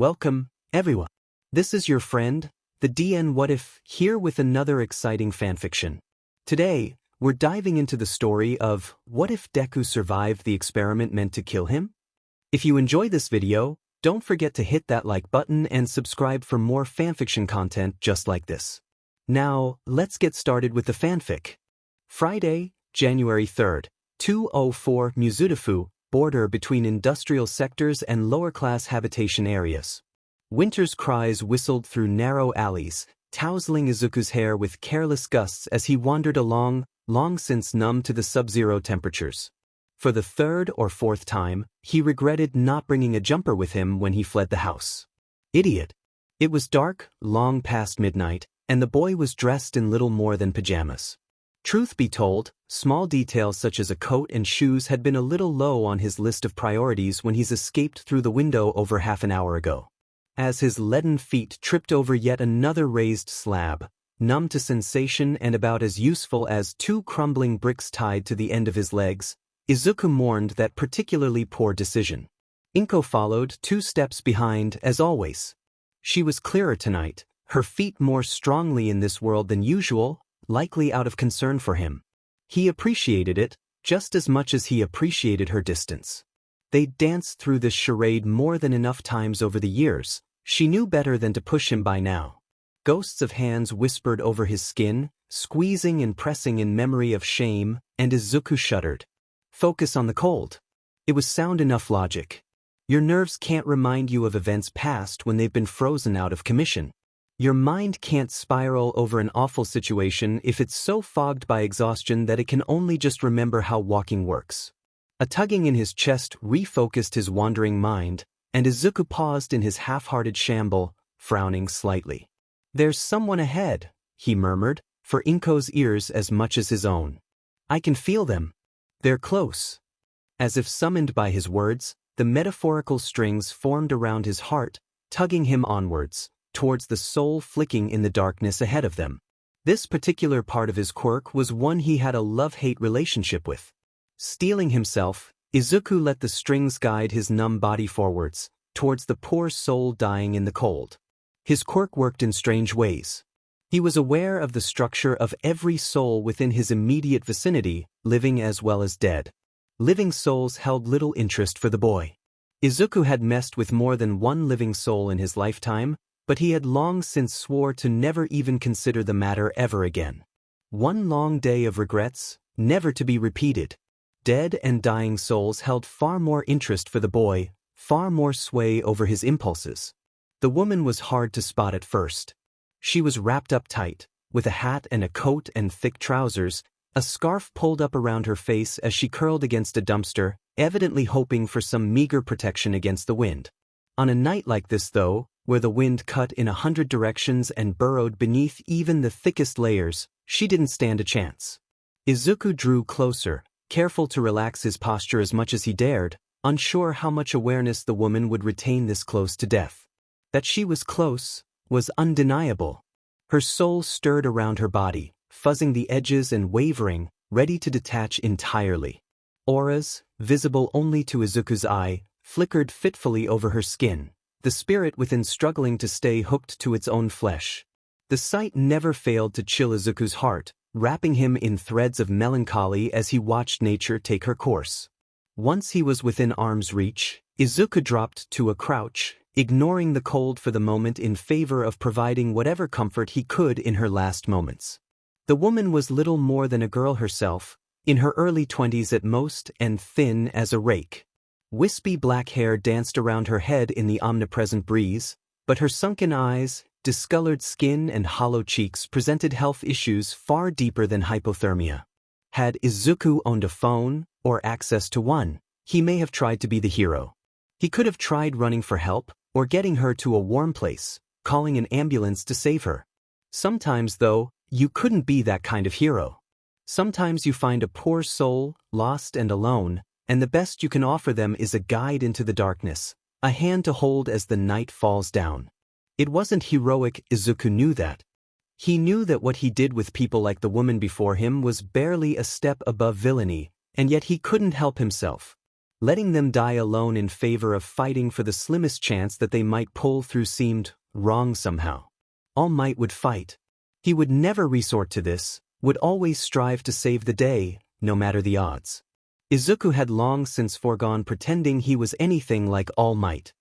Welcome, everyone. This is your friend, the DN What If, here with another exciting fanfiction. Today, we're diving into the story of what if Deku survived the experiment meant to kill him? If you enjoy this video, don't forget to hit that like button and subscribe for more fanfiction content just like this. Now, let's get started with the fanfic. Friday, January 3rd, 2004 Mizudafu, border between industrial sectors and lower-class habitation areas. Winter's cries whistled through narrow alleys, tousling Izuku's hair with careless gusts as he wandered along, long since numb to the sub-zero temperatures. For the third or fourth time, he regretted not bringing a jumper with him when he fled the house. Idiot. It was dark, long past midnight, and the boy was dressed in little more than pajamas. Truth be told, small details such as a coat and shoes had been a little low on his list of priorities when he's escaped through the window over half an hour ago. As his leaden feet tripped over yet another raised slab, numb to sensation and about as useful as two crumbling bricks tied to the end of his legs, Izuku mourned that particularly poor decision. Inko followed 2 steps behind, as always. She was clearer tonight, her feet more strongly in this world than usual, likely out of concern for him. He appreciated it, just as much as he appreciated her distance. They'd danced through this charade more than enough times over the years. She knew better than to push him by now. Ghosts of hands whispered over his skin, squeezing and pressing in memory of shame, and Izuku shuddered. Focus on the cold. It was sound enough logic. Your nerves can't remind you of events past when they've been frozen out of commission. Your mind can't spiral over an awful situation if it's so fogged by exhaustion that it can only just remember how walking works. A tugging in his chest refocused his wandering mind, and Izuku paused in his half-hearted shamble, frowning slightly. There's someone ahead, he murmured, for Inko's ears as much as his own. I can feel them. They're close. As if summoned by his words, the metaphorical strings formed around his heart, tugging him onwards, towards the soul flicking in the darkness ahead of them. This particular part of his quirk was one he had a love-hate relationship with. Steeling himself, Izuku let the strings guide his numb body forwards, towards the poor soul dying in the cold. His quirk worked in strange ways. He was aware of the structure of every soul within his immediate vicinity, living as well as dead. Living souls held little interest for the boy. Izuku had messed with more than one living soul in his lifetime, but he had long since swore to never even consider the matter ever again. One long day of regrets, never to be repeated. Dead and dying souls held far more interest for the boy, far more sway over his impulses. The woman was hard to spot at first. She was wrapped up tight, with a hat and a coat and thick trousers, a scarf pulled up around her face as she curled against a dumpster, evidently hoping for some meager protection against the wind. On a night like this though, where the wind cut in 100 directions and burrowed beneath even the thickest layers, she didn't stand a chance. Izuku drew closer, careful to relax his posture as much as he dared, unsure how much awareness the woman would retain this close to death. That she was close was undeniable. Her soul stirred around her body, fuzzing the edges and wavering, ready to detach entirely. Auras, visible only to Izuku's eye, flickered fitfully over her skin, the spirit within struggling to stay hooked to its own flesh. The sight never failed to chill Izuku's heart, wrapping him in threads of melancholy as he watched nature take her course. Once he was within arm's reach, Izuku dropped to a crouch, ignoring the cold for the moment in favor of providing whatever comfort he could in her last moments. The woman was little more than a girl herself, in her early 20s at most and thin as a rake. Wispy black hair danced around her head in the omnipresent breeze, but her sunken eyes, discolored skin and hollow cheeks presented health issues far deeper than hypothermia. Had Izuku owned a phone, or access to one, he may have tried to be the hero. He could have tried running for help, or getting her to a warm place, calling an ambulance to save her. Sometimes, though, you couldn't be that kind of hero. Sometimes you find a poor soul, lost and alone, and the best you can offer them is a guide into the darkness, a hand to hold as the night falls down. It wasn't heroic, Izuku knew that. He knew that what he did with people like the woman before him was barely a step above villainy, and yet he couldn't help himself. Letting them die alone in favor of fighting for the slimmest chance that they might pull through seemed wrong somehow. All Might would fight. He would never resort to this, would always strive to save the day, no matter the odds. Izuku had long since foregone pretending he was anything like All Might.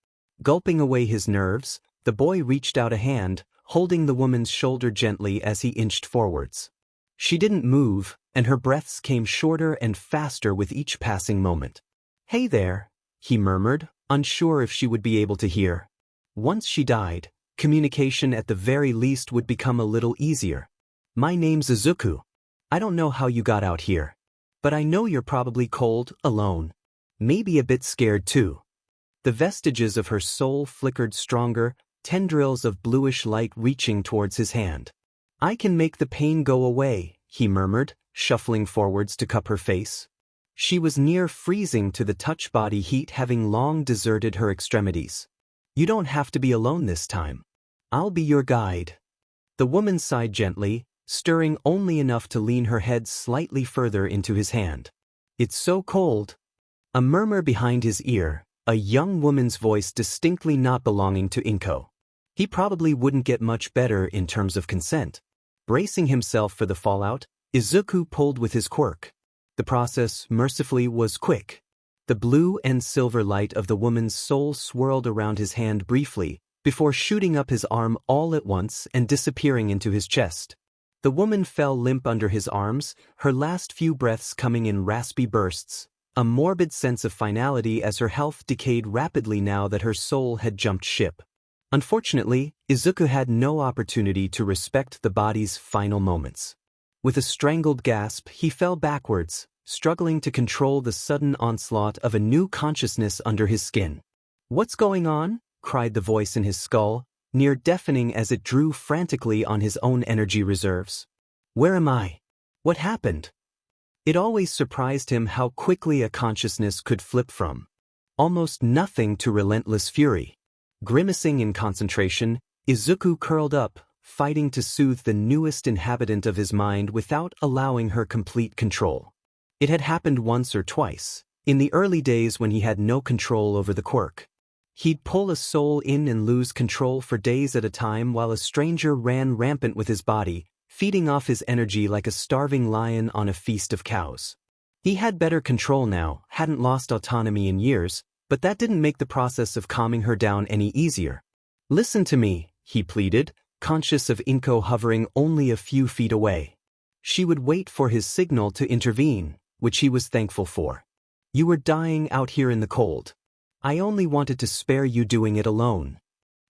Gulping away his nerves, the boy reached out a hand, holding the woman's shoulder gently as he inched forwards. She didn't move, and her breaths came shorter and faster with each passing moment. "Hey there," he murmured, unsure if she would be able to hear. Once she died, communication at the very least would become a little easier. "My name's Izuku. I don't know how you got out here. But I know you're probably cold, alone. Maybe a bit scared too." The vestiges of her soul flickered stronger, tendrils of bluish light reaching towards his hand. "I can make the pain go away," he murmured, shuffling forwards to cup her face. She was near freezing to the touch, body heat having long deserted her extremities. "You don't have to be alone this time. I'll be your guide." The woman sighed gently, stirring only enough to lean her head slightly further into his hand. "It's so cold." A murmur behind his ear, a young woman's voice distinctly not belonging to Inko. He probably wouldn't get much better in terms of consent. Bracing himself for the fallout, Izuku pulled with his quirk. The process, mercifully, was quick. The blue and silver light of the woman's soul swirled around his hand briefly, before shooting up his arm all at once and disappearing into his chest. The woman fell limp under his arms, her last few breaths coming in raspy bursts, a morbid sense of finality as her health decayed rapidly now that her soul had jumped ship. Unfortunately, Izuku had no opportunity to respect the body's final moments. With a strangled gasp, he fell backwards, struggling to control the sudden onslaught of a new consciousness under his skin. "What's going on?" cried the voice in his skull, near deafening as it drew frantically on his own energy reserves. "Where am I? What happened?" It always surprised him how quickly a consciousness could flip from almost nothing to relentless fury. Grimacing in concentration, Izuku curled up, fighting to soothe the newest inhabitant of his mind without allowing her complete control. It had happened once or twice, in the early days when he had no control over the quirk. He'd pull a soul in and lose control for days at a time while a stranger ran rampant with his body, feeding off his energy like a starving lion on a feast of cows. He had better control now, hadn't lost autonomy in years, but that didn't make the process of calming her down any easier. "Listen to me," he pleaded, conscious of Inko hovering only a few feet away. She would wait for his signal to intervene, which he was thankful for. "You were dying out here in the cold. I only wanted to spare you doing it alone.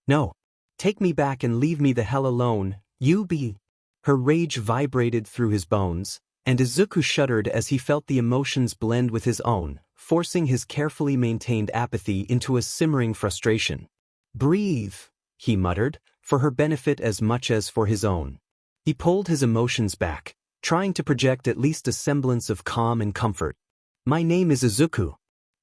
No. Take me back and leave me the hell alone, you be—" Her rage vibrated through his bones, and Izuku shuddered as he felt the emotions blend with his own, forcing his carefully maintained apathy into a simmering frustration. "Breathe," he muttered, for her benefit as much as for his own. He pulled his emotions back, trying to project at least a semblance of calm and comfort. "My name is Izuku.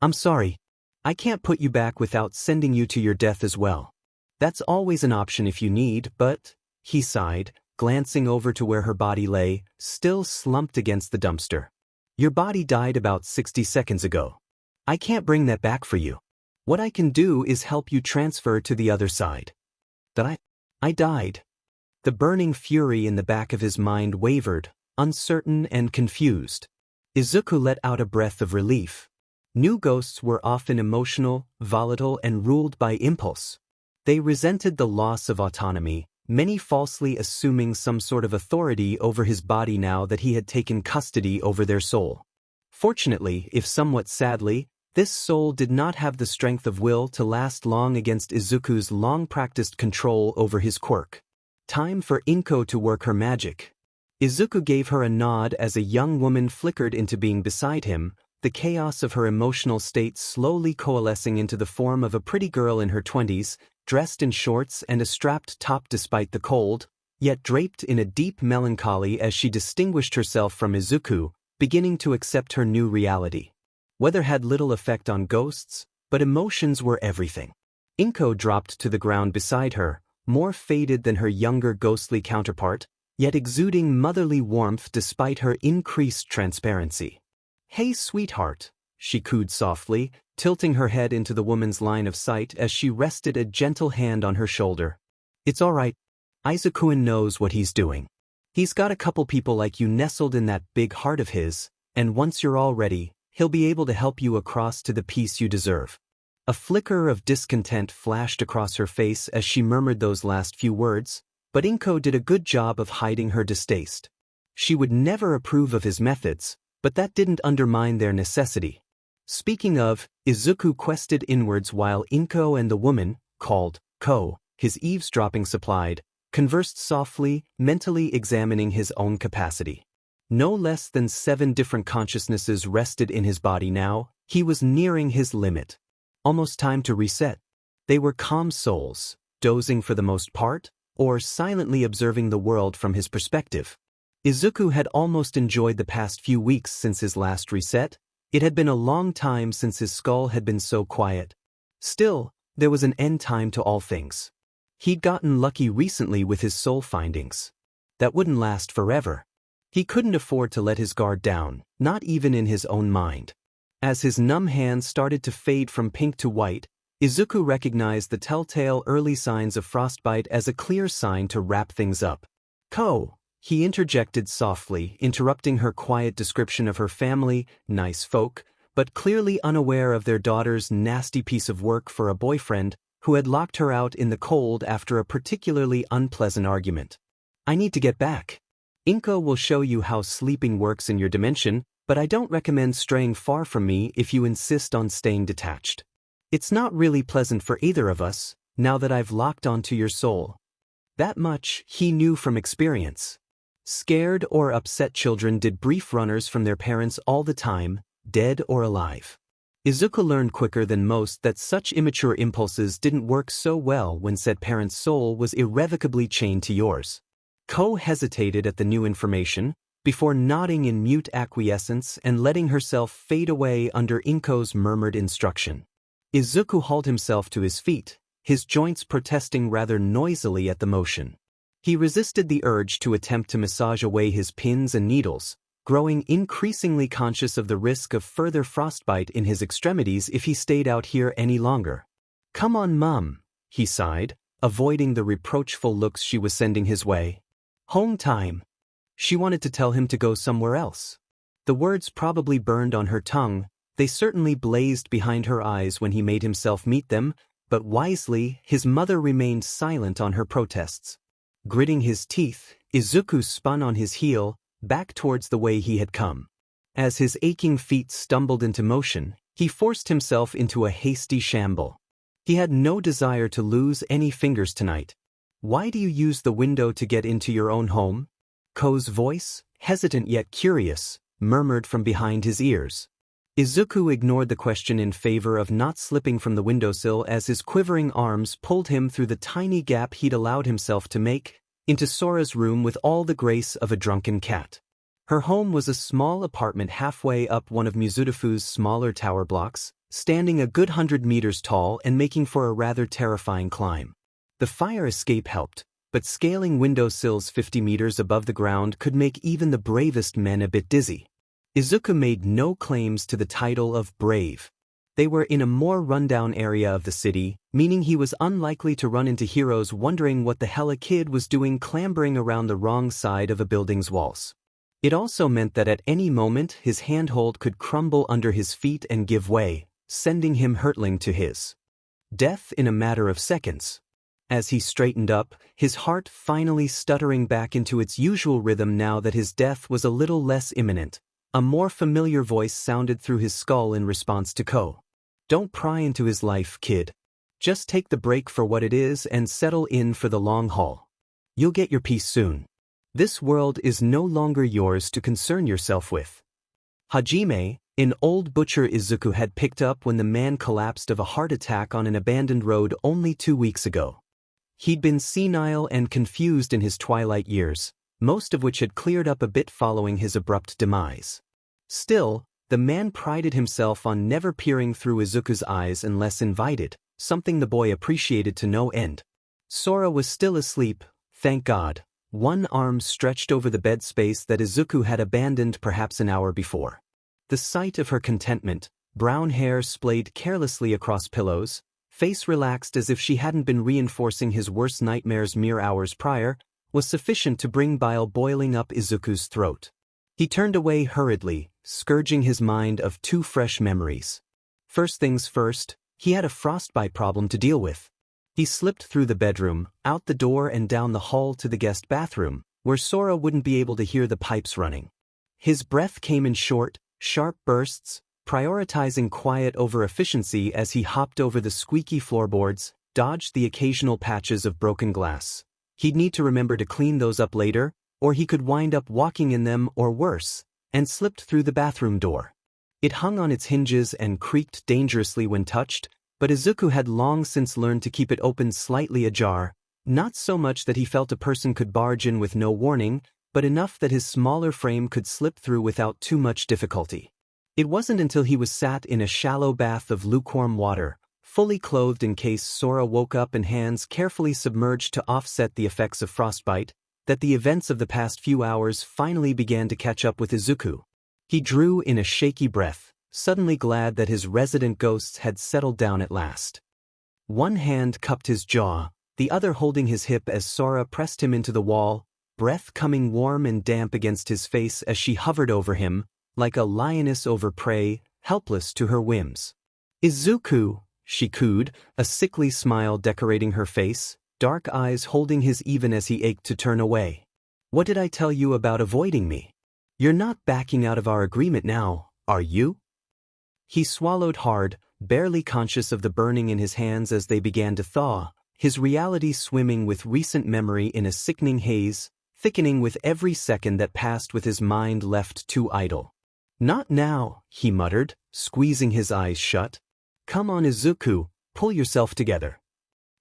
I'm sorry. I can't put you back without sending you to your death as well. That's always an option if you need, but," he sighed, glancing over to where her body lay, still slumped against the dumpster. "Your body died about 60 seconds ago. I can't bring that back for you. What I can do is help you transfer to the other side." "That I died." The burning fury in the back of his mind wavered, uncertain and confused. Izuku let out a breath of relief. New ghosts were often emotional, volatile, and ruled by impulse. They resented the loss of autonomy, many falsely assuming some sort of authority over his body now that he had taken custody over their soul. Fortunately, if somewhat sadly, this soul did not have the strength of will to last long against Izuku's long-practiced control over his quirk. Time for Inko to work her magic. Izuku gave her a nod as a young woman flickered into being beside him, the chaos of her emotional state slowly coalescing into the form of a pretty girl in her 20s, dressed in shorts and a strapped top despite the cold, yet draped in a deep melancholy as she distinguished herself from Izuku, beginning to accept her new reality. Weather had little effect on ghosts, but emotions were everything. Inko dropped to the ground beside her, more faded than her younger ghostly counterpart, yet exuding motherly warmth despite her increased transparency. "Hey, sweetheart," she cooed softly, tilting her head into the woman's line of sight as she rested a gentle hand on her shoulder. It's all right. Izuku knows what he's doing. He's got a couple people like you nestled in that big heart of his, and once you're all ready, he'll be able to help you across to the peace you deserve. A flicker of discontent flashed across her face as she murmured those last few words, but Inko did a good job of hiding her distaste. She would never approve of his methods, but that didn't undermine their necessity. Speaking of, Izuku quested inwards while Inko and the woman, called Ko, his eavesdropping supplied, conversed softly, mentally examining his own capacity. No less than 7 different consciousnesses rested in his body now. He was nearing his limit. Almost time to reset. They were calm souls, dozing for the most part, or silently observing the world from his perspective. Izuku had almost enjoyed the past few weeks since his last reset. It had been a long time since his skull had been so quiet. Still, there was an end time to all things. He'd gotten lucky recently with his soul findings. That wouldn't last forever. He couldn't afford to let his guard down, not even in his own mind. As his numb hands started to fade from pink to white, Izuku recognized the telltale early signs of frostbite as a clear sign to wrap things up. Ko, he interjected softly, interrupting her quiet description of her family, nice folk, but clearly unaware of their daughter's nasty piece of work for a boyfriend who had locked her out in the cold after a particularly unpleasant argument. I need to get back. Inko will show you how sleeping works in your dimension, but I don't recommend straying far from me if you insist on staying detached. It's not really pleasant for either of us, now that I've locked onto your soul. That much he knew from experience. Scared or upset children did brief runners from their parents all the time, dead or alive. Izuku learned quicker than most that such immature impulses didn't work so well when said parent's soul was irrevocably chained to yours. Ko hesitated at the new information, before nodding in mute acquiescence and letting herself fade away under Inko's murmured instruction. Izuku hauled himself to his feet, his joints protesting rather noisily at the motion. He resisted the urge to attempt to massage away his pins and needles, growing increasingly conscious of the risk of further frostbite in his extremities if he stayed out here any longer. Come on, Mum, he sighed, avoiding the reproachful looks she was sending his way. Home time. She wanted to tell him to go somewhere else. The words probably burned on her tongue, they certainly blazed behind her eyes when he made himself meet them, but wisely, his mother remained silent on her protests. Gritting his teeth, Izuku spun on his heel, back towards the way he had come. As his aching feet stumbled into motion, he forced himself into a hasty shamble. He had no desire to lose any fingers tonight. Why do you use the window to get into your own home? Ko's voice, hesitant yet curious, murmured from behind his ears. Izuku ignored the question in favor of not slipping from the windowsill as his quivering arms pulled him through the tiny gap he'd allowed himself to make, into Sora's room with all the grace of a drunken cat. Her home was a small apartment halfway up one of Mizudafu's smaller tower blocks, standing a good 100 meters tall and making for a rather terrifying climb. The fire escape helped, but scaling windowsills 50 meters above the ground could make even the bravest men a bit dizzy. Izuku made no claims to the title of brave. They were in a more rundown area of the city, meaning he was unlikely to run into heroes wondering what the hell a kid was doing clambering around the wrong side of a building's walls. It also meant that at any moment his handhold could crumble under his feet and give way, sending him hurtling to his death in a matter of seconds. As he straightened up, his heart finally stuttering back into its usual rhythm now that his death was a little less imminent, a more familiar voice sounded through his skull in response to Ko. Don't pry into his life, kid. Just take the break for what it is and settle in for the long haul. You'll get your peace soon. This world is no longer yours to concern yourself with. Hajime, an old butcher Izuku had picked up when the man collapsed of a heart attack on an abandoned road only 2 weeks ago. He'd been senile and confused in his twilight years, most of which had cleared up a bit following his abrupt demise. Still, the man prided himself on never peering through Izuku's eyes unless invited, something the boy appreciated to no end. Sora was still asleep, thank God, one arm stretched over the bed space that Izuku had abandoned perhaps an hour before. The sight of her contentment, brown hair splayed carelessly across pillows, face relaxed as if she hadn't been reinforcing his worst nightmares mere hours prior, was sufficient to bring bile boiling up Izuku's throat. He turned away hurriedly, scourging his mind of two fresh memories. First things first, he had a frostbite problem to deal with. He slipped through the bedroom, out the door and down the hall to the guest bathroom, where Sora wouldn't be able to hear the pipes running. His breath came in short, sharp bursts, prioritizing quiet over efficiency as he hopped over the squeaky floorboards, dodged the occasional patches of broken glass. He'd need to remember to clean those up later, or he could wind up walking in them or worse, and slipped through the bathroom door. It hung on its hinges and creaked dangerously when touched, but Izuku had long since learned to keep it open slightly ajar, not so much that he felt a person could barge in with no warning, but enough that his smaller frame could slip through without too much difficulty. It wasn't until he was sat in a shallow bath of lukewarm water, fully clothed in case Sora woke up and hands carefully submerged to offset the effects of frostbite, that the events of the past few hours finally began to catch up with Izuku. He drew in a shaky breath, suddenly glad that his resident ghosts had settled down at last. One hand cupped his jaw, the other holding his hip as Sora pressed him into the wall, breath coming warm and damp against his face as she hovered over him, like a lioness over prey, helpless to her whims. "Izuku," she cooed, a sickly smile decorating her face, dark eyes holding his even as he ached to turn away. "What did I tell you about avoiding me? You're not backing out of our agreement now, are you?" He swallowed hard, barely conscious of the burning in his hands as they began to thaw, his reality swimming with recent memory in a sickening haze, thickening with every second that passed with his mind left too idle. "Not now," he muttered, squeezing his eyes shut. "Come on, Izuku, pull yourself together."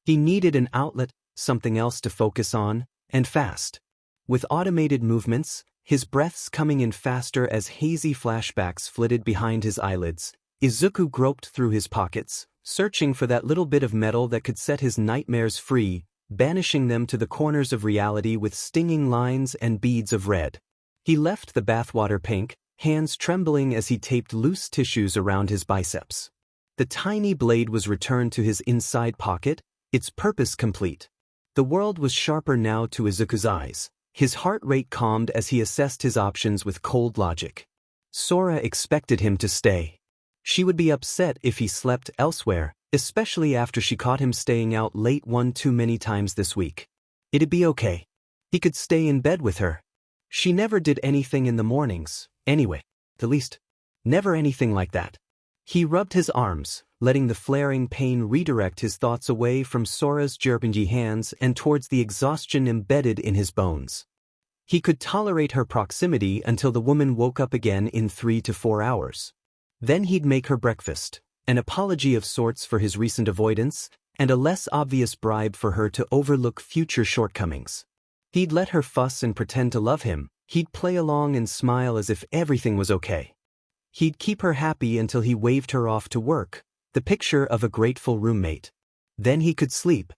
He needed an outlet, something else to focus on, and fast. With automated movements, his breaths coming in faster as hazy flashbacks flitted behind his eyelids, Izuku groped through his pockets, searching for that little bit of metal that could set his nightmares free, banishing them to the corners of reality with stinging lines and beads of red. He left the bathwater pink, hands trembling as he taped loose tissues around his biceps. The tiny blade was returned to his inside pocket, its purpose complete. The world was sharper now to Izuku's eyes. His heart rate calmed as he assessed his options with cold logic. Sora expected him to stay. She would be upset if he slept elsewhere, especially after she caught him staying out late one too many times this week. It'd be okay. He could stay in bed with her. She never did anything in the mornings, anyway. At least, never anything like that. He rubbed his arms, letting the flaring pain redirect his thoughts away from Sora's jerpingy hands and towards the exhaustion embedded in his bones. He could tolerate her proximity until the woman woke up again in 3 to 4 hours. Then he'd make her breakfast, an apology of sorts for his recent avoidance, and a less obvious bribe for her to overlook future shortcomings. He'd let her fuss and pretend to love him, he'd play along and smile as if everything was okay. He'd keep her happy until he waved her off to work, the picture of a grateful roommate. Then he could sleep.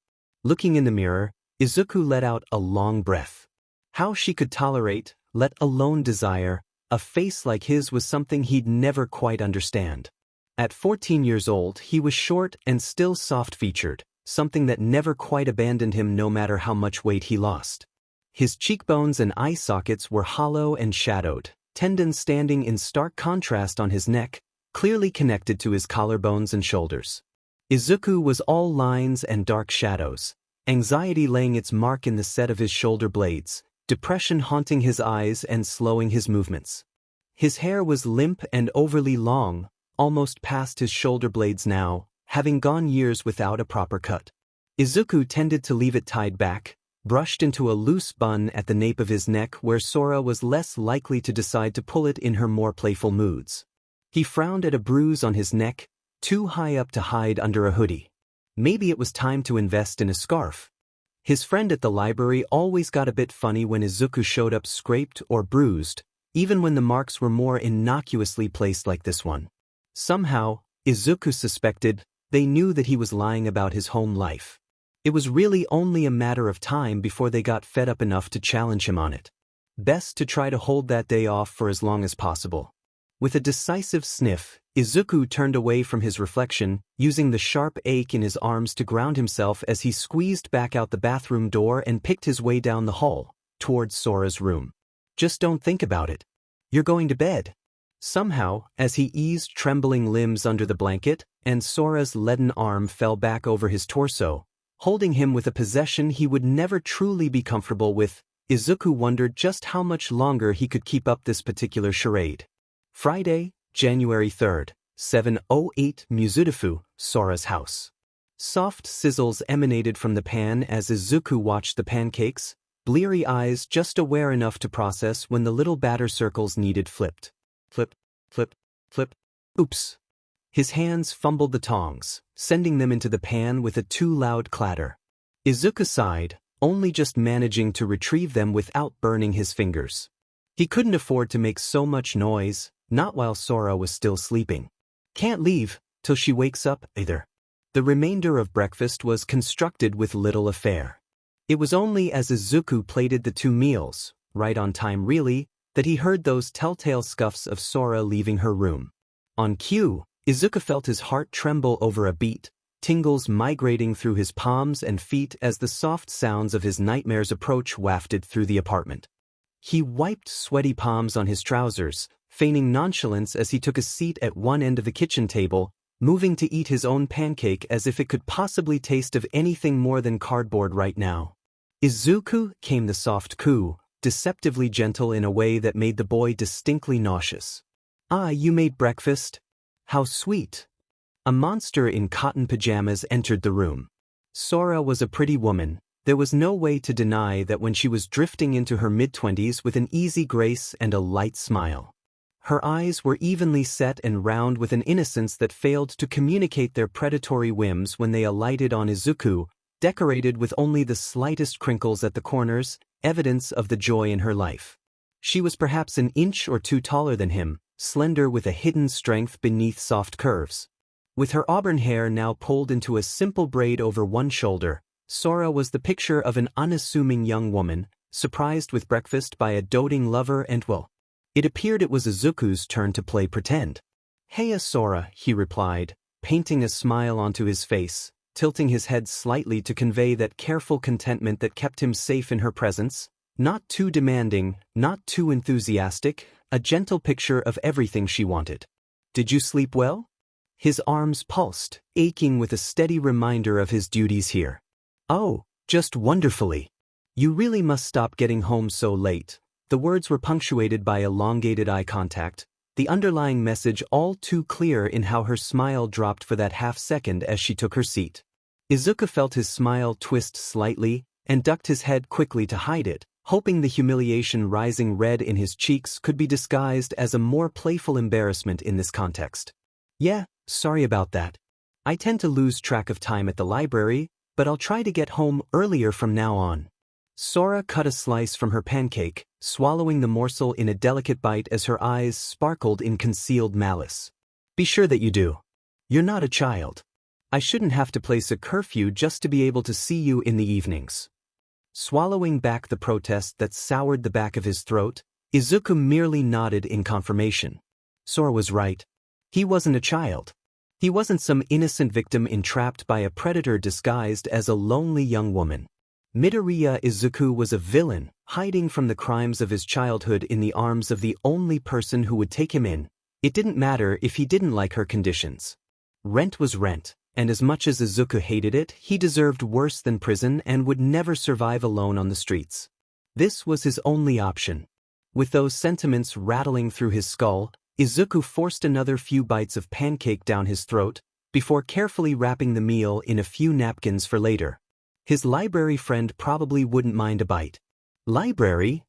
Looking in the mirror, Izuku let out a long breath. How she could tolerate, let alone desire, a face like his was something he'd never quite understand. At 14 years old, he was short and still soft-featured, something that never quite abandoned him no matter how much weight he lost. His cheekbones and eye sockets were hollow and shadowed, tendons standing in stark contrast on his neck, clearly connected to his collarbones and shoulders. Izuku was all lines and dark shadows, anxiety laying its mark in the set of his shoulder blades, depression haunting his eyes and slowing his movements. His hair was limp and overly long, almost past his shoulder blades now, having gone years without a proper cut. Izuku tended to leave it tied back, brushed into a loose bun at the nape of his neck where Sora was less likely to decide to pull it in her more playful moods. He frowned at a bruise on his neck, too high up to hide under a hoodie. Maybe it was time to invest in a scarf. His friend at the library always got a bit funny when Izuku showed up scraped or bruised, even when the marks were more innocuously placed like this one. Somehow, Izuku suspected, they knew that he was lying about his home life. It was really only a matter of time before they got fed up enough to challenge him on it. Best to try to hold that day off for as long as possible. With a decisive sniff, Izuku turned away from his reflection, using the sharp ache in his arms to ground himself as he squeezed back out the bathroom door and picked his way down the hall, towards Sora's room. Just don't think about it. You're going to bed. Somehow, as he eased trembling limbs under the blanket, and Sora's leaden arm fell back over his torso, holding him with a possession he would never truly be comfortable with, Izuku wondered just how much longer he could keep up this particular charade. Friday, January 3rd, 7:08 Mizudefu, Sora's house. Soft sizzles emanated from the pan as Izuku watched the pancakes, bleary eyes just aware enough to process when the little batter circles needed flipped. Flip, flip, flip. Oops. His hands fumbled the tongs, sending them into the pan with a too loud clatter. Izuku sighed, only just managing to retrieve them without burning his fingers. He couldn't afford to make so much noise, not while Sora was still sleeping. Can't leave till she wakes up, either. The remainder of breakfast was constructed with little affair. It was only as Izuku plated the two meals, right on time really, that he heard those telltale scuffs of Sora leaving her room. On cue, Izuku felt his heart tremble over a beat, tingles migrating through his palms and feet as the soft sounds of his nightmare's approach wafted through the apartment. He wiped sweaty palms on his trousers, feigning nonchalance as he took a seat at one end of the kitchen table, moving to eat his own pancake as if it could possibly taste of anything more than cardboard right now. Izuku, came the soft coo, deceptively gentle in a way that made the boy distinctly nauseous. Ah, you made breakfast? How sweet. A monster in cotton pajamas entered the room. Sora was a pretty woman. There was no way to deny that when she was drifting into her mid-20s with an easy grace and a light smile. Her eyes were evenly set and round with an innocence that failed to communicate their predatory whims when they alighted on Izuku, decorated with only the slightest crinkles at the corners, evidence of the joy in her life. She was perhaps an inch or two taller than him, slender with a hidden strength beneath soft curves. With her auburn hair now pulled into a simple braid over one shoulder, Sora was the picture of an unassuming young woman, surprised with breakfast by a doting lover and it appeared it was Izuku's turn to play pretend. "Heya Sora," he replied, painting a smile onto his face, tilting his head slightly to convey that careful contentment that kept him safe in her presence, not too demanding, not too enthusiastic, a gentle picture of everything she wanted. "Did you sleep well?" His arms pulsed, aching with a steady reminder of his duties here. "Oh, just wonderfully. You really must stop getting home so late." The words were punctuated by elongated eye contact, the underlying message all too clear in how her smile dropped for that half-second as she took her seat. Izuku felt his smile twist slightly and ducked his head quickly to hide it, hoping the humiliation rising red in his cheeks could be disguised as a more playful embarrassment in this context. "Yeah, sorry about that. I tend to lose track of time at the library, but I'll try to get home earlier from now on." Sora cut a slice from her pancake, swallowing the morsel in a delicate bite as her eyes sparkled in concealed malice. "Be sure that you do. You're not a child. I shouldn't have to place a curfew just to be able to see you in the evenings." Swallowing back the protest that soured the back of his throat, Izuku merely nodded in confirmation. Sora was right. He wasn't a child. He wasn't some innocent victim entrapped by a predator disguised as a lonely young woman. Midoriya Izuku was a villain, hiding from the crimes of his childhood in the arms of the only person who would take him in. It didn't matter if he didn't like her conditions. Rent was rent, and as much as Izuku hated it, he deserved worse than prison and would never survive alone on the streets. This was his only option. With those sentiments rattling through his skull, Izuku forced another few bites of pancake down his throat, before carefully wrapping the meal in a few napkins for later. His library friend probably wouldn't mind a bite. "Library?"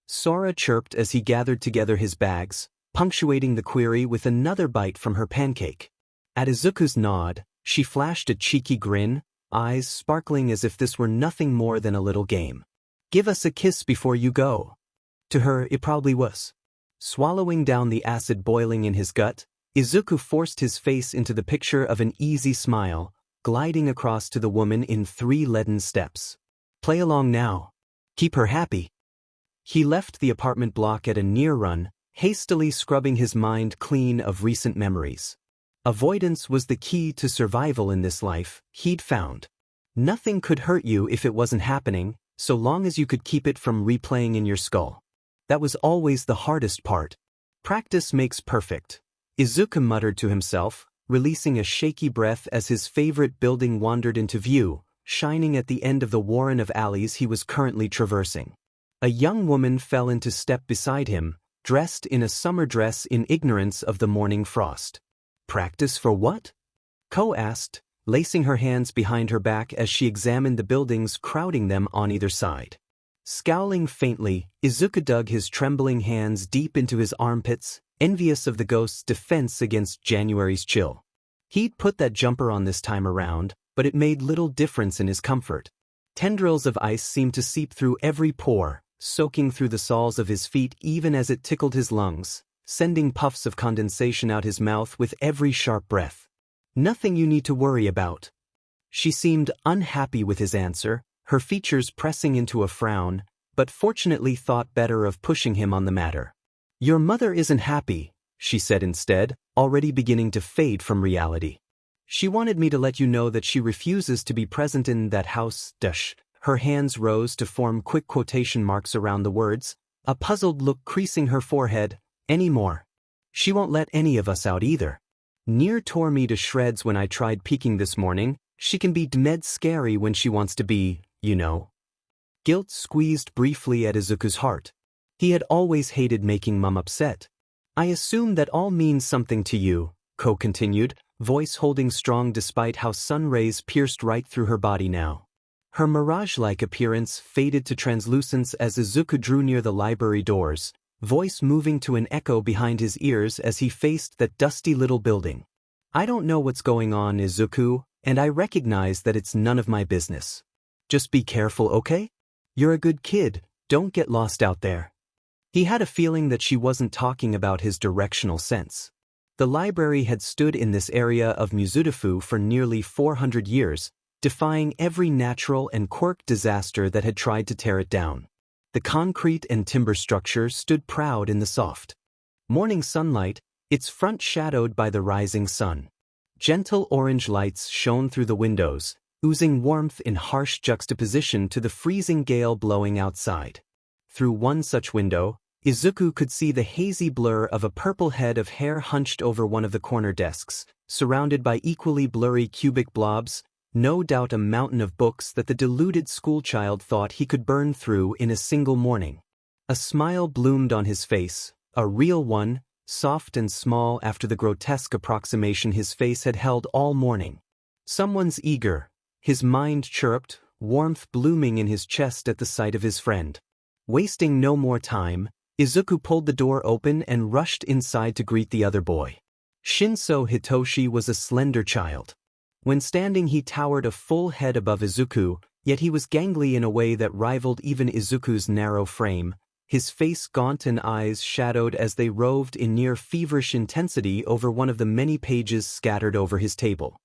Sora chirped as he gathered together his bags, punctuating the query with another bite from her pancake. At Izuku's nod, she flashed a cheeky grin, eyes sparkling as if this were nothing more than a little game. "Give us a kiss before you go." To her, it probably was. Swallowing down the acid boiling in his gut, Izuku forced his face into the picture of an easy smile, gliding across to the woman in 3 leaden steps. "Play along now. Keep her happy." He left the apartment block at a near run, hastily scrubbing his mind clean of recent memories. Avoidance was the key to survival in this life, he'd found. Nothing could hurt you if it wasn't happening, so long as you could keep it from replaying in your skull. That was always the hardest part. Practice makes perfect, Izuku muttered to himself, releasing a shaky breath as his favorite building wandered into view, shining at the end of the warren of alleys he was currently traversing. A young woman fell into step beside him, dressed in a summer dress in ignorance of the morning frost. Practice for what? Ko asked, lacing her hands behind her back as she examined the buildings crowding them on either side. Scowling faintly, Izuku dug his trembling hands deep into his armpits, envious of the ghost's defense against January's chill. He'd put that jumper on this time around, but it made little difference in his comfort. Tendrils of ice seemed to seep through every pore, soaking through the soles of his feet even as it tickled his lungs, sending puffs of condensation out his mouth with every sharp breath. Nothing you need to worry about. She seemed unhappy with his answer, her features pressing into a frown, but fortunately thought better of pushing him on the matter. Your mother isn't happy, she said instead, already beginning to fade from reality. She wanted me to let you know that she refuses to be present in that house. Her hands rose to form quick quotation marks around the words, a puzzled look creasing her forehead, anymore. She won't let any of us out either. Near tore me to shreds when I tried peeking this morning. She can be dead scary when she wants to be, you know. Guilt squeezed briefly at Izuku's heart. He had always hated making Mum upset. I assume that all means something to you, Ko continued, voice holding strong despite how sun rays pierced right through her body now. Her mirage-like appearance faded to translucence as Izuku drew near the library doors, voice moving to an echo behind his ears as he faced that dusty little building. I don't know what's going on, Izuku, and I recognize that it's none of my business. Just be careful, okay? You're a good kid, don't get lost out there. He had a feeling that she wasn't talking about his directional sense. The library had stood in this area of Mizudafu for nearly 400 years, defying every natural and quirk disaster that had tried to tear it down. The concrete and timber structure stood proud in the soft morning sunlight, its front shadowed by the rising sun. Gentle orange lights shone through the windows, oozing warmth in harsh juxtaposition to the freezing gale blowing outside. Through one such window, Izuku could see the hazy blur of a purple head of hair hunched over one of the corner desks, surrounded by equally blurry cubic blobs, no doubt a mountain of books that the deluded schoolchild thought he could burn through in a single morning. A smile bloomed on his face, a real one, soft and small after the grotesque approximation his face had held all morning. Someone's eager, his mind chirruped, warmth blooming in his chest at the sight of his friend. Wasting no more time, Izuku pulled the door open and rushed inside to greet the other boy. Shinso Hitoshi was a slender child. When standing he towered a full head above Izuku, yet he was gangly in a way that rivaled even Izuku's narrow frame, his face gaunt and eyes shadowed as they roved in near feverish intensity over one of the many pages scattered over his table.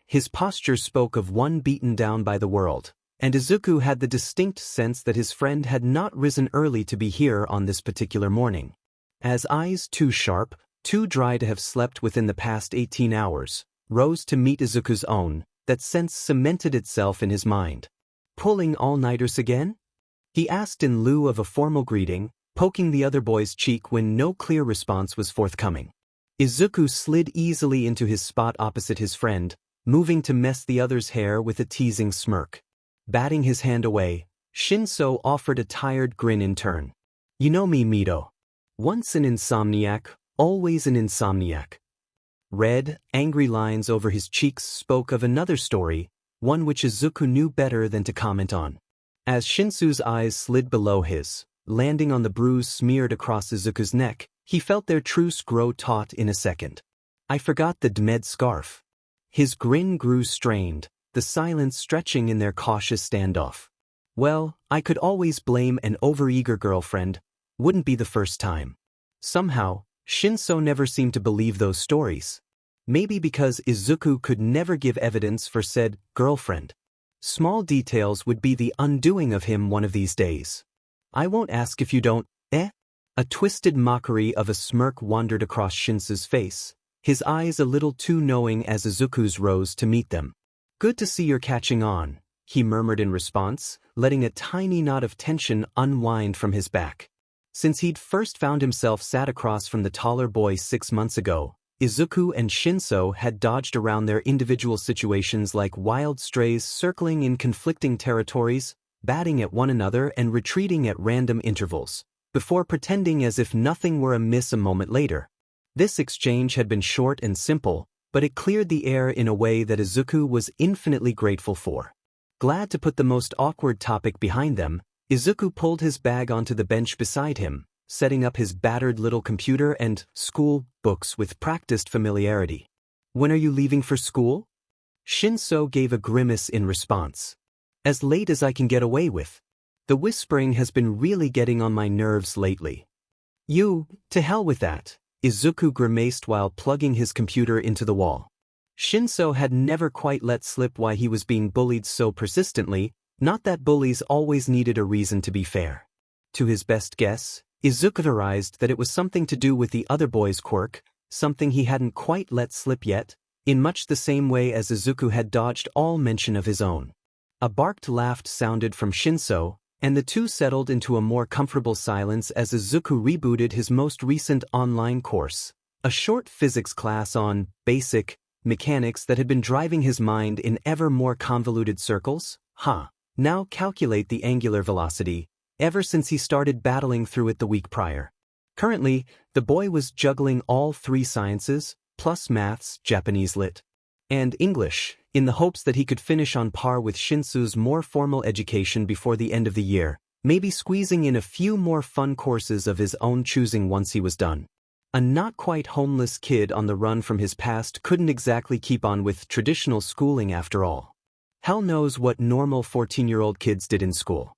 His posture spoke of one beaten down by the world, and Izuku had the distinct sense that his friend had not risen early to be here on this particular morning. As eyes too sharp, too dry to have slept within the past 18 hours, rose to meet Izuku's own, that sense cemented itself in his mind. Pulling all-nighters again? He asked in lieu of a formal greeting, poking the other boy's cheek when no clear response was forthcoming. Izuku slid easily into his spot opposite his friend, moving to mess the other's hair with a teasing smirk. Batting his hand away, Shinso offered a tired grin in turn. You know me, Mito. Once an insomniac, always an insomniac. Red, angry lines over his cheeks spoke of another story, one which Izuku knew better than to comment on. As Shinsu's eyes slid below his, landing on the bruise smeared across Izuku's neck, he felt their truce grow taut in a second. I forgot the Dmed scarf. His grin grew strained, the silence stretching in their cautious standoff. Well, I could always blame an overeager girlfriend, wouldn't be the first time. Somehow, Shinso never seemed to believe those stories. Maybe because Izuku could never give evidence for said girlfriend. Small details would be the undoing of him one of these days. I won't ask if you don't, A twisted mockery of a smirk wandered across Shinsu's face, his eyes a little too knowing as Izuku's rose to meet them. "Good to see you're catching on," he murmured in response, letting a tiny knot of tension unwind from his back. Since he'd first found himself sat across from the taller boy 6 months ago, Izuku and Shinso had dodged around their individual situations like wild strays circling in conflicting territories, batting at one another and retreating at random intervals, before pretending as if nothing were amiss a moment later. This exchange had been short and simple, but it cleared the air in a way that Izuku was infinitely grateful for. Glad to put the most awkward topic behind them, Izuku pulled his bag onto the bench beside him, setting up his battered little computer and school books with practiced familiarity. "When are you leaving for school?" Shinso gave a grimace in response. "As late as I can get away with. The whispering has been really getting on my nerves lately." To hell with that," Izuku grimaced while plugging his computer into the wall. Shinso had never quite let slip why he was being bullied so persistently, not that bullies always needed a reason to be fair. To his best guess, Izuku theorized that it was something to do with the other boy's quirk, something he hadn't quite let slip yet, in much the same way as Izuku had dodged all mention of his own. A barked laugh sounded from Shinso, and the two settled into a more comfortable silence as Izuku rebooted his most recent online course, a short physics class on basic mechanics that had been driving his mind in ever more convoluted circles. Now calculate the angular velocity, ever since he started battling through it the week prior. Currently, the boy was juggling all 3 sciences, plus maths, Japanese lit, and English, in the hopes that he could finish on par with Shinsu's more formal education before the end of the year, maybe squeezing in a few more fun courses of his own choosing once he was done. A not-quite homeless kid on the run from his past couldn't exactly keep on with traditional schooling after all. Hell knows what normal 14-year-old kids did in school.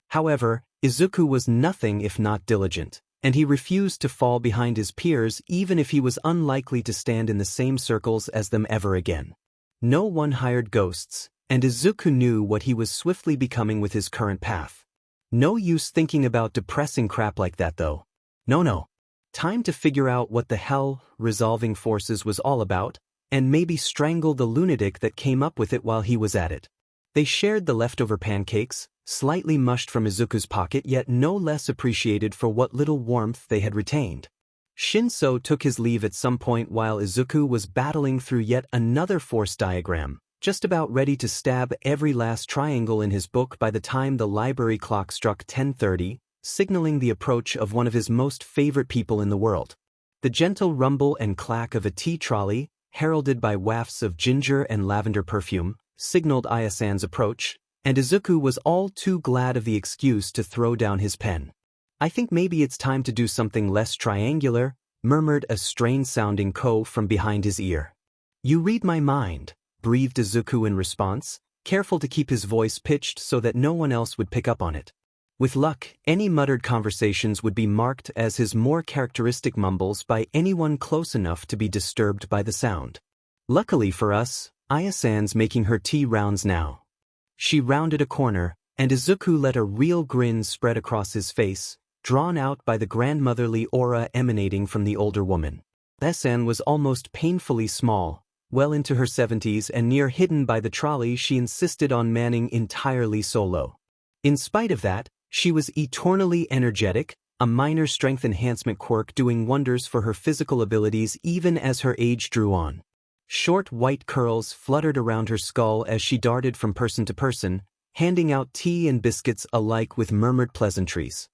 However, Izuku was nothing if not diligent, and he refused to fall behind his peers even if he was unlikely to stand in the same circles as them ever again. No one hired ghosts, and Izuku knew what he was swiftly becoming with his current path. No use thinking about depressing crap like that though. No. Time to figure out what the hell resolving forces was all about, and maybe strangle the lunatic that came up with it while he was at it. They shared the leftover pancakes, slightly mushed from Izuku's pocket yet no less appreciated for what little warmth they had retained. Shinso took his leave at some point while Izuku was battling through yet another force diagram, just about ready to stab every last triangle in his book by the time the library clock struck 10:30, signaling the approach of one of his most favorite people in the world. The gentle rumble and clack of a tea trolley, heralded by wafts of ginger and lavender perfume, signaled Aya-san's approach, and Izuku was all too glad of the excuse to throw down his pen. "I think maybe it's time to do something less triangular," murmured a strained-sounding Ko from behind his ear. "You read my mind," breathed Izuku in response, careful to keep his voice pitched so that no one else would pick up on it. With luck, any muttered conversations would be marked as his more characteristic mumbles by anyone close enough to be disturbed by the sound. Luckily for us, Aya-san's making her tea rounds now. She rounded a corner, and Izuku let a real grin spread across his face, drawn out by the grandmotherly aura emanating from the older woman. Aya-san was almost painfully small, well into her 70s and near hidden by the trolley she insisted on manning entirely solo. In spite of that, she was eternally energetic, a minor strength enhancement quirk doing wonders for her physical abilities even as her age drew on. Short white curls fluttered around her skull as she darted from person to person, handing out tea and biscuits alike with murmured pleasantries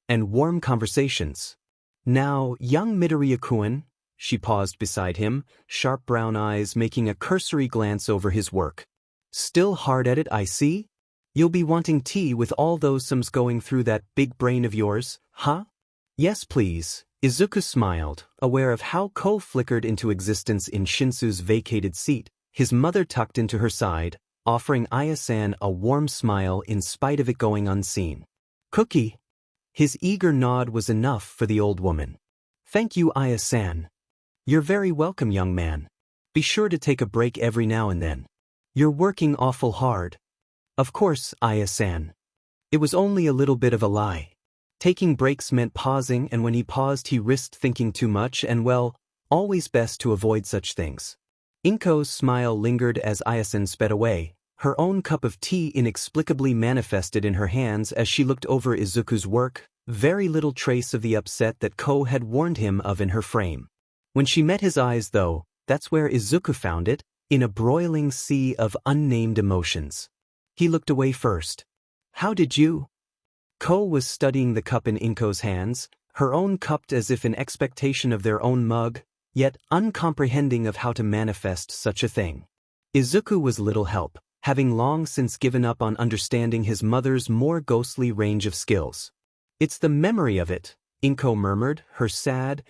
and warm conversations. "Now, young Midoriya-kun," she paused beside him, sharp brown eyes making a cursory glance over his work. "Still hard at it, I see? You'll be wanting tea with all those sums going through that big brain of yours, huh?" "Yes please," Izuku smiled, aware of how Ko flickered into existence in Shinsu's vacated seat, his mother tucked into her side, offering Aya-san a warm smile in spite of it going unseen. "Cookie?" His eager nod was enough for the old woman. "Thank you, Aya-san." "You're very welcome, young man. Be sure to take a break every now and then. You're working awful hard." "Of course, Aya-san." It was only a little bit of a lie. Taking breaks meant pausing, and when he paused he risked thinking too much, and well, always best to avoid such things. Inko's smile lingered as Ayasen sped away, her own cup of tea inexplicably manifested in her hands as she looked over Izuku's work, very little trace of the upset that Ko had warned him of in her frame. When she met his eyes though, that's where Izuku found it, in a broiling sea of unnamed emotions. He looked away first. How did you? Ko was studying the cup in Inko's hands, her own cupped as if in expectation of their own mug, yet uncomprehending of how to manifest such a thing. Izuku was little help, having long since given up on understanding his mother's more ghostly range of skills. It's the memory of it, Inko murmured, her sad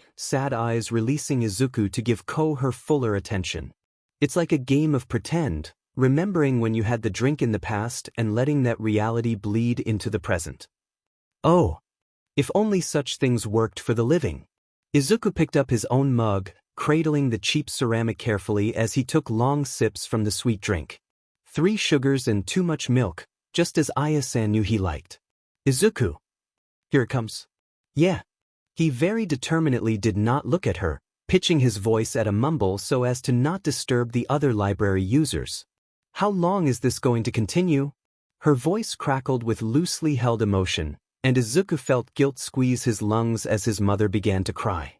eyes releasing Izuku to give Ko her fuller attention. It's like a game of pretend, remembering when you had the drink in the past and letting that reality bleed into the present. Oh, if only such things worked for the living. Izuku picked up his own mug, cradling the cheap ceramic carefully as he took long sips from the sweet drink. 3 sugars and too much milk, just as Aya-san knew he liked. Izuku. Here it comes. Yeah. He very determinedly did not look at her, pitching his voice at a mumble so as to not disturb the other library users. How long is this going to continue? Her voice crackled with loosely held emotion, and Izuku felt guilt squeeze his lungs as his mother began to cry.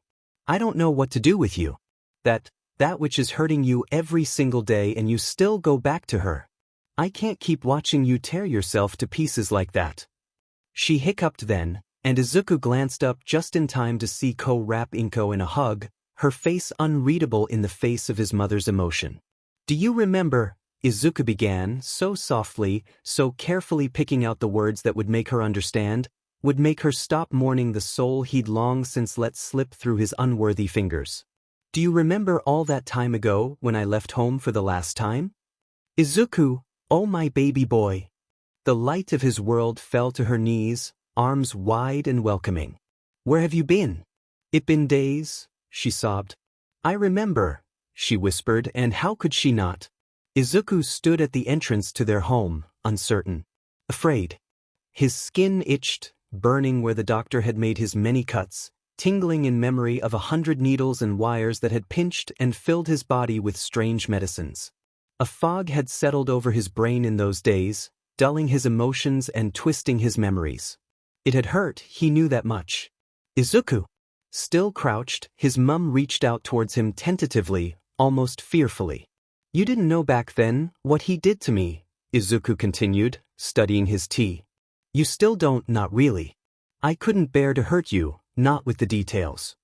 I don't know what to do with you. That which is hurting you every single day, and you still go back to her. I can't keep watching you tear yourself to pieces like that. She hiccuped then, and Izuku glanced up just in time to see Ko wrap Inko in a hug, her face unreadable in the face of his mother's emotion. Do you remember? Izuku began, so softly, so carefully picking out the words that would make her understand, would make her stop mourning the soul he'd long since let slip through his unworthy fingers. Do you remember all that time ago when I left home for the last time? Izuku, oh my baby boy. The light of his world fell to her knees, arms wide and welcoming. Where have you been? It been days, she sobbed. I remember, she whispered, and how could she not? Izuku stood at the entrance to their home, uncertain, afraid. His skin itched, burning where the doctor had made his many cuts, tingling in memory of 100 needles and wires that had pinched and filled his body with strange medicines. A fog had settled over his brain in those days, dulling his emotions and twisting his memories. It had hurt, he knew that much. Izuku. Still crouched, his mum reached out towards him tentatively, almost fearfully. You didn't know back then what he did to me, Izuku continued, studying his tea. You still don't, not really. I couldn't bear to hurt you, not with the details.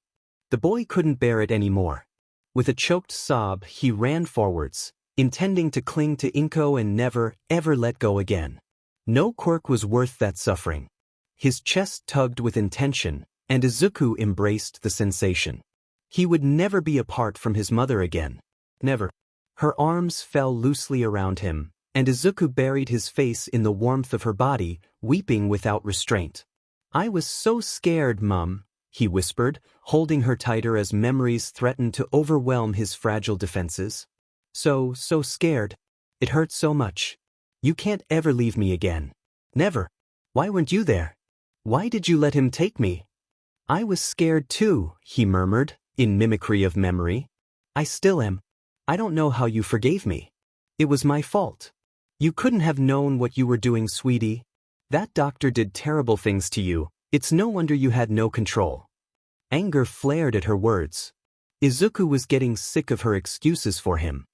The boy couldn't bear it anymore. With a choked sob, he ran forwards, intending to cling to Inko and never, ever let go again. No quirk was worth that suffering. His chest tugged with intention, and Izuku embraced the sensation. He would never be apart from his mother again. Never. Her arms fell loosely around him, and Izuku buried his face in the warmth of her body, weeping without restraint. I was so scared, Mum, he whispered, holding her tighter as memories threatened to overwhelm his fragile defenses. So scared. It hurt so much. You can't ever leave me again. Never. Why weren't you there? Why did you let him take me? I was scared too, he murmured, in mimicry of memory. I still am. I don't know how you forgave me. It was my fault. You couldn't have known what you were doing, sweetie. That doctor did terrible things to you. It's no wonder you had no control. Anger flared at her words. Izuku was getting sick of her excuses for him.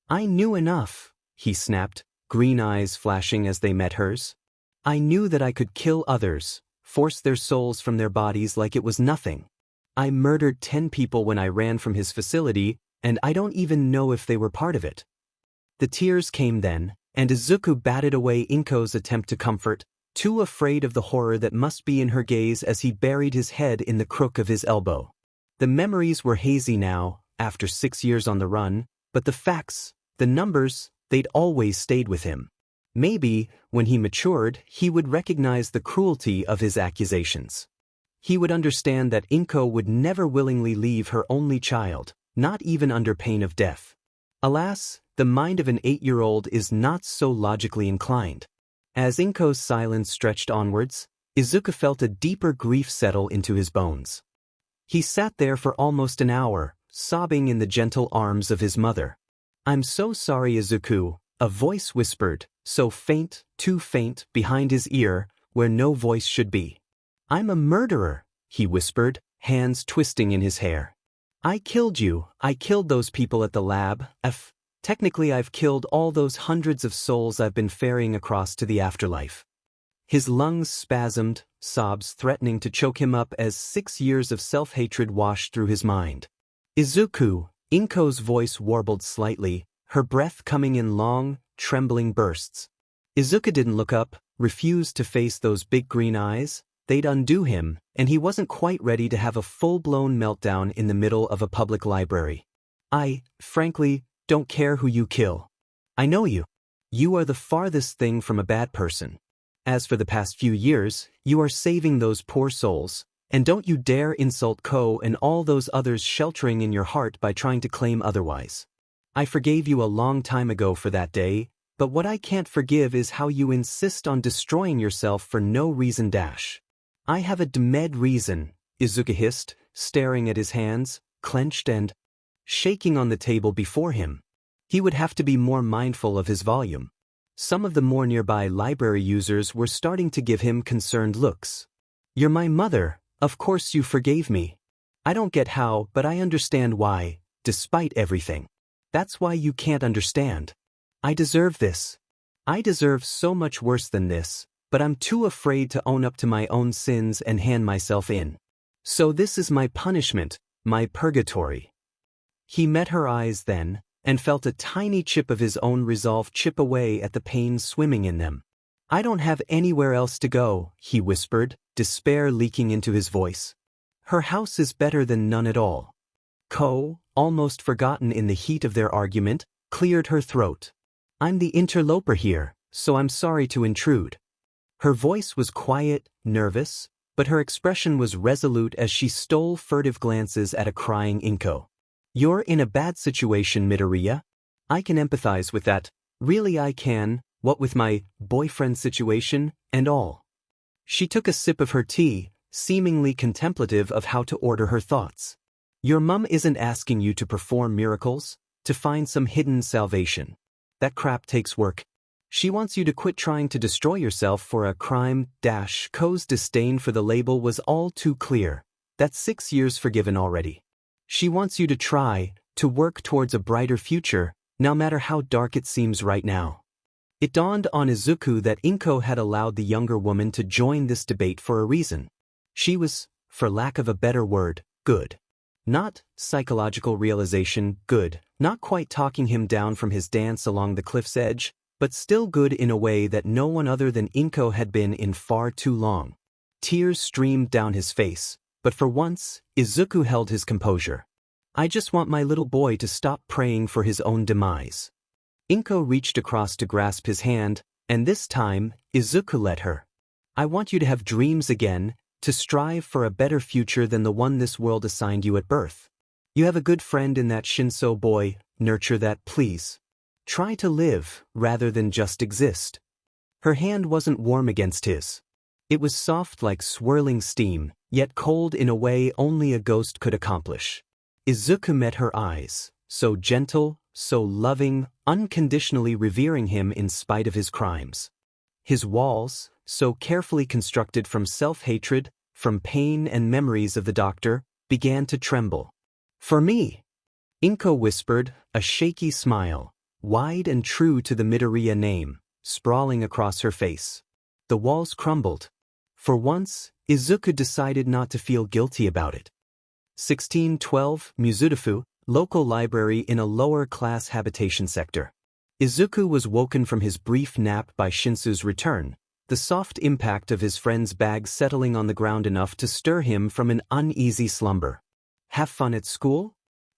I knew enough, he snapped, green eyes flashing as they met hers. I knew that I could kill others, force their souls from their bodies like it was nothing. I murdered 10 people when I ran from his facility, and I don't even know if they were part of it. The tears came then, and Izuku batted away Inko's attempt to comfort, too afraid of the horror that must be in her gaze as he buried his head in the crook of his elbow. The memories were hazy now, after 6 years on the run, but the facts, the numbers, they'd always stayed with him. Maybe, when he matured, he would recognize the cruelty of his accusations. He would understand that Inko would never willingly leave her only child, not even under pain of death. Alas, the mind of an 8-year-old is not so logically inclined. As Inko's silence stretched onwards, Izuku felt a deeper grief settle into his bones. He sat there for almost an hour, sobbing in the gentle arms of his mother. "I'm so sorry, Izuku," a voice whispered, so faint, too faint, behind his ear, where no voice should be. "I'm a murderer," he whispered, hands twisting in his hair. "I killed you. I killed those people at the lab. Technically I've killed all those hundreds of souls I've been ferrying across to the afterlife." His lungs spasmed, sobs threatening to choke him up as 6 years of self-hatred washed through his mind. "Izuku," Inko's voice warbled slightly, her breath coming in long, trembling bursts. Izuku didn't look up, refused to face those big green eyes. They'd undo him, and he wasn't quite ready to have a full-blown meltdown in the middle of a public library. "I, frankly, don't care who you kill. I know you. You are the farthest thing from a bad person. As for the past few years, you are saving those poor souls, and don't you dare insult Ko and all those others sheltering in your heart by trying to claim otherwise. I forgave you a long time ago for that day, but what I can't forgive is how you insist on destroying yourself for no reason dash." "I have a demed reason," Izuku hissed, staring at his hands, clenched and shaking on the table before him. He would have to be more mindful of his volume. Some of the more nearby library users were starting to give him concerned looks. "You're my mother, of course you forgave me. I don't get how, but I understand why, despite everything. That's why you can't understand. I deserve this. I deserve so much worse than this, but I'm too afraid to own up to my own sins and hand myself in. So this is my punishment, my purgatory." He met her eyes then, and felt a tiny chip of his own resolve chip away at the pain swimming in them. "I don't have anywhere else to go," he whispered, despair leaking into his voice. "Her house is better than none at all." Ko, almost forgotten in the heat of their argument, cleared her throat. "I'm the interloper here, so I'm sorry to intrude." Her voice was quiet, nervous, but her expression was resolute as she stole furtive glances at a crying Inko. "You're in a bad situation, Midoriya. I can empathize with that. Really I can, what with my boyfriend situation and all." She took a sip of her tea, seemingly contemplative of how to order her thoughts. "Your mum isn't asking you to perform miracles, to find some hidden salvation. That crap takes work. She wants you to quit trying to destroy yourself for a crime. Ko's disdain for the label was all too clear. That's 6 years forgiven already. She wants you to try, to work towards a brighter future, no matter how dark it seems right now." It dawned on Izuku that Inko had allowed the younger woman to join this debate for a reason. She was, for lack of a better word, good. Not psychological realization good, not quite talking him down from his dance along the cliff's edge, but still good in a way that no one other than Inko had been in far too long. Tears streamed down his face, but for once, Izuku held his composure. "I just want my little boy to stop praying for his own demise." Inko reached across to grasp his hand, and this time, Izuku let her. "I want you to have dreams again, to strive for a better future than the one this world assigned you at birth. You have a good friend in that Shinso boy, nurture that please. Try to live, rather than just exist." Her hand wasn't warm against his. It was soft like swirling steam, yet cold in a way only a ghost could accomplish. Izuku met her eyes, so gentle, so loving, unconditionally revering him in spite of his crimes. His walls, so carefully constructed from self-hatred, from pain and memories of the doctor, began to tremble. "For me," Inko whispered, a shaky smile, wide and true to the Midoriya name, sprawling across her face. The walls crumbled. For once, Izuku decided not to feel guilty about it. 1612 Mizudafu, local library in a lower-class habitation sector. Izuku was woken from his brief nap by Shinsu's return, the soft impact of his friend's bag settling on the ground enough to stir him from an uneasy slumber. "Have fun at school?"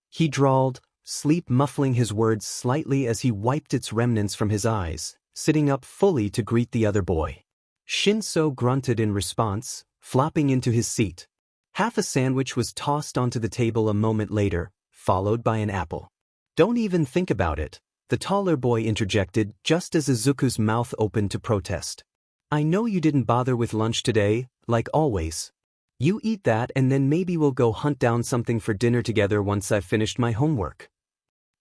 he drawled, sleep muffling his words slightly as he wiped its remnants from his eyes, sitting up fully to greet the other boy. Shinso grunted in response, flopping into his seat. Half a sandwich was tossed onto the table a moment later, followed by an apple. "Don't even think about it," the taller boy interjected just as Izuku's mouth opened to protest. I know you didn't bother with lunch today, like always. You eat that and then maybe we'll go hunt down something for dinner together once I've finished my homework.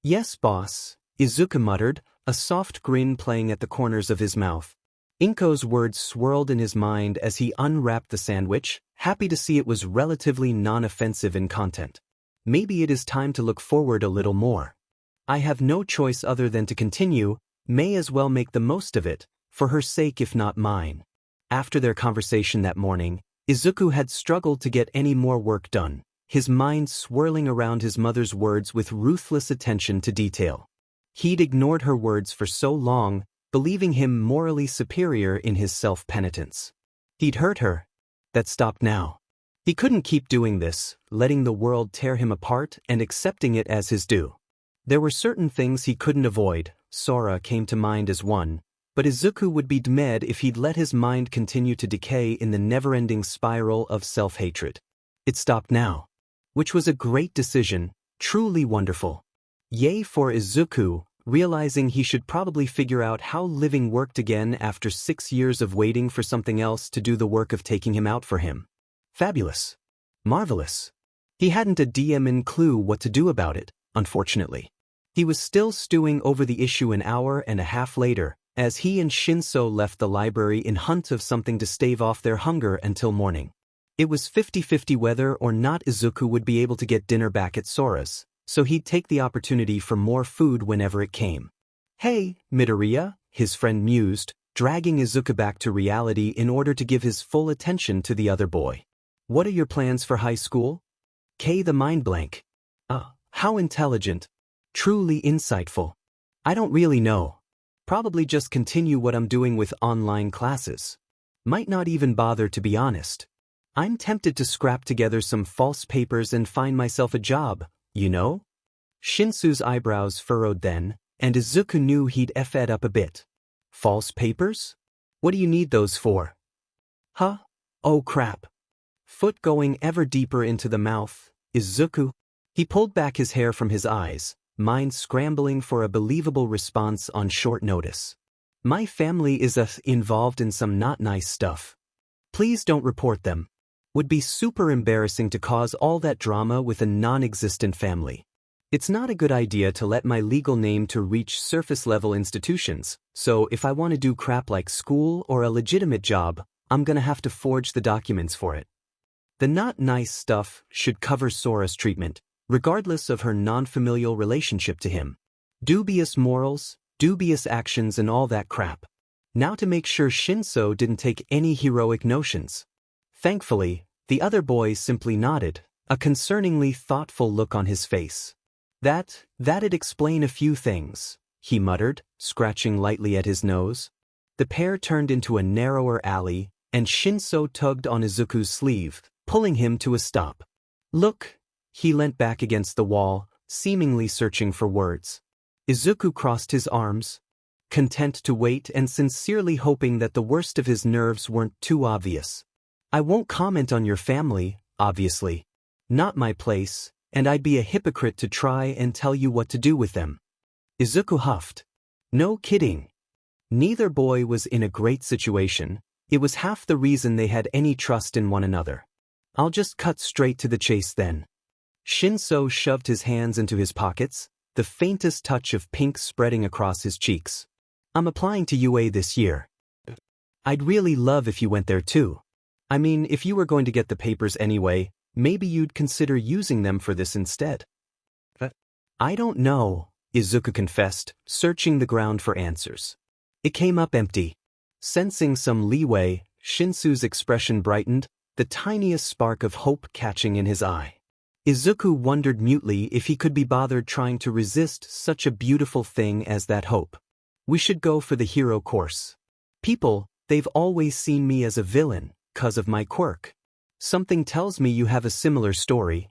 Yes, boss, Izuku muttered, a soft grin playing at the corners of his mouth. Inko's words swirled in his mind as he unwrapped the sandwich, happy to see it was relatively non-offensive in content. Maybe it is time to look forward a little more. I have no choice other than to continue, may as well make the most of it, for her sake if not mine. After their conversation that morning, Izuku had struggled to get any more work done, his mind swirling around his mother's words with ruthless attention to detail. He'd ignored her words for so long, believing him morally superior in his self-penitence. He'd hurt her. That stopped now. He couldn't keep doing this, letting the world tear him apart and accepting it as his due. There were certain things he couldn't avoid, Sora came to mind as one, but Izuku would be dead if he'd let his mind continue to decay in the never-ending spiral of self-hatred. It stopped now. Which was a great decision, truly wonderful. Yay for Izuku, realizing he should probably figure out how living worked again after 6 years of waiting for something else to do the work of taking him out for him. Fabulous. Marvelous. He hadn't a DMN clue what to do about it, unfortunately. He was still stewing over the issue an hour and a half later, as he and Shinso left the library in hunt of something to stave off their hunger until morning. It was 50-50 whether or not Izuku would be able to get dinner back at Sora's, so he'd take the opportunity for more food whenever it came. Hey, Midoriya, his friend mused, dragging Izuku back to reality in order to give his full attention to the other boy. What are your plans for high school? The mind blank. How intelligent. Truly insightful. I don't really know. Probably just continue what I'm doing with online classes. Might not even bother, to be honest. I'm tempted to scrap together some false papers and find myself a job, you know? Shinsu's eyebrows furrowed then, and Izuku knew he'd effed up a bit. False papers? What do you need those for? Huh? Oh crap. Foot going ever deeper into the mouth, Izuku. He pulled back his hair from his eyes, mind scrambling for a believable response on short notice. My family is involved in some not nice stuff. Please don't report them. Would be super embarrassing to cause all that drama with a non-existent family. It's not a good idea to let my legal name to reach surface-level institutions, so if I want to do crap like school or a legitimate job, I'm gonna have to forge the documents for it. The not nice stuff should cover Sora's treatment, regardless of her non-familial relationship to him. Dubious morals, dubious actions and all that crap. Now to make sure Shinso didn't take any heroic notions. Thankfully, the other boy simply nodded, a concerningly thoughtful look on his face. That'd explain a few things, he muttered, scratching lightly at his nose. The pair turned into a narrower alley, and Shinso tugged on Izuku's sleeve, pulling him to a stop. Look. He leant back against the wall, seemingly searching for words. Izuku crossed his arms, content to wait and sincerely hoping that the worst of his nerves weren't too obvious. I won't comment on your family, obviously. Not my place, and I'd be a hypocrite to try and tell you what to do with them. Izuku huffed. No kidding. Neither boy was in a great situation. It was half the reason they had any trust in one another. I'll just cut straight to the chase then. Shinso shoved his hands into his pockets, the faintest touch of pink spreading across his cheeks. I'm applying to UA this year. I'd really love if you went there too. I mean, if you were going to get the papers anyway, maybe you'd consider using them for this instead. I don't know, Izuku confessed, searching the ground for answers. It came up empty. Sensing some leeway, Shinsu's expression brightened, the tiniest spark of hope catching in his eye. Izuku wondered mutely if he could be bothered trying to resist such a beautiful thing as that hope. We should go for the hero course. People, they've always seen me as a villain, 'cause of my quirk. Something tells me you have a similar story.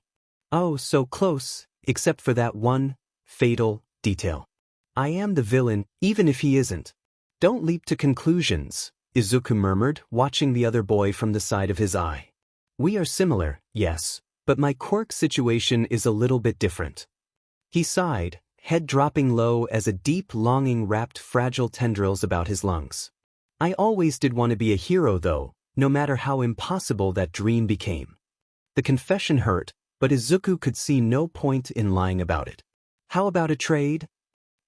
Oh, so close, except for that one fatal detail. I am the villain, even if he isn't. Don't leap to conclusions, Izuku murmured, watching the other boy from the side of his eye. We are similar, yes, but my quirk situation is a little bit different. He sighed, head dropping low as a deep longing wrapped fragile tendrils about his lungs. I always did want to be a hero though, no matter how impossible that dream became. The confession hurt, but Izuku could see no point in lying about it. How about a trade?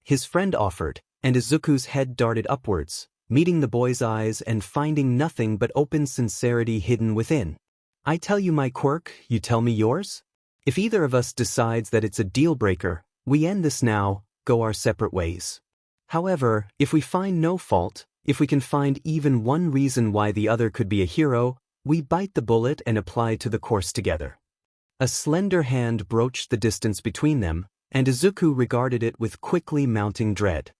His friend offered, and Izuku's head darted upwards, meeting the boy's eyes and finding nothing but open sincerity hidden within. I tell you my quirk, you tell me yours? If either of us decides that it's a deal-breaker, we end this now, go our separate ways. However, if we find no fault, if we can find even one reason why the other could be a hero, we bite the bullet and apply to the course together. A slender hand broached the distance between them, and Izuku regarded it with quickly mounting dread.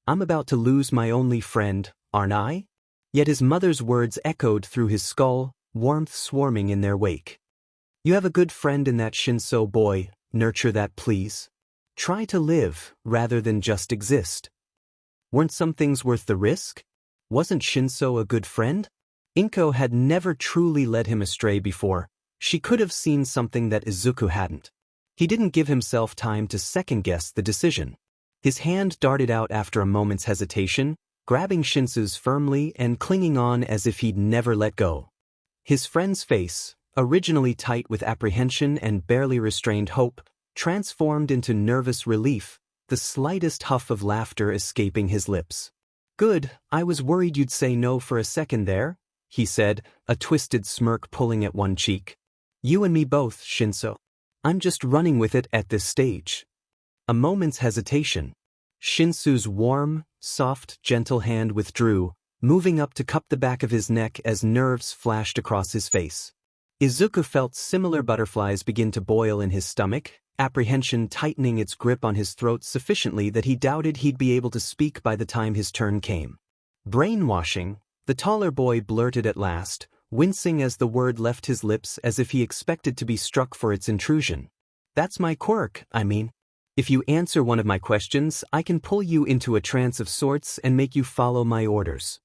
I'm about to lose my only friend, aren't I? Yet his mother's words echoed through his skull, warmth swarming in their wake. You have a good friend in that Shinso boy, nurture that please. Try to live, rather than just exist. Weren't some things worth the risk? Wasn't Shinso a good friend? Inko had never truly led him astray before. She could have seen something that Izuku hadn't. He didn't give himself time to second-guess the decision. His hand darted out after a moment's hesitation, grabbing Shinso's firmly and clinging on as if he'd never let go. His friend's face, originally tight with apprehension and barely restrained hope, transformed into nervous relief, the slightest huff of laughter escaping his lips. Good, I was worried you'd say no for a second there, he said, a twisted smirk pulling at one cheek. You and me both, Shinso. I'm just running with it at this stage. A moment's hesitation. Shinso's warm, soft, gentle hand withdrew, moving up to cup the back of his neck as nerves flashed across his face. Izuku felt similar butterflies begin to boil in his stomach, apprehension tightening its grip on his throat sufficiently that he doubted he'd be able to speak by the time his turn came. Brainwashing, the taller boy blurted at last, wincing as the word left his lips as if he expected to be struck for its intrusion. That's my quirk, I mean. If you answer one of my questions, I can pull you into a trance of sorts and make you follow my orders.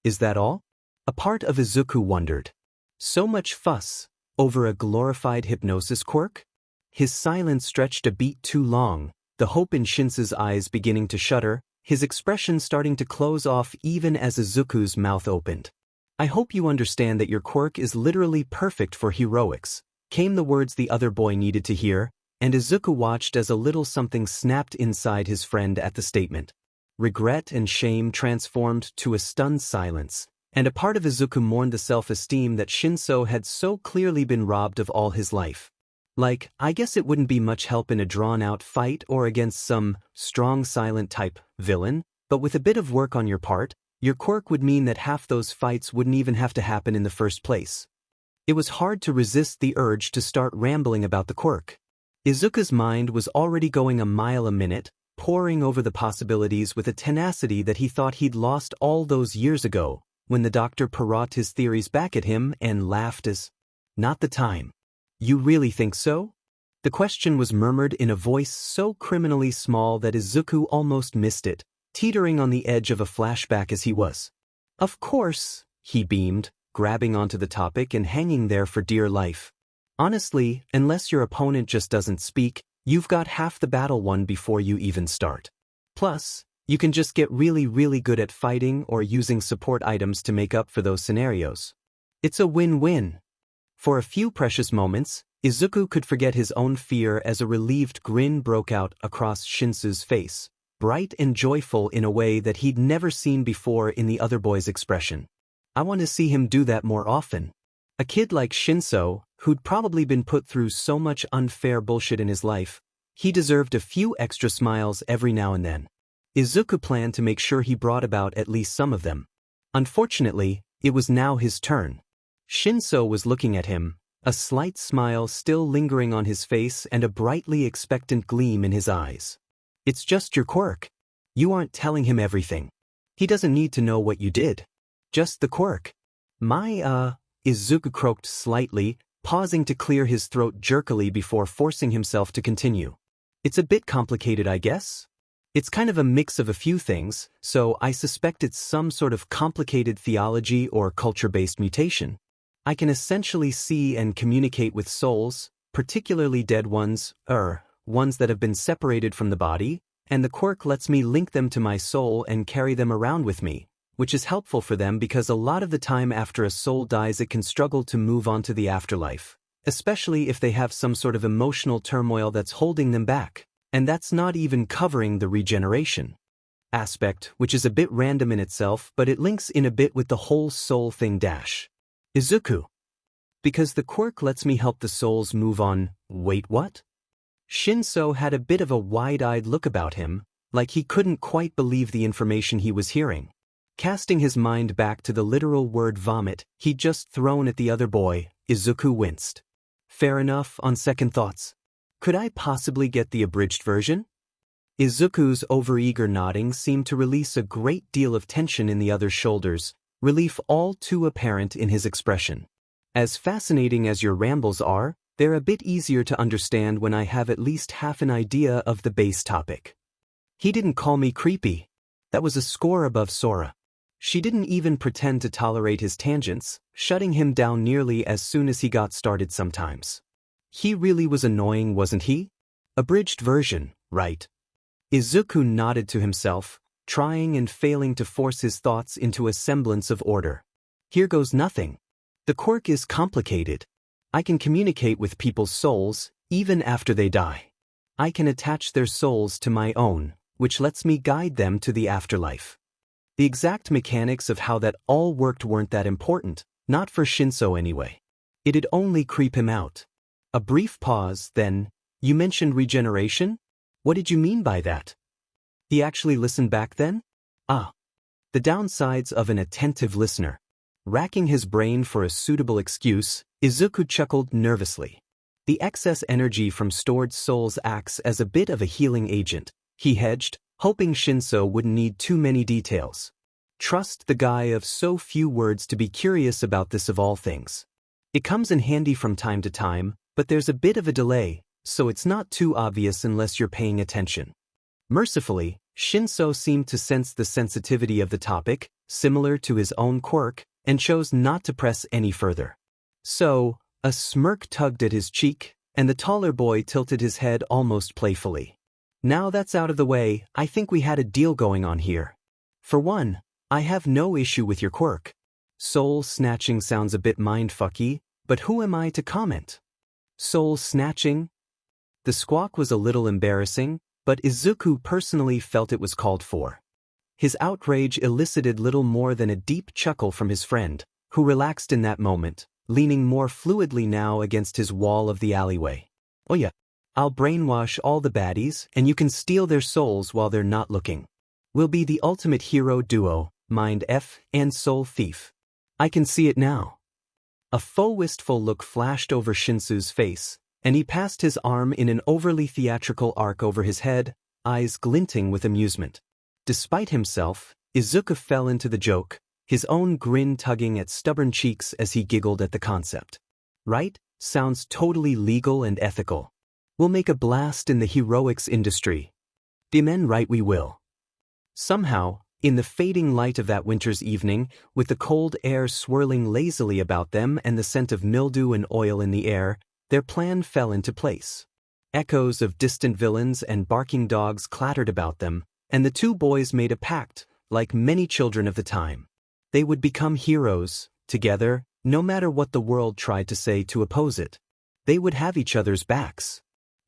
Is that all? A part of Izuku wondered. So much fuss over a glorified hypnosis quirk? His silence stretched a beat too long, the hope in Shinso's eyes beginning to shudder, his expression starting to close off even as Izuku's mouth opened. I hope you understand that your quirk is literally perfect for heroics, came the words the other boy needed to hear, and Izuku watched as a little something snapped inside his friend at the statement. Regret and shame transformed to a stunned silence, and a part of Izuku mourned the self-esteem that Shinso had so clearly been robbed of all his life. Like, I guess it wouldn't be much help in a drawn-out fight or against some strong silent type villain, but with a bit of work on your part, your quirk would mean that half those fights wouldn't even have to happen in the first place. It was hard to resist the urge to start rambling about the quirk. Izuku's mind was already going a mile a minute, poring over the possibilities with a tenacity that he thought he'd lost all those years ago, when the doctor parrot his theories back at him and laughed as, "Not the time." You really think so? The question was murmured in a voice so criminally small that Izuku almost missed it, teetering on the edge of a flashback as he was. Of course, he beamed, grabbing onto the topic and hanging there for dear life. Honestly, unless your opponent just doesn't speak, you've got half the battle won before you even start. Plus, you can just get really good at fighting or using support items to make up for those scenarios. It's a win-win. For a few precious moments, Izuku could forget his own fear as a relieved grin broke out across Shinso's face, bright and joyful in a way that he'd never seen before in the other boy's expression. I want to see him do that more often. A kid like Shinso, who'd probably been put through so much unfair bullshit in his life, he deserved a few extra smiles every now and then. Izuku planned to make sure he brought about at least some of them. Unfortunately, it was now his turn. Shinso was looking at him, a slight smile still lingering on his face and a brightly expectant gleam in his eyes. It's just your quirk. You aren't telling him everything. He doesn't need to know what you did. Just the quirk. Izuku croaked slightly, pausing to clear his throat jerkily before forcing himself to continue. It's a bit complicated, I guess. It's kind of a mix of a few things, so I suspect it's some sort of complicated theology or culture-based mutation. I can essentially see and communicate with souls, particularly dead ones, ones that have been separated from the body, and the quirk lets me link them to my soul and carry them around with me, which is helpful for them because a lot of the time after a soul dies it can struggle to move on to the afterlife, especially if they have some sort of emotional turmoil that's holding them back, and that's not even covering the regeneration aspect, which is a bit random in itself, but it links in a bit with the whole soul thing dash. Izuku. Because the quirk lets me help the souls move on. Wait, what? Shinso had a bit of a wide-eyed look about him, like he couldn't quite believe the information he was hearing. Casting his mind back to the literal word vomit he'd just thrown at the other boy, Izuku winced. Fair enough, on second thoughts. Could I possibly get the abridged version? Izuku's overeager nodding seemed to release a great deal of tension in the other's shoulders, relief all too apparent in his expression. As fascinating as your rambles are, they're a bit easier to understand when I have at least half an idea of the base topic. He didn't call me creepy. That was a score above Sora. She didn't even pretend to tolerate his tangents, shutting him down nearly as soon as he got started sometimes. He really was annoying, wasn't he? Abridged version, right? Izuku nodded to himself, trying and failing to force his thoughts into a semblance of order. Here goes nothing. The quirk is complicated. I can communicate with people's souls, even after they die. I can attach their souls to my own, which lets me guide them to the afterlife. The exact mechanics of how that all worked weren't that important, not for Shinso anyway. It'd only creep him out. A brief pause, then, you mentioned regeneration? What did you mean by that? He actually listened back then? Ah. The downsides of an attentive listener. Racking his brain for a suitable excuse, Izuku chuckled nervously. The excess energy from stored souls acts as a bit of a healing agent, he hedged, hoping Shinso wouldn't need too many details. Trust the guy of so few words to be curious about this of all things. It comes in handy from time to time, but there's a bit of a delay, so it's not too obvious unless you're paying attention. Mercifully, Shinso seemed to sense the sensitivity of the topic, similar to his own quirk, and chose not to press any further. So, a smirk tugged at his cheek, and the taller boy tilted his head almost playfully. Now that's out of the way, I think we had a deal going on here. For one, I have no issue with your quirk. Soul snatching sounds a bit mindfucky, but who am I to comment? Soul snatching? The squawk was a little embarrassing, but Izuku personally felt it was called for. His outrage elicited little more than a deep chuckle from his friend, who relaxed in that moment, leaning more fluidly now against his wall of the alleyway. Oh yeah, I'll brainwash all the baddies and you can steal their souls while they're not looking. We'll be the ultimate hero duo, Mind F and Soul Thief. I can see it now. A faux wistful look flashed over Shinsu's face, and he passed his arm in an overly theatrical arc over his head, eyes glinting with amusement. Despite himself, Izuku fell into the joke, his own grin tugging at stubborn cheeks as he giggled at the concept. Right? Sounds totally legal and ethical. We'll make a blast in the heroics industry. Amen, right we will. Somehow, in the fading light of that winter's evening, with the cold air swirling lazily about them and the scent of mildew and oil in the air, their plan fell into place. Echoes of distant villains and barking dogs clattered about them, and the two boys made a pact, like many children of the time. They would become heroes, together, no matter what the world tried to say to oppose it. They would have each other's backs.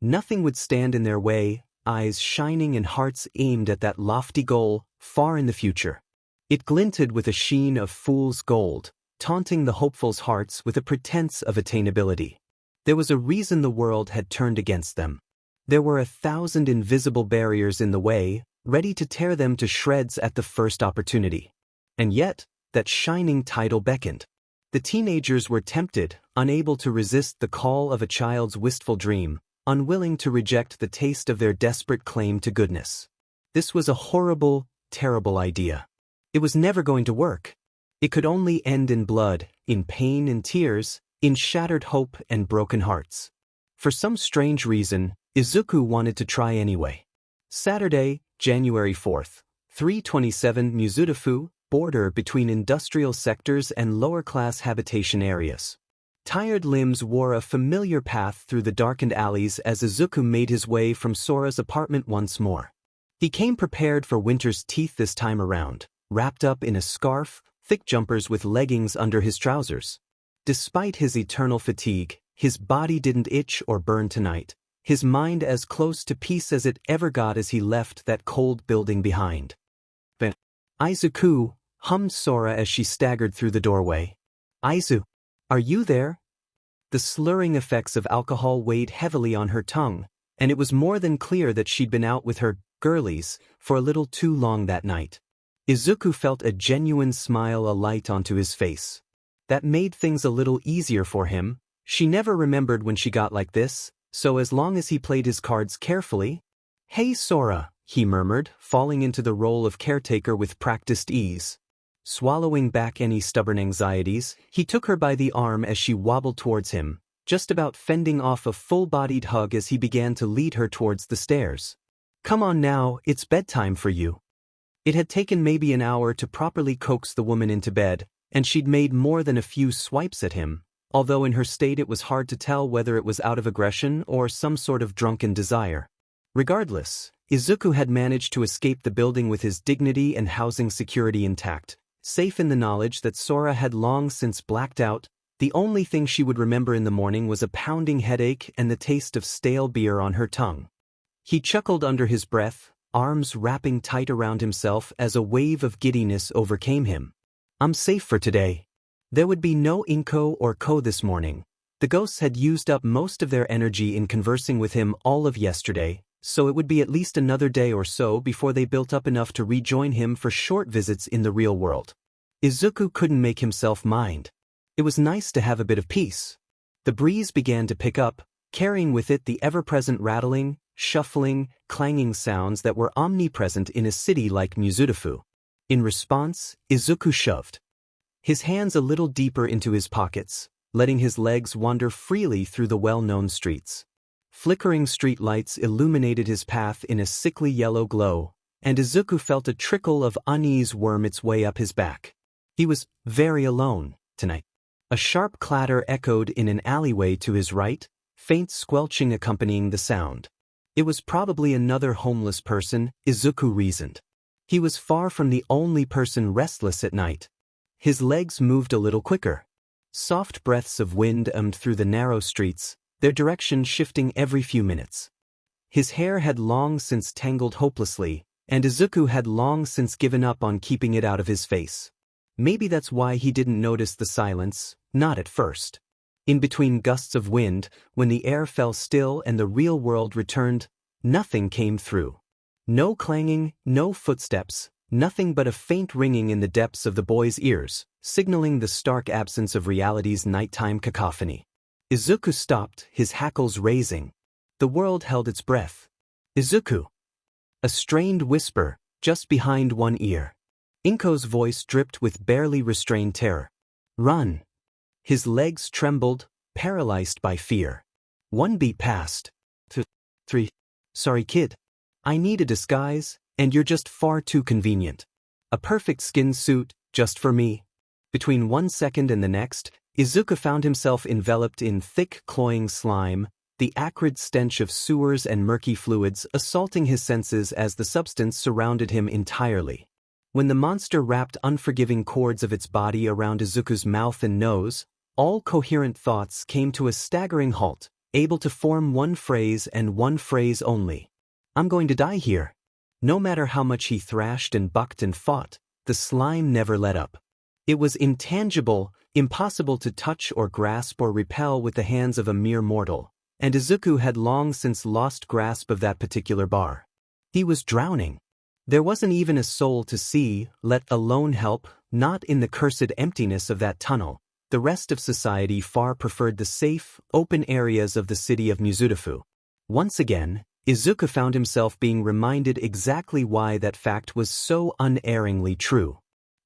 Nothing would stand in their way, eyes shining and hearts aimed at that lofty goal, far in the future. It glinted with a sheen of fool's gold, taunting the hopefuls' hearts with a pretense of attainability. There was a reason the world had turned against them. There were 1,000 invisible barriers in the way, ready to tear them to shreds at the first opportunity. And yet, that shining title beckoned. The teenagers were tempted, unable to resist the call of a child's wistful dream, unwilling to reject the taste of their desperate claim to goodness. This was a horrible, terrible idea. It was never going to work. It could only end in blood, in pain and tears, in shattered hope and broken hearts. For some strange reason, Izuku wanted to try anyway. Saturday, January 4th, 327 Mizudafu, border between industrial sectors and lower-class habitation areas. Tired limbs wore a familiar path through the darkened alleys as Izuku made his way from Sora's apartment once more. He came prepared for winter's teeth this time around, wrapped up in a scarf, thick jumpers with leggings under his trousers. Despite his eternal fatigue, his body didn't itch or burn tonight, his mind as close to peace as it ever got as he left that cold building behind. "Izuku," hummed Sora as she staggered through the doorway. "Aizu, are you there?" The slurring effects of alcohol weighed heavily on her tongue, and it was more than clear that she'd been out with her girlies for a little too long that night. Izuku felt a genuine smile alight onto his face. That made things a little easier for him. She never remembered when she got like this, so as long as he played his cards carefully. "Hey Sora," he murmured, falling into the role of caretaker with practiced ease. Swallowing back any stubborn anxieties, he took her by the arm as she wobbled towards him, just about fending off a full-bodied hug as he began to lead her towards the stairs. "Come on now, it's bedtime for you." It had taken maybe an hour to properly coax the woman into bed, and she'd made more than a few swipes at him, although in her state it was hard to tell whether it was out of aggression or some sort of drunken desire. Regardless, Izuku had managed to escape the building with his dignity and housing security intact, safe in the knowledge that Sora had long since blacked out. The only thing she would remember in the morning was a pounding headache and the taste of stale beer on her tongue. He chuckled under his breath, arms wrapping tight around himself as a wave of giddiness overcame him. "I'm safe for today." There would be no Inko or Ko this morning. The ghosts had used up most of their energy in conversing with him all of yesterday, so it would be at least another day or so before they built up enough to rejoin him for short visits in the real world. Izuku couldn't make himself mind. It was nice to have a bit of peace. The breeze began to pick up, carrying with it the ever-present rattling, shuffling, clanging sounds that were omnipresent in a city like Mizudafu. In response, Izuku shoved his hands a little deeper into his pockets, letting his legs wander freely through the well-known streets. Flickering street lights illuminated his path in a sickly yellow glow, and Izuku felt a trickle of unease worm its way up his back. He was very alone tonight. A sharp clatter echoed in an alleyway to his right, faint squelching accompanying the sound. It was probably another homeless person, Izuku reasoned. He was far from the only person restless at night. His legs moved a little quicker. Soft breaths of wind hummed through the narrow streets, their direction shifting every few minutes. His hair had long since tangled hopelessly, and Izuku had long since given up on keeping it out of his face. Maybe that's why he didn't notice the silence, not at first. In between gusts of wind, when the air fell still and the real world returned, nothing came through. No clanging, no footsteps, nothing but a faint ringing in the depths of the boy's ears, signaling the stark absence of reality's nighttime cacophony. Izuku stopped, his hackles raising. The world held its breath. "Izuku!" A strained whisper, just behind one ear. Inko's voice dripped with barely restrained terror. "Run!" His legs trembled, paralyzed by fear. One beat passed. Three. "Sorry kid. I need a disguise, and you're just far too convenient. A perfect skin suit, just for me." Between 1 second and the next, Izuku found himself enveloped in thick, cloying slime, the acrid stench of sewers and murky fluids assaulting his senses as the substance surrounded him entirely. When the monster wrapped unforgiving cords of its body around Izuku's mouth and nose, all coherent thoughts came to a staggering halt, able to form one phrase and one phrase only. "I'm going to die here." No matter how much he thrashed and bucked and fought, the slime never let up. It was intangible, impossible to touch or grasp or repel with the hands of a mere mortal, and Izuku had long since lost grasp of that particular bar. He was drowning. There wasn't even a soul to see, let alone help, not in the cursed emptiness of that tunnel. The rest of society far preferred the safe, open areas of the city of Mizudafu. Once again, Izuku found himself being reminded exactly why that fact was so unerringly true.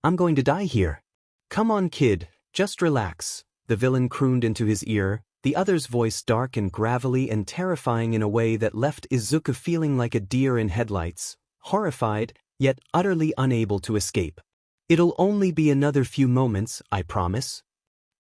"I'm going to die here." "Come on kid, just relax," the villain crooned into his ear, the other's voice dark and gravelly and terrifying in a way that left Izuku feeling like a deer in headlights, horrified, yet utterly unable to escape. "It'll only be another few moments, I promise."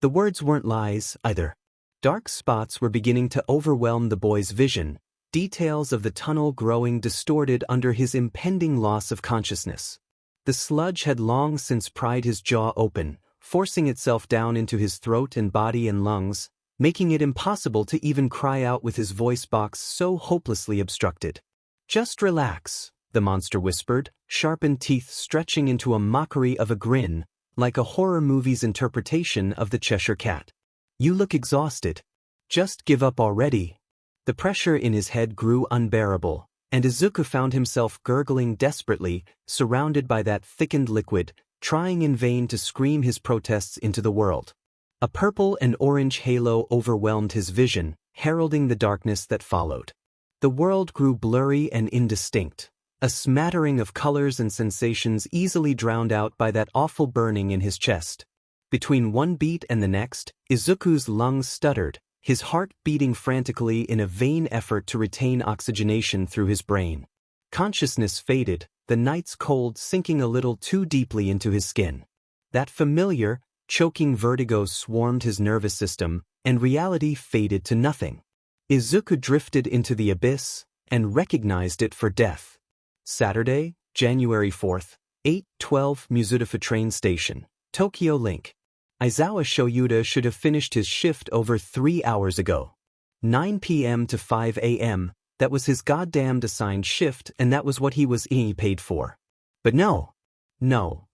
The words weren't lies, either. Dark spots were beginning to overwhelm the boy's vision, details of the tunnel growing distorted under his impending loss of consciousness. The sludge had long since pried his jaw open, forcing itself down into his throat and body and lungs, making it impossible to even cry out with his voice box so hopelessly obstructed. "Just relax," the monster whispered, sharpened teeth stretching into a mockery of a grin, like a horror movie's interpretation of the Cheshire Cat. "You look exhausted. Just give up already." The pressure in his head grew unbearable, and Izuku found himself gurgling desperately, surrounded by that thickened liquid, trying in vain to scream his protests into the world. A purple and orange halo overwhelmed his vision, heralding the darkness that followed. The world grew blurry and indistinct, a smattering of colors and sensations easily drowned out by that awful burning in his chest. Between one beat and the next, Izuku's lungs stuttered, his heart beating frantically in a vain effort to retain oxygenation through his brain. Consciousness faded, the night's cold sinking a little too deeply into his skin. That familiar, choking vertigo swarmed his nervous system, and reality faded to nothing. Izuku drifted into the abyss, and recognized it for death. Saturday, January 4th, 8:12 Mizudafu train station, Tokyo Link. Aizawa Shoyuda should have finished his shift over 3 hours ago. 9 p.m. to 5 a.m., that was his goddamned assigned shift and that was what he was paid for. But no.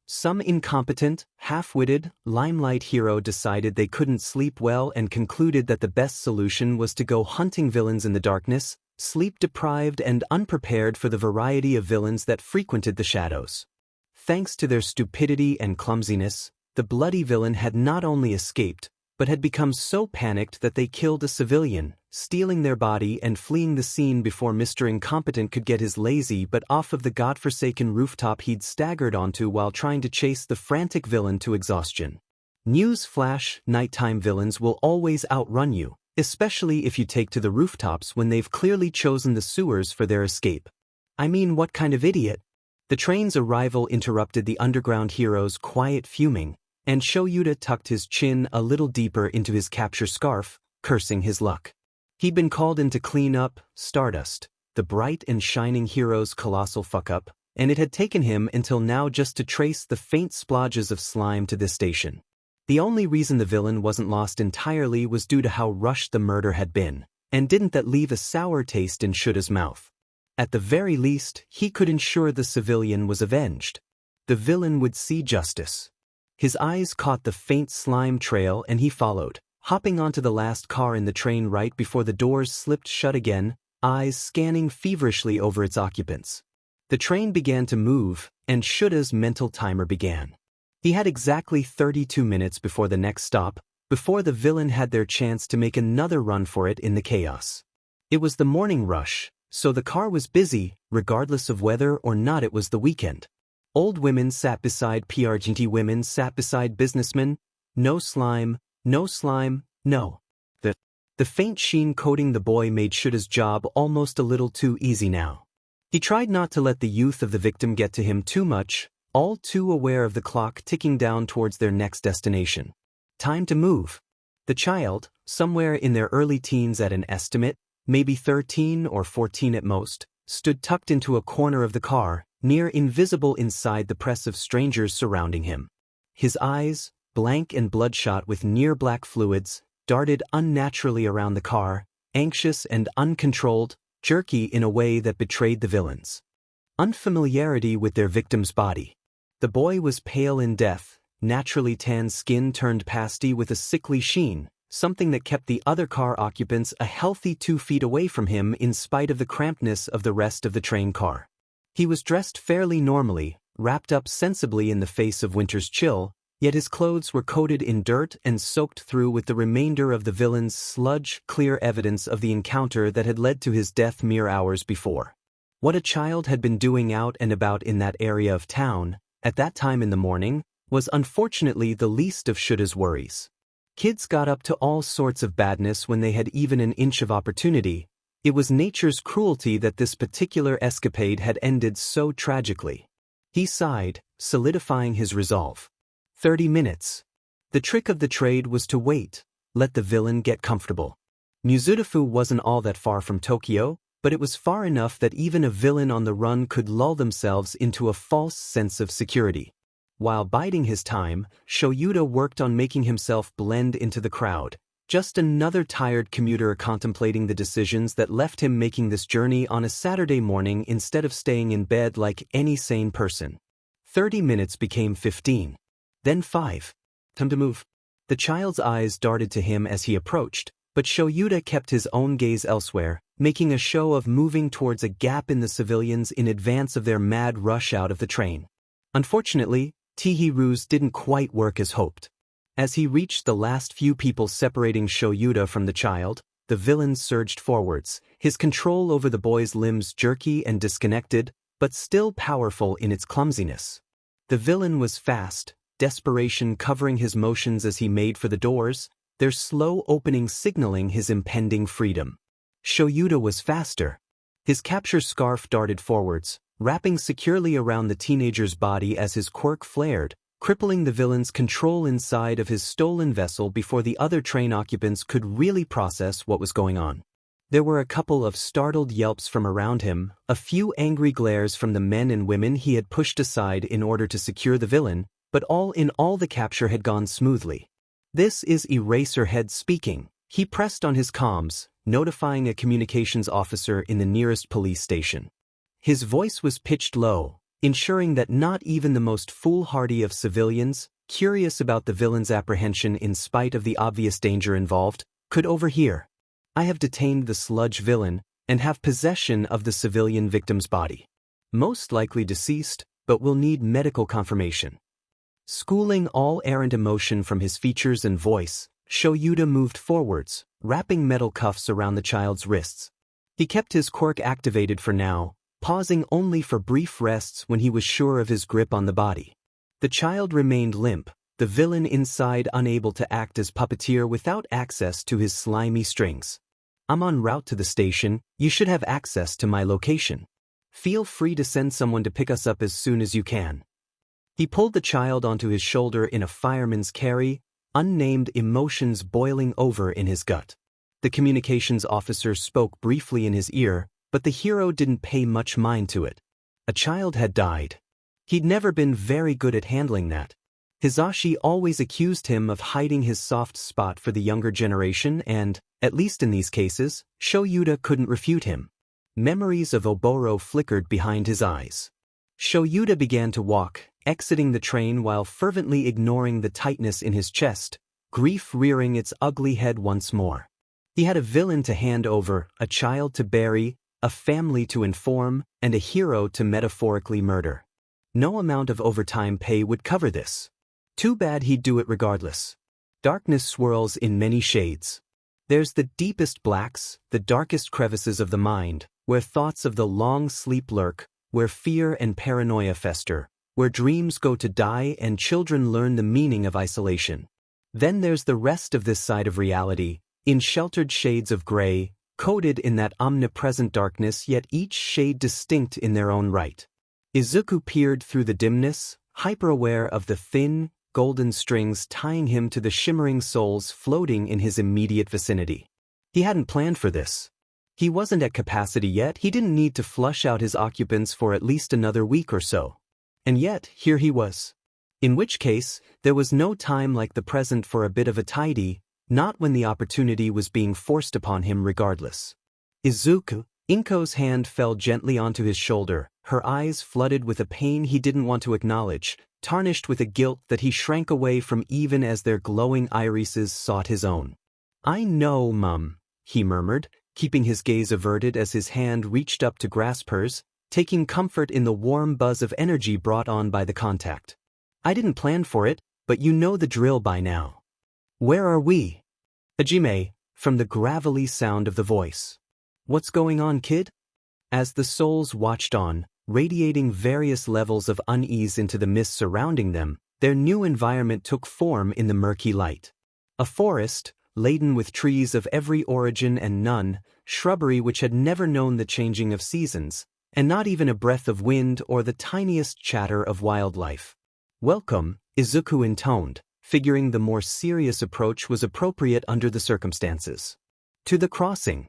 Some incompetent, half-witted, limelight hero decided they couldn't sleep well and concluded that the best solution was to go hunting villains in the darkness, sleep-deprived and unprepared for the variety of villains that frequented the shadows. Thanks to their stupidity and clumsiness, the bloody villain had not only escaped, but had become so panicked that they killed a civilian, stealing their body and fleeing the scene before Mr. Incompetent could get his lazy butt off of the godforsaken rooftop he'd staggered onto while trying to chase the frantic villain to exhaustion. News flash: nighttime villains will always outrun you, especially if you take to the rooftops when they've clearly chosen the sewers for their escape. I mean, what kind of idiot? The train's arrival interrupted the underground hero's quiet fuming, and Shoyuda tucked his chin a little deeper into his capture scarf, cursing his luck. He'd been called in to clean up Stardust, the bright and shining hero's colossal fuck-up, and it had taken him until now just to trace the faint splodges of slime to this station. The only reason the villain wasn't lost entirely was due to how rushed the murder had been, and didn't that leave a sour taste in Shuda's mouth. At the very least, he could ensure the civilian was avenged. The villain would see justice. His eyes caught the faint slime trail and he followed, hopping onto the last car in the train right before the doors slipped shut again, eyes scanning feverishly over its occupants. The train began to move, and Shuda's mental timer began. He had exactly 32 minutes before the next stop, before the villain had their chance to make another run for it in the chaos. It was the morning rush, so the car was busy, regardless of whether or not it was the weekend. Old women sat beside PRGT women sat beside businessmen. No slime, no. The faint sheen coating the boy made Shuda's job almost a little too easy now. He tried not to let the youth of the victim get to him too much, all too aware of the clock ticking down towards their next destination. Time to move. The child, somewhere in their early teens at an estimate, maybe 13 or 14 at most, stood tucked into a corner of the car, near invisible inside the press of strangers surrounding him. His eyes, blank and bloodshot with near-black fluids, darted unnaturally around the car, anxious and uncontrolled, jerky in a way that betrayed the villains. Unfamiliarity with their victim's body. The boy was pale in death, naturally tan skin turned pasty with a sickly sheen, something that kept the other car occupants a healthy 2 feet away from him in spite of the crampedness of the rest of the train car. He was dressed fairly normally, wrapped up sensibly in the face of winter's chill, yet his clothes were coated in dirt and soaked through with the remainder of the villain's sludge, clear evidence of the encounter that had led to his death mere hours before. What a child had been doing out and about in that area of town, at that time in the morning, was unfortunately the least of Shuda's worries. Kids got up to all sorts of badness when they had even an inch of opportunity. It was nature's cruelty that this particular escapade had ended so tragically. He sighed, solidifying his resolve. 30 minutes. The trick of the trade was to wait, let the villain get comfortable. Mizudafu wasn't all that far from Tokyo, but it was far enough that even a villain on the run could lull themselves into a false sense of security. While biding his time, Shoyuta worked on making himself blend into the crowd, just another tired commuter contemplating the decisions that left him making this journey on a Saturday morning instead of staying in bed like any sane person. 30 minutes became 15. Then 5. Time to move. The child's eyes darted to him as he approached, but Shoyuta kept his own gaze elsewhere, making a show of moving towards a gap in the civilians in advance of their mad rush out of the train. Unfortunately, Teehee's ruse didn't quite work as hoped. As he reached the last few people separating Shoyuta from the child, the villain surged forwards, his control over the boy's limbs jerky and disconnected, but still powerful in its clumsiness. The villain was fast, desperation covering his motions as he made for the doors, their slow opening signaling his impending freedom. Shoyuta was faster. His capture scarf darted forwards, wrapping securely around the teenager's body as his quirk flared, crippling the villain's control inside of his stolen vessel before the other train occupants could really process what was going on. There were a couple of startled yelps from around him, a few angry glares from the men and women he had pushed aside in order to secure the villain, but all in all the capture had gone smoothly. "This is Eraserhead speaking," he pressed on his comms, notifying a communications officer in the nearest police station. His voice was pitched low, ensuring that not even the most foolhardy of civilians, curious about the villain's apprehension in spite of the obvious danger involved, could overhear. "I have detained the sludge villain and have possession of the civilian victim's body. Most likely deceased, but will need medical confirmation." Schooling all errant emotion from his features and voice, Shoyuta moved forwards, wrapping metal cuffs around the child's wrists. He kept his quirk activated for now, pausing only for brief rests when he was sure of his grip on the body. The child remained limp, the villain inside unable to act as puppeteer without access to his slimy strings. "I'm en route to the station, you should have access to my location. Feel free to send someone to pick us up as soon as you can." He pulled the child onto his shoulder in a fireman's carry, unnamed emotions boiling over in his gut. The communications officer spoke briefly in his ear, but the hero didn't pay much mind to it. A child had died. He'd never been very good at handling that. Hisashi always accused him of hiding his soft spot for the younger generation and, at least in these cases, Shoyuta couldn't refute him. Memories of Oboro flickered behind his eyes. Shoyuta began to walk, exiting the train while fervently ignoring the tightness in his chest, grief rearing its ugly head once more. He had a villain to hand over, a child to bury, a family to inform, and a hero to metaphorically murder. No amount of overtime pay would cover this. Too bad he'd do it regardless. Darkness swirls in many shades. There's the deepest blacks, the darkest crevices of the mind, where thoughts of the long sleep lurk, where fear and paranoia fester, where dreams go to die and children learn the meaning of isolation. Then there's the rest of this side of reality, in sheltered shades of gray, coated in that omnipresent darkness yet each shade distinct in their own right. Izuku peered through the dimness, hyper-aware of the thin, golden strings tying him to the shimmering souls floating in his immediate vicinity. He hadn't planned for this. He wasn't at capacity yet, he didn't need to flush out his occupants for at least another week or so. And yet, here he was. In which case, there was no time like the present for a bit of a tidy, not when the opportunity was being forced upon him regardless. "Izuku," Inko's hand fell gently onto his shoulder, her eyes flooded with a pain he didn't want to acknowledge, tarnished with a guilt that he shrank away from even as their glowing irises sought his own. "I know, Mum," he murmured, keeping his gaze averted as his hand reached up to grasp hers, taking comfort in the warm buzz of energy brought on by the contact. "I didn't plan for it, but you know the drill by now." "Where are we?" Hajime, from the gravelly sound of the voice. "What's going on, kid?" As the souls watched on, radiating various levels of unease into the mist surrounding them, their new environment took form in the murky light. A forest, laden with trees of every origin and none, shrubbery which had never known the changing of seasons, and not even a breath of wind or the tiniest chatter of wildlife. "Welcome," Izuku intoned, figuring the more serious approach was appropriate under the circumstances. "To the crossing."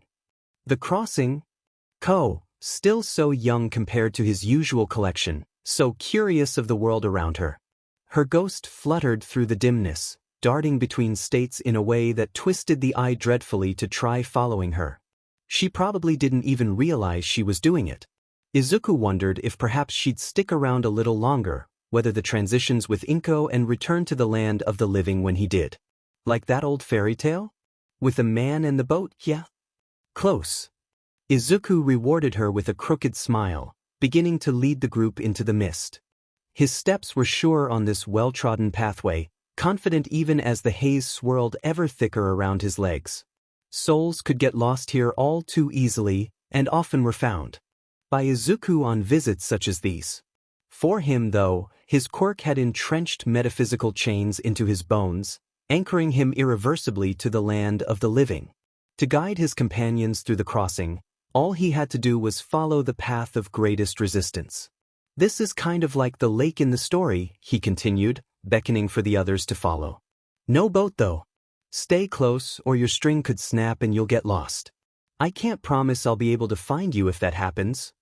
"The crossing?" Ko, still so young compared to his usual collection, so curious of the world around her. Her ghost fluttered through the dimness, darting between states in a way that twisted the eye dreadfully to try following her. She probably didn't even realize she was doing it. Izuku wondered if perhaps she'd stick around a little longer, whether the transitions with Inko and return to the land of the living when he did. Like that old fairy tale? With the man and the boat, yeah? Close. Izuku rewarded her with a crooked smile, beginning to lead the group into the mist. His steps were sure on this well-trodden pathway, confident even as the haze swirled ever thicker around his legs. Souls could get lost here all too easily, and often were found by Izuku on visits such as these. For him, though, his quirk had entrenched metaphysical chains into his bones, anchoring him irreversibly to the land of the living. To guide his companions through the crossing, all he had to do was follow the path of greatest resistance. This is kind of like the lake in the story, he continued, beckoning for the others to follow. No boat though. Stay close or your string could snap and you'll get lost. I can't promise I'll be able to find you if that happens.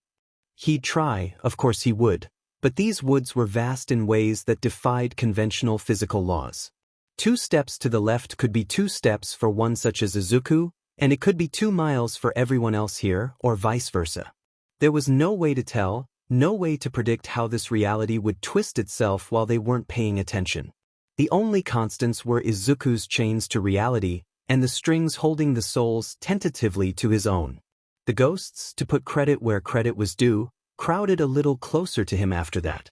He'd try, of course he would, but these woods were vast in ways that defied conventional physical laws. 2 steps to the left could be 2 steps for one such as Izuku, and it could be 2 miles for everyone else here, or vice versa. There was no way to tell, no way to predict how this reality would twist itself while they weren't paying attention. The only constants were Izuku's chains to reality, and the strings holding the souls tentatively to his own. The ghosts, to put credit where credit was due, crowded a little closer to him after that.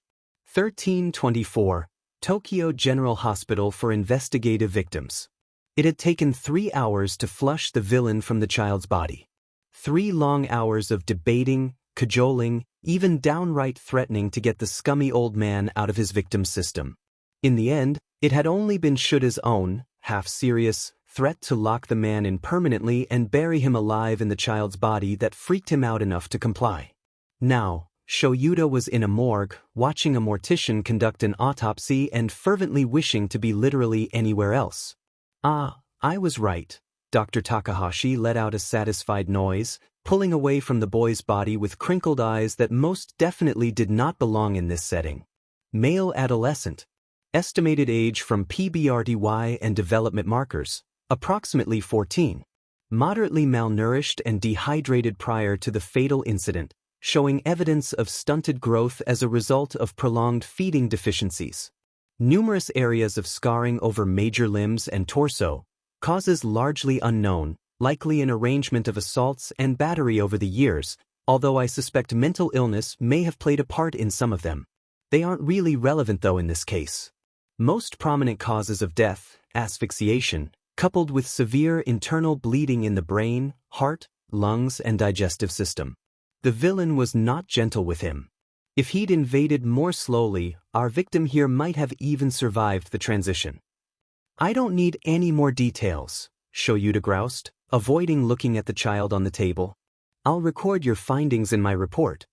1324, Tokyo General Hospital for Investigative Victims. It had taken 3 hours to flush the villain from the child's body. 3 long hours of debating, cajoling, even downright threatening to get the scummy old man out of his victim's system. In the end, it had only been Shuda's own, half-serious, threat to lock the man in permanently and bury him alive in the child's body that freaked him out enough to comply. Now, Shoyuda was in a morgue, watching a mortician conduct an autopsy and fervently wishing to be literally anywhere else. Ah, I was right. Dr. Takahashi let out a satisfied noise, pulling away from the boy's body with crinkled eyes that most definitely did not belong in this setting. Male adolescent. Estimated age from PBRTY and development markers, approximately 14. Moderately malnourished and dehydrated prior to the fatal incident, showing evidence of stunted growth as a result of prolonged feeding deficiencies. Numerous areas of scarring over major limbs and torso, causes largely unknown, likely an arrangement of assaults and battery over the years, although I suspect mental illness may have played a part in some of them. They aren't really relevant though in this case. Most prominent causes of death, asphyxiation, coupled with severe internal bleeding in the brain, heart, lungs, and digestive system. The villain was not gentle with him. If he'd invaded more slowly, our victim here might have even survived the transition. I don't need any more details, Shoyuda groused, avoiding looking at the child on the table. I'll record your findings in my report.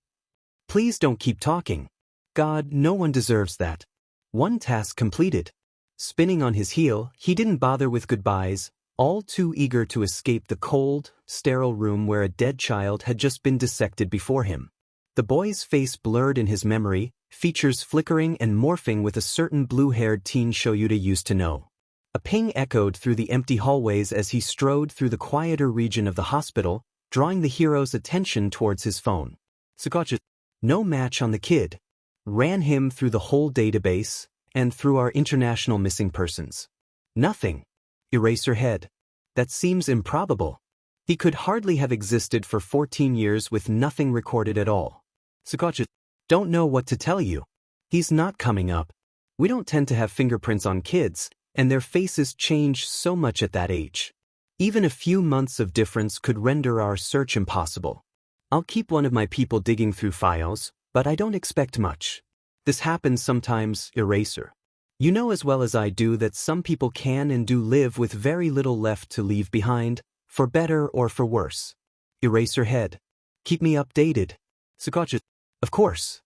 Please don't keep talking. God, no one deserves that. One task completed. Spinning on his heel, he didn't bother with goodbyes, all too eager to escape the cold, sterile room where a dead child had just been dissected before him. The boy's face blurred in his memory, features flickering and morphing with a certain blue-haired teen Shoyuda used to know. A ping echoed through the empty hallways as he strode through the quieter region of the hospital, drawing the hero's attention towards his phone. Sukachi, no match on the kid. Ran him through the whole database, and through our international missing persons. Nothing. Eraserhead. That seems improbable. He could hardly have existed for 14 years with nothing recorded at all. Sukachi, don't know what to tell you. He's not coming up. We don't tend to have fingerprints on kids, and their faces change so much at that age. Even a few months of difference could render our search impossible. I'll keep one of my people digging through files, but I don't expect much. This happens sometimes, Eraser. You know as well as I do that some people can and do live with very little left to leave behind, for better or for worse. Eraserhead. Keep me updated. Sukachi. Of course.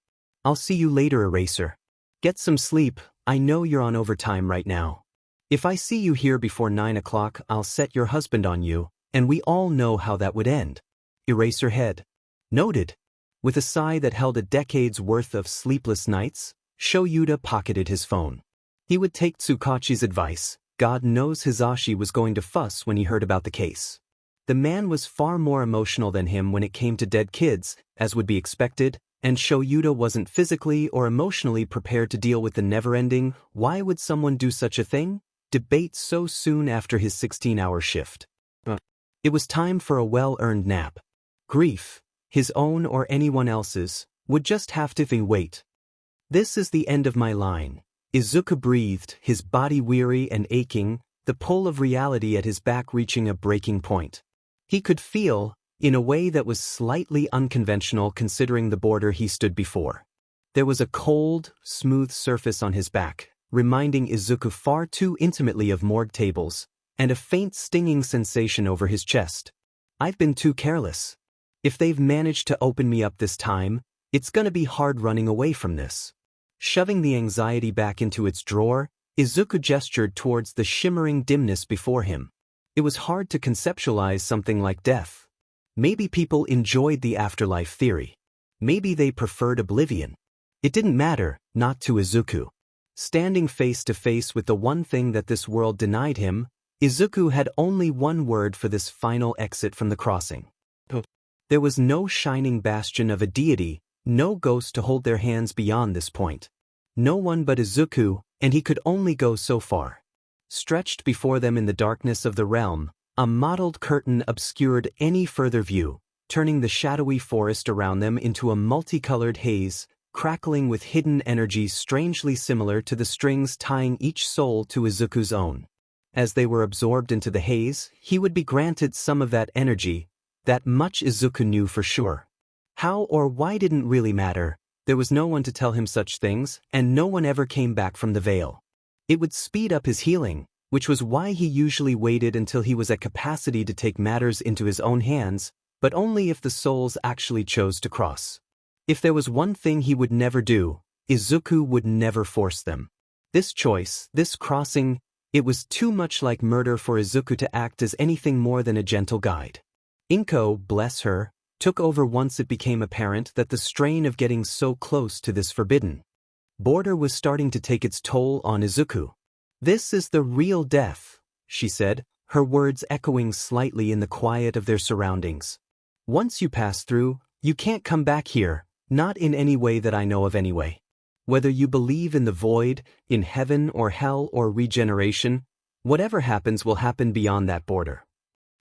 I'll see you later, Eraser. Get some sleep, I know you're on overtime right now. If I see you here before 9 o'clock, I'll set your husband on you, and we all know how that would end. Eraserhead. Noted. With a sigh that held a decade's worth of sleepless nights, Shoyuta pocketed his phone. He would take Tsukachi's advice. God knows Hisashi was going to fuss when he heard about the case. The man was far more emotional than him when it came to dead kids, as would be expected, and Shoyuta wasn't physically or emotionally prepared to deal with the never-ending, why would someone do such a thing? Debate so soon after his 16-hour shift. It was time for a well-earned nap. Grief, his own or anyone else's, would just have to wait. This is the end of my line. Izuku breathed, his body weary and aching, the pull of reality at his back reaching a breaking point. He could feel, in a way that was slightly unconventional considering the border he stood before. There was a cold, smooth surface on his back, reminding Izuku far too intimately of morgue tables, and a faint stinging sensation over his chest. I've been too careless. If they've managed to open me up this time, it's gonna be hard running away from this. Shoving the anxiety back into its drawer, Izuku gestured towards the shimmering dimness before him. It was hard to conceptualize something like death. Maybe people enjoyed the afterlife theory. Maybe they preferred oblivion. It didn't matter, not to Izuku. Standing face to face with the one thing that this world denied him, Izuku had only one word for this final exit from the crossing. There was no shining bastion of a deity, no ghost to hold their hands beyond this point. No one but Izuku, and he could only go so far. Stretched before them in the darkness of the realm, a mottled curtain obscured any further view, turning the shadowy forest around them into a multicolored haze, crackling with hidden energies strangely similar to the strings tying each soul to Izuku's own. As they were absorbed into the haze, he would be granted some of that energy. That much Izuku knew for sure. How or why didn't really matter. There was no one to tell him such things, and no one ever came back from the veil. It would speed up his healing, which was why he usually waited until he was at capacity to take matters into his own hands, but only if the souls actually chose to cross. If there was one thing he would never do, Izuku would never force them. This choice, this crossing, it was too much like murder for Izuku to act as anything more than a gentle guide. Inko, bless her, took over once it became apparent that the strain of getting so close to this forbidden border was starting to take its toll on Izuku. This is the real death, she said, her words echoing slightly in the quiet of their surroundings. Once you pass through, you can't come back here, not in any way that I know of anyway. Whether you believe in the void, in heaven or hell or regeneration, whatever happens will happen beyond that border.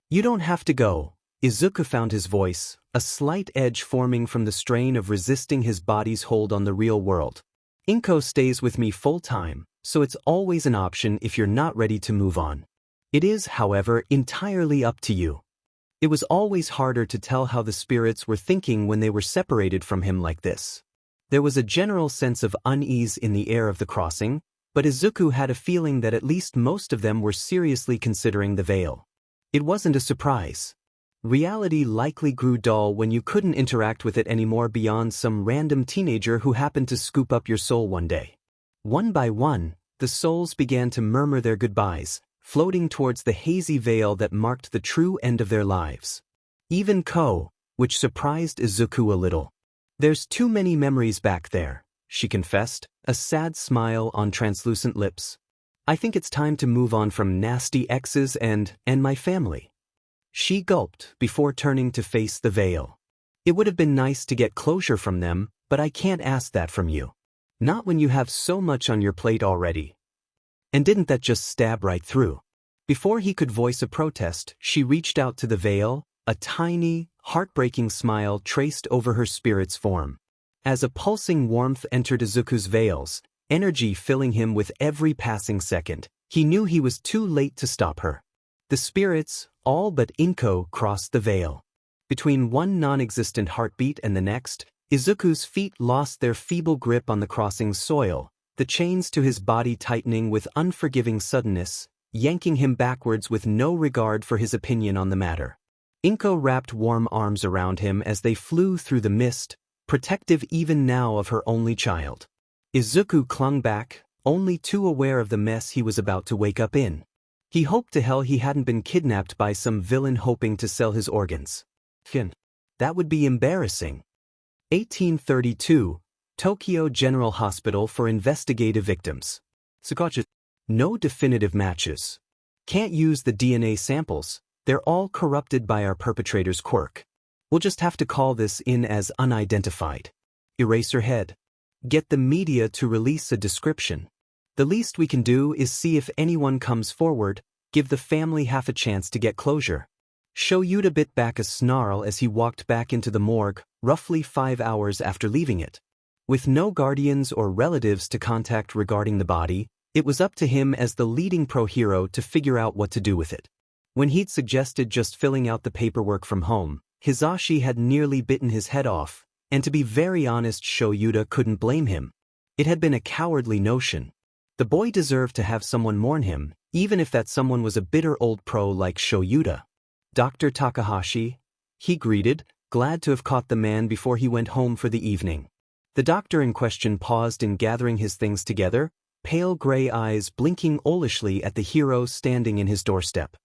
You don't have to go. Izuku found his voice, a slight edge forming from the strain of resisting his body's hold on the real world. Inko stays with me full-time, so it's always an option if you're not ready to move on. It is, however, entirely up to you. It was always harder to tell how the spirits were thinking when they were separated from him like this. There was a general sense of unease in the air of the crossing, but Izuku had a feeling that at least most of them were seriously considering the veil. It wasn't a surprise. Reality likely grew dull when you couldn't interact with it anymore beyond some random teenager who happened to scoop up your soul one day. One by one, the souls began to murmur their goodbyes, floating towards the hazy veil that marked the true end of their lives. Even Ko, which surprised Izuku a little. There's too many memories back there, she confessed, a sad smile on translucent lips. I think it's time to move on from nasty exes and my family. She gulped before turning to face the veil. It would have been nice to get closure from them, but I can't ask that from you. Not when you have so much on your plate already. And didn't that just stab right through? Before he could voice a protest, she reached out to the veil, a tiny, heartbreaking smile traced over her spirit's form. As a pulsing warmth entered Izuku's veils, energy filling him with every passing second, he knew he was too late to stop her. The spirits, all but Inko, crossed the veil. Between one non-existent heartbeat and the next, Izuku's feet lost their feeble grip on the crossing soil, the chains to his body tightening with unforgiving suddenness, yanking him backwards with no regard for his opinion on the matter. Inko wrapped warm arms around him as they flew through the mist, protective even now of her only child. Izuku clung back, only too aware of the mess he was about to wake up in. He hoped to hell he hadn't been kidnapped by some villain hoping to sell his organs. That would be embarrassing. 1832, Tokyo General Hospital for Investigative Victims. Sukachi. No definitive matches. Can't use the DNA samples, they're all corrupted by our perpetrator's quirk. We'll just have to call this in as unidentified. Eraserhead. Get the media to release a description. The least we can do is see if anyone comes forward, give the family half a chance to get closure. Shoyuta bit back a snarl as he walked back into the morgue, roughly 5 hours after leaving it. With no guardians or relatives to contact regarding the body, it was up to him as the leading pro-hero to figure out what to do with it. When he'd suggested just filling out the paperwork from home, Hisashi had nearly bitten his head off, and to be very honest, Shoyuta couldn't blame him. It had been a cowardly notion. The boy deserved to have someone mourn him, even if that someone was a bitter old pro like Shoyuta. Dr. Takahashi, he greeted, glad to have caught the man before he went home for the evening. The doctor in question paused in gathering his things together, pale gray eyes blinking owlishly at the hero standing in his doorstep.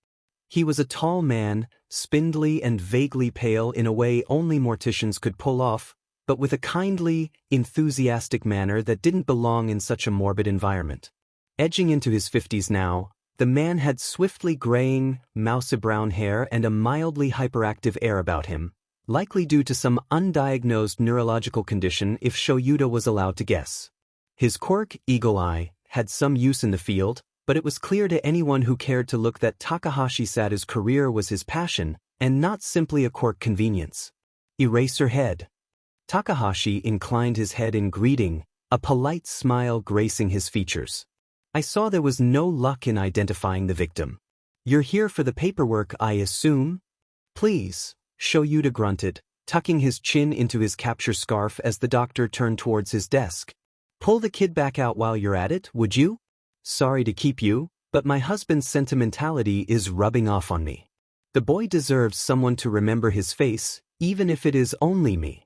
He was a tall man, spindly and vaguely pale in a way only morticians could pull off, but with a kindly, enthusiastic manner that didn't belong in such a morbid environment. Edging into his 50s now, the man had swiftly graying, mousy-brown hair and a mildly hyperactive air about him, likely due to some undiagnosed neurological condition if Shoyuta was allowed to guess. His quirk, Eagle Eye, had some use in the field, but it was clear to anyone who cared to look that Takahashi-sada's career was his passion, and not simply a quirk convenience. Eraserhead. Takahashi inclined his head in greeting, a polite smile gracing his features. I saw there was no luck in identifying the victim. You're here for the paperwork, I assume? Please, Shoyuta grunted, tucking his chin into his capture scarf as the doctor turned towards his desk. Pull the kid back out while you're at it, would you? Sorry to keep you, but my husband's sentimentality is rubbing off on me. The boy deserves someone to remember his face, even if it is only me.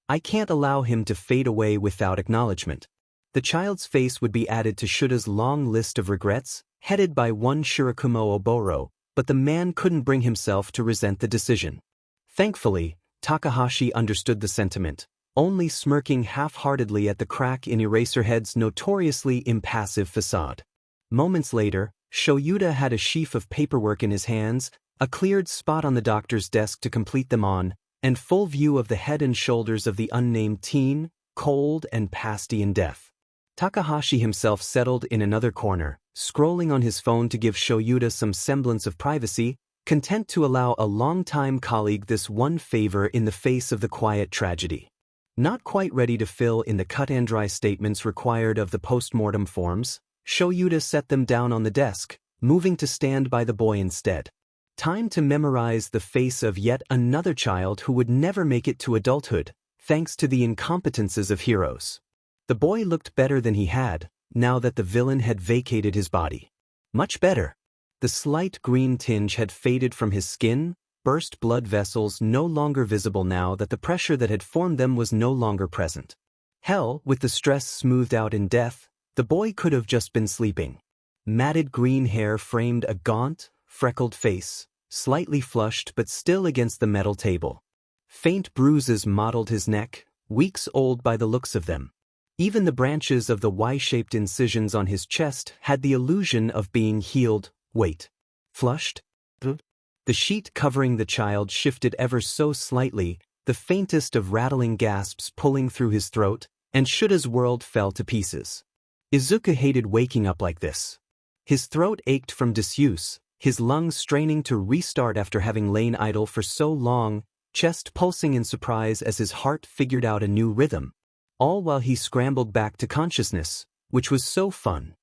I can't allow him to fade away without acknowledgement. The child's face would be added to Shuta's long list of regrets, headed by one Shirakumo Oboro, but the man couldn't bring himself to resent the decision. Thankfully, Takahashi understood the sentiment, only smirking half-heartedly at the crack in Eraserhead's notoriously impassive facade. Moments later, Shoyuta had a sheaf of paperwork in his hands, a cleared spot on the doctor's desk to complete them on, and full view of the head and shoulders of the unnamed teen, cold and pasty in death. Takahashi himself settled in another corner, scrolling on his phone to give Shoyuta some semblance of privacy, content to allow a longtime colleague this one favor in the face of the quiet tragedy. Not quite ready to fill in the cut-and-dry statements required of the post-mortem forms, Shoyuta set them down on the desk, moving to stand by the boy instead. Time to memorize the face of yet another child who would never make it to adulthood, thanks to the incompetences of heroes. The boy looked better than he had, now that the villain had vacated his body. Much better. The slight green tinge had faded from his skin, burst blood vessels no longer visible now that the pressure that had formed them was no longer present. Hell, with the stress smoothed out in death, the boy could have just been sleeping. Matted green hair framed a gaunt, freckled face, slightly flushed but still against the metal table. Faint bruises mottled his neck, weeks old by the looks of them. Even the branches of the Y-shaped incisions on his chest had the illusion of being healed. Wait. Flushed? The sheet covering the child shifted ever so slightly, the faintest of rattling gasps pulling through his throat, and Shuta's world fell to pieces. Izuku hated waking up like this. His throat ached from disuse, his lungs straining to restart after having lain idle for so long, chest pulsing in surprise as his heart figured out a new rhythm. All while he scrambled back to consciousness, which was so fun.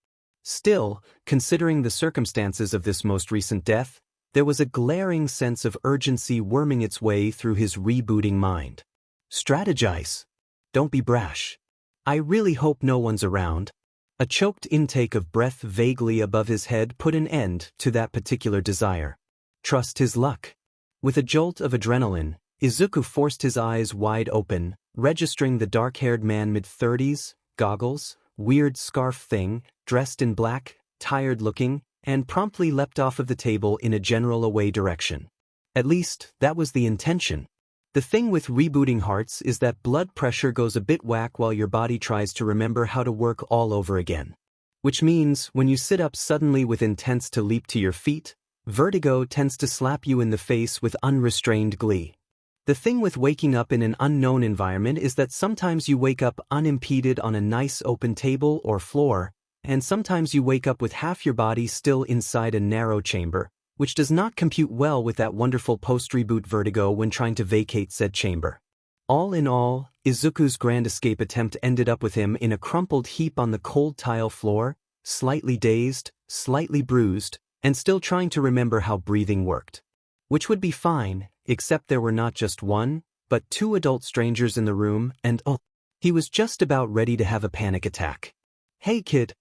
Still, considering the circumstances of this most recent death, there was a glaring sense of urgency worming its way through his rebooting mind. Strategize. Don't be brash. I really hope no one's around. A choked intake of breath vaguely above his head put an end to that particular desire. Trust his luck. With a jolt of adrenaline, Izuku forced his eyes wide open, registering the dark-haired man mid-30s, goggles, weird scarf thing, dressed in black, tired-looking, and promptly leapt off of the table in a general away direction. At least, that was the intention. The thing with rebooting hearts is that blood pressure goes a bit whack while your body tries to remember how to work all over again. Which means, when you sit up suddenly with intents to leap to your feet, vertigo tends to slap you in the face with unrestrained glee. The thing with waking up in an unknown environment is that sometimes you wake up unimpeded on a nice open table or floor, and sometimes you wake up with half your body still inside a narrow chamber, which does not compute well with that wonderful post-reboot vertigo when trying to vacate said chamber. All in all, Izuku's grand escape attempt ended up with him in a crumpled heap on the cold tile floor, slightly dazed, slightly bruised, and still trying to remember how breathing worked. Which would be fine, except there were not just one, but two adult strangers in the room, and he was just about ready to have a panic attack. "Hey kid."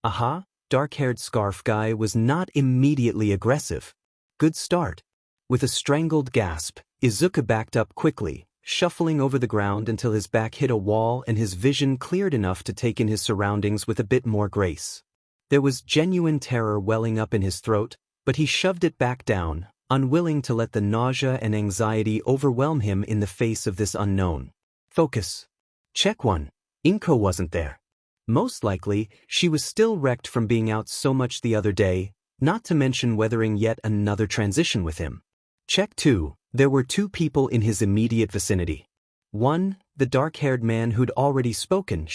Aha, dark-haired scarf guy was not immediately aggressive. Good start. With a strangled gasp, Izuku backed up quickly, shuffling over the ground until his back hit a wall and his vision cleared enough to take in his surroundings with a bit more grace. There was genuine terror welling up in his throat, but he shoved it back down, unwilling to let the nausea and anxiety overwhelm him in the face of this unknown. Focus. Check 1. Inko wasn't there. Most likely, she was still wrecked from being out so much the other day, not to mention weathering yet another transition with him. Check 2. There were two people in his immediate vicinity. 1. The dark-haired man who'd already spoken.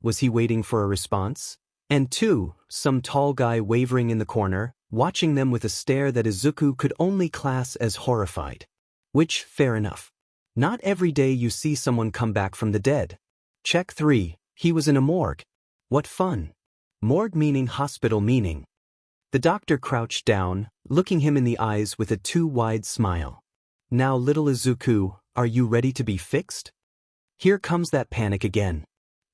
Was he waiting for a response? And 2. Some tall guy wavering in the corner, watching them with a stare that Izuku could only class as horrified. Which, fair enough. Not every day you see someone come back from the dead. Check 3. He was in a morgue. What fun. Morgue meaning hospital meaning. The doctor crouched down, looking him in the eyes with a too wide smile. "Now little Izuku, are you ready to be fixed?" Here comes that panic again.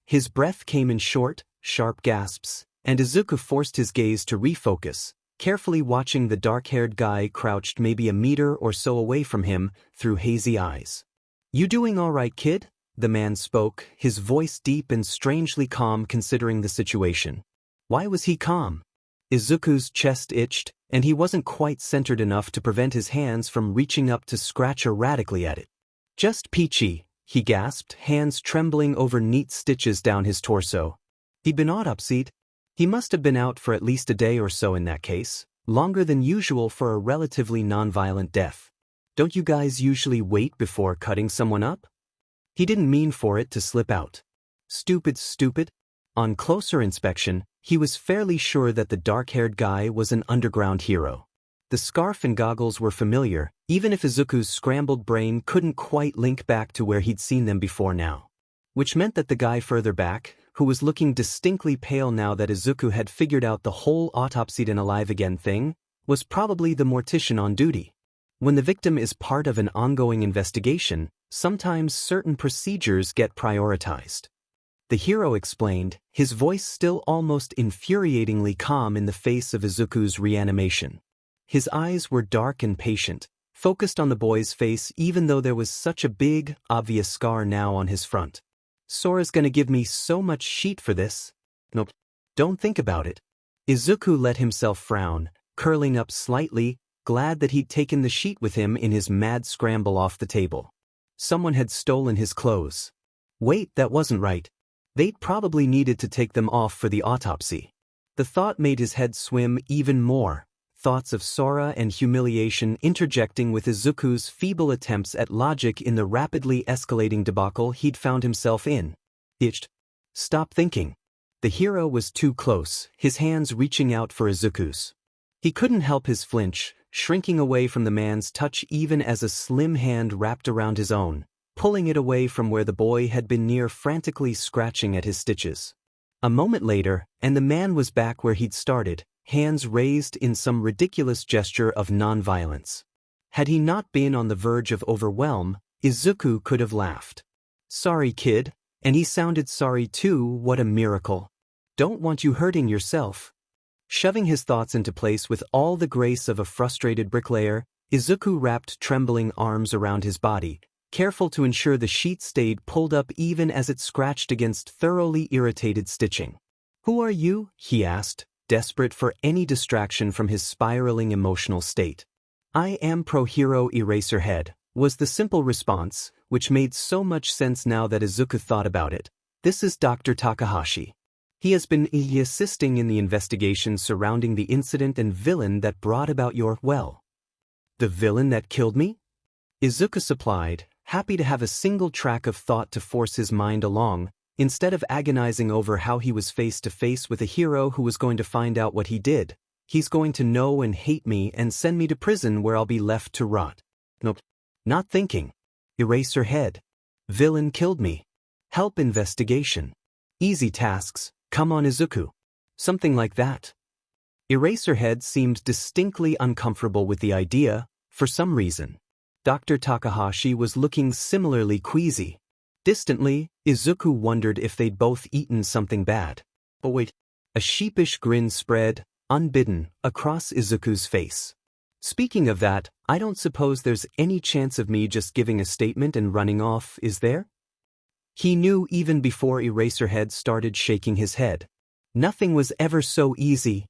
His breath came in short, sharp gasps, and Izuku forced his gaze to refocus, carefully watching the dark-haired guy crouched maybe a meter or so away from him through hazy eyes. "You doing all right, kid?" The man spoke, his voice deep and strangely calm considering the situation. Why was he calm? Izuku's chest itched, and he wasn't quite centered enough to prevent his hands from reaching up to scratch erratically at it. "Just peachy," he gasped, hands trembling over neat stitches down his torso. He'd been autopsied. He must have been out for at least a day or so in that case, longer than usual for a relatively non-violent death. Don't you guys usually wait before cutting someone up? He didn't mean for it to slip out. Stupid. On closer inspection, he was fairly sure that the dark-haired guy was an underground hero. The scarf and goggles were familiar, even if Izuku's scrambled brain couldn't quite link back to where he'd seen them before now. Which meant that the guy further back, who was looking distinctly pale now that Izuku had figured out the whole autopsied and alive again thing, was probably the mortician on duty. When the victim is part of an ongoing investigation, sometimes certain procedures get prioritized. The hero explained, his voice still almost infuriatingly calm in the face of Izuku's reanimation. His eyes were dark and patient, focused on the boy's face even though there was such a big, obvious scar now on his front. "Sora's gonna give me so much shit for this." "Nope. Don't think about it." Izuku let himself frown, curling up slightly, glad that he'd taken the sheet with him in his mad scramble off the table. Someone had stolen his clothes. Wait, that wasn't right. They'd probably needed to take them off for the autopsy. The thought made his head swim even more, thoughts of Sora and humiliation interjecting with Izuku's feeble attempts at logic in the rapidly escalating debacle he'd found himself in. Itched. Stop thinking. The hero was too close, his hands reaching out for Izuku's. He couldn't help his flinch, shrinking away from the man's touch even as a slim hand wrapped around his own, pulling it away from where the boy had been near frantically scratching at his stitches. A moment later, and the man was back where he'd started, hands raised in some ridiculous gesture of non-violence. Had he not been on the verge of overwhelm, Izuku could have laughed. "Sorry, kid," and he sounded sorry too. What a miracle. "Don't want you hurting yourself." Shoving his thoughts into place with all the grace of a frustrated bricklayer, Izuku wrapped trembling arms around his body, careful to ensure the sheet stayed pulled up even as it scratched against thoroughly irritated stitching. "Who are you?" he asked, desperate for any distraction from his spiraling emotional state. "I am Pro Hero Eraserhead, was the simple response, which made so much sense now that Izuku thought about it. This is Dr. Takahashi. He has been assisting in the investigation surrounding the incident and villain that brought about your, well, the villain that killed me? Izuku supplied, happy to have a single track of thought to force his mind along, instead of agonizing over how he was face to face with a hero who was going to find out what he did. He's going to know and hate me and send me to prison where I'll be left to rot. Nope. Not thinking. Eraserhead. Villain killed me. Help investigation. Easy tasks, come on Izuku. Something like that. Eraserhead seemed distinctly uncomfortable with the idea, for some reason. Dr. Takahashi was looking similarly queasy. Distantly, Izuku wondered if they'd both eaten something bad. But wait. A sheepish grin spread, unbidden, across Izuku's face. Speaking of that, I don't suppose there's any chance of me just giving a statement and running off, is there? He knew even before Eraserhead started shaking his head. Nothing was ever so easy.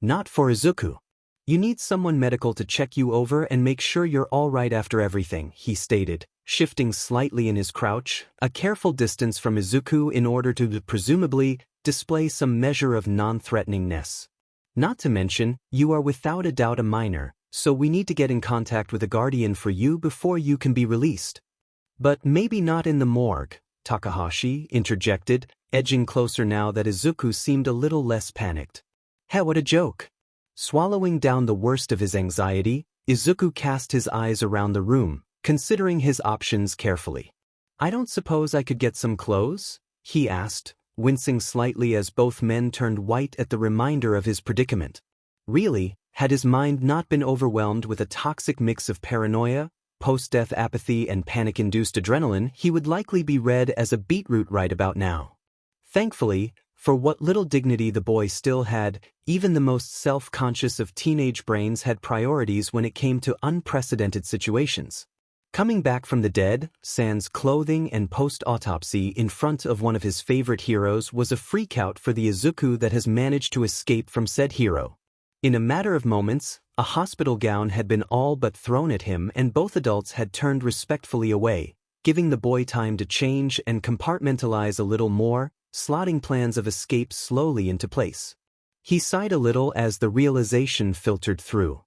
Not for Izuku. You need someone medical to check you over and make sure you're all right after everything, he stated, shifting slightly in his crouch, a careful distance from Izuku in order to presumably display some measure of non-threateningness. Not to mention, you are without a doubt a minor, so we need to get in contact with a guardian for you before you can be released. But maybe not in the morgue, Takahashi interjected, edging closer now that Izuku seemed a little less panicked. Hey, what a joke. Swallowing down the worst of his anxiety, Izuku cast his eyes around the room, considering his options carefully. I don't suppose I could get some clothes? He asked, wincing slightly as both men turned white at the reminder of his predicament. Really, had his mind not been overwhelmed with a toxic mix of paranoia, post-death apathy and panic-induced adrenaline, he would likely be read as a beetroot right about now. Thankfully, for what little dignity the boy still had, even the most self-conscious of teenage brains had priorities when it came to unprecedented situations. Coming back from the dead, sans clothing and post-autopsy in front of one of his favorite heroes was a freakout for the Izuku that has managed to escape from said hero. In a matter of moments, a hospital gown had been all but thrown at him and both adults had turned respectfully away, giving the boy time to change and compartmentalize a little more, slotting plans of escape slowly into place. He sighed a little as the realization filtered through.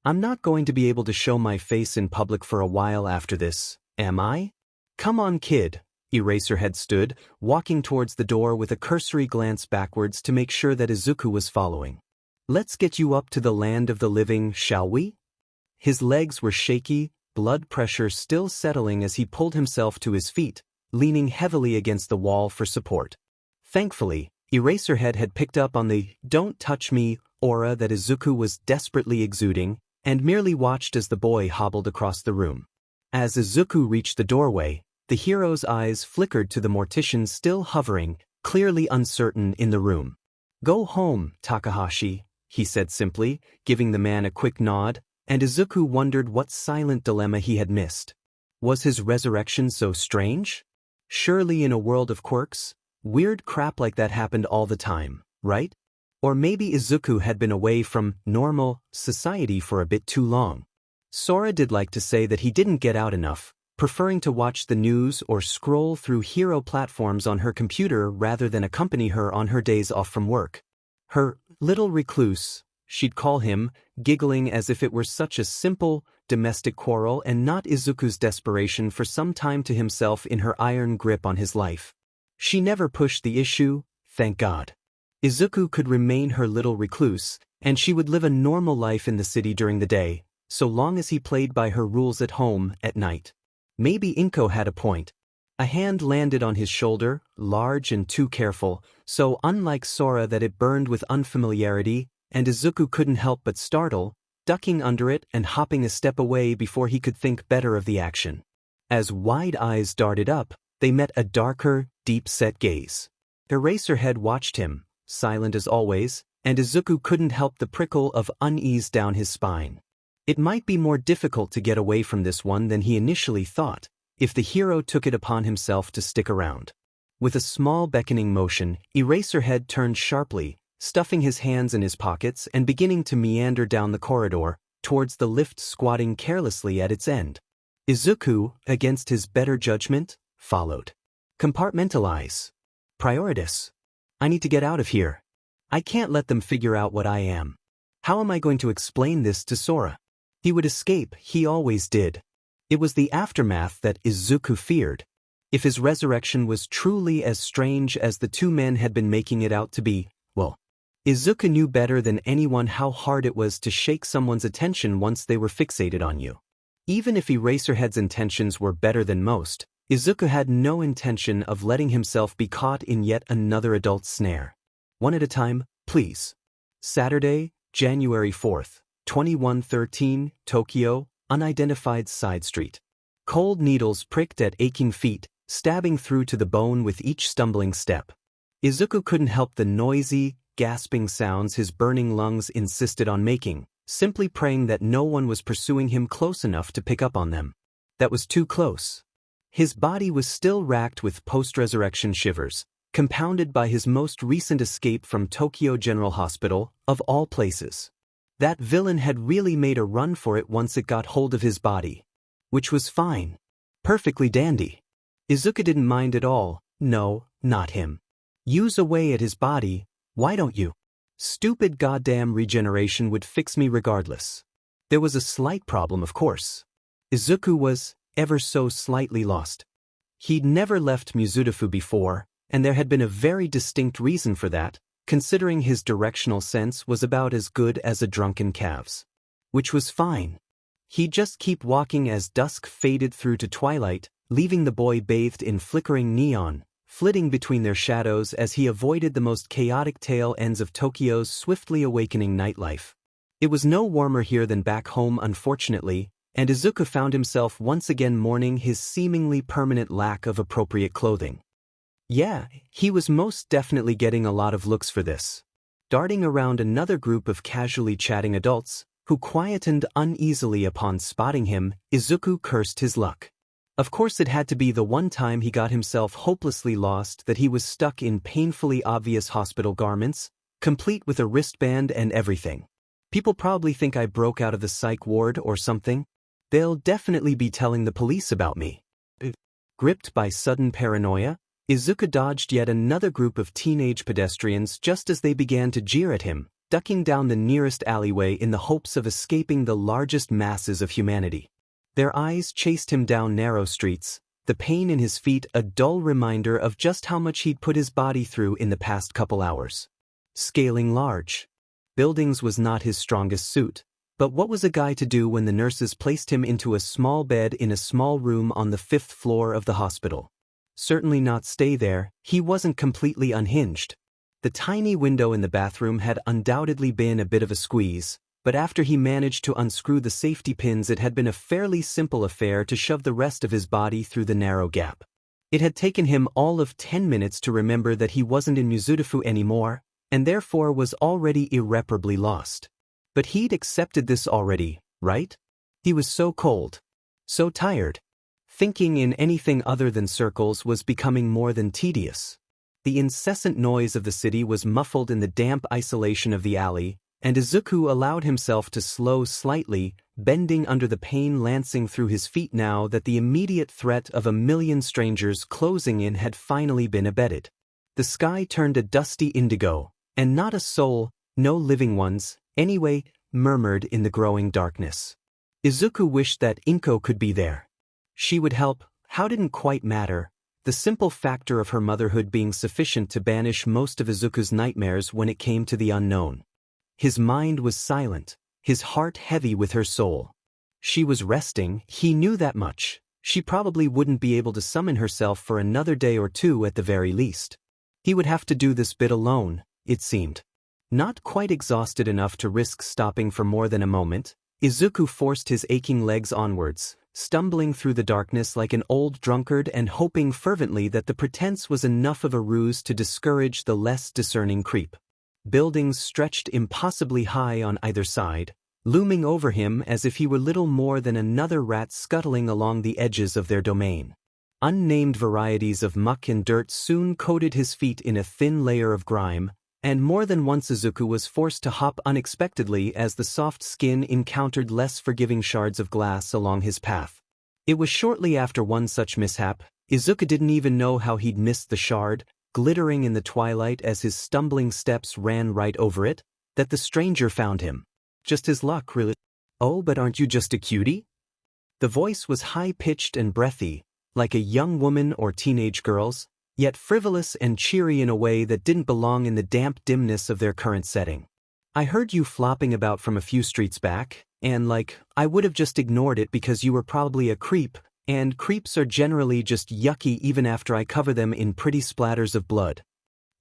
I'm not going to be able to show my face in public for a while after this, am I? Come on, kid. Eraserhead stood, walking towards the door with a cursory glance backwards to make sure that Izuku was following. Let's get you up to the land of the living, shall we? His legs were shaky, blood pressure still settling as he pulled himself to his feet, leaning heavily against the wall for support. Thankfully, Eraserhead had picked up on the "don't touch me" aura that Izuku was desperately exuding, and merely watched as the boy hobbled across the room. As Izuku reached the doorway, the hero's eyes flickered to the mortician still hovering, clearly uncertain in the room. Go home, Takahashi, he said simply, giving the man a quick nod, and Izuku wondered what silent dilemma he had missed. Was his resurrection so strange? Surely in a world of quirks, weird crap like that happened all the time, right? Or maybe Izuku had been away from normal society for a bit too long. Sora did like to say that he didn't get out enough, preferring to watch the news or scroll through hero platforms on her computer rather than accompany her on her days off from work. Her little recluse, she'd call him, giggling as if it were such a simple, domestic quarrel and not Izuku's desperation for some time to himself in her iron grip on his life. She never pushed the issue, thank God. Izuku could remain her little recluse, and she would live a normal life in the city during the day, so long as he played by her rules at home at night. Maybe Inko had a point. A hand landed on his shoulder, large and too careful, so unlike Sora that it burned with unfamiliarity, and Izuku couldn't help but startle, ducking under it and hopping a step away before he could think better of the action. As wide eyes darted up, they met a darker, deep-set gaze. Eraserhead watched him, silent as always, and Izuku couldn't help the prickle of unease down his spine. It might be more difficult to get away from this one than he initially thought, if the hero took it upon himself to stick around. With a small beckoning motion, Eraserhead turned sharply, stuffing his hands in his pockets and beginning to meander down the corridor, towards the lift squatting carelessly at its end. Izuku, against his better judgment, followed. Compartmentalize. Priorities. I need to get out of here. I can't let them figure out what I am. How am I going to explain this to Sora? He would escape, he always did. It was the aftermath that Izuku feared. If his resurrection was truly as strange as the two men had been making it out to be, well, Izuku knew better than anyone how hard it was to shake someone's attention once they were fixated on you. Even if Eraserhead's intentions were better than most, Izuku had no intention of letting himself be caught in yet another adult snare. One at a time, please. Saturday, January 4th, 2113, Tokyo, unidentified side street. Cold needles pricked at aching feet, stabbing through to the bone with each stumbling step. Izuku couldn't help the noisy, gasping sounds his burning lungs insisted on making, simply praying that no one was pursuing him close enough to pick up on them. That was too close. His body was still racked with post-resurrection shivers, compounded by his most recent escape from Tokyo General Hospital, of all places. That villain had really made a run for it once it got hold of his body. Which was fine. Perfectly dandy. Izuku didn't mind at all. No, not him. Use away at his body, why don't you? Stupid goddamn regeneration would fix me regardless. There was a slight problem, of course. Izuku was ever so slightly lost. He'd never left Mizudafu before, and there had been a very distinct reason for that, considering his directional sense was about as good as a drunken calf's. Which was fine. He'd just keep walking as dusk faded through to twilight, leaving the boy bathed in flickering neon, flitting between their shadows as he avoided the most chaotic tail ends of Tokyo's swiftly awakening nightlife. It was no warmer here than back home, unfortunately, and Izuku found himself once again mourning his seemingly permanent lack of appropriate clothing. Yeah, he was most definitely getting a lot of looks for this. Darting around another group of casually chatting adults, who quietened uneasily upon spotting him, Izuku cursed his luck. Of course it had to be the one time he got himself hopelessly lost that he was stuck in painfully obvious hospital garments, complete with a wristband and everything. People probably think I broke out of the psych ward or something. They'll definitely be telling the police about me. Gripped by sudden paranoia, Izuku dodged yet another group of teenage pedestrians just as they began to jeer at him, ducking down the nearest alleyway in the hopes of escaping the largest masses of humanity. Their eyes chased him down narrow streets, the pain in his feet a dull reminder of just how much he'd put his body through in the past couple hours. Scaling large buildings was not his strongest suit, but what was a guy to do when the nurses placed him into a small bed in a small room on the 5th floor of the hospital? Certainly not stay there, he wasn't completely unhinged. The tiny window in the bathroom had undoubtedly been a bit of a squeeze, but after he managed to unscrew the safety pins it had been a fairly simple affair to shove the rest of his body through the narrow gap. It had taken him all of 10 minutes to remember that he wasn't in Mizudafu anymore, and therefore was already irreparably lost. But he'd accepted this already, right? He was so cold. So tired. Thinking in anything other than circles was becoming more than tedious. The incessant noise of the city was muffled in the damp isolation of the alley, and Izuku allowed himself to slow slightly, bending under the pain lancing through his feet now that the immediate threat of a million strangers closing in had finally been abated. The sky turned a dusty indigo, and not a soul, no living ones, anyway, murmured in the growing darkness. Izuku wished that Inko could be there. She would help, how didn't quite matter, the simple factor of her motherhood being sufficient to banish most of Izuku's nightmares when it came to the unknown. His mind was silent, his heart heavy with her soul. She was resting, he knew that much. She probably wouldn't be able to summon herself for another day or two at the very least. He would have to do this bit alone, it seemed. Not quite exhausted enough to risk stopping for more than a moment, Izuku forced his aching legs onwards, stumbling through the darkness like an old drunkard and hoping fervently that the pretense was enough of a ruse to discourage the less discerning creep. Buildings stretched impossibly high on either side, looming over him as if he were little more than another rat scuttling along the edges of their domain. Unnamed varieties of muck and dirt soon coated his feet in a thin layer of grime, and more than once Izuku was forced to hop unexpectedly as the soft skin encountered less forgiving shards of glass along his path. It was shortly after one such mishap, Izuku didn't even know how he'd missed the shard, glittering in the twilight as his stumbling steps ran right over it, that the stranger found him. Just his luck, really. Oh, but aren't you just a cutie? The voice was high-pitched and breathy, like a young woman or teenage girl's, yet frivolous and cheery in a way that didn't belong in the damp dimness of their current setting. I heard you flopping about from a few streets back, and I would have just ignored it because you were probably a creep, and creeps are generally just yucky even after I cover them in pretty splatters of blood.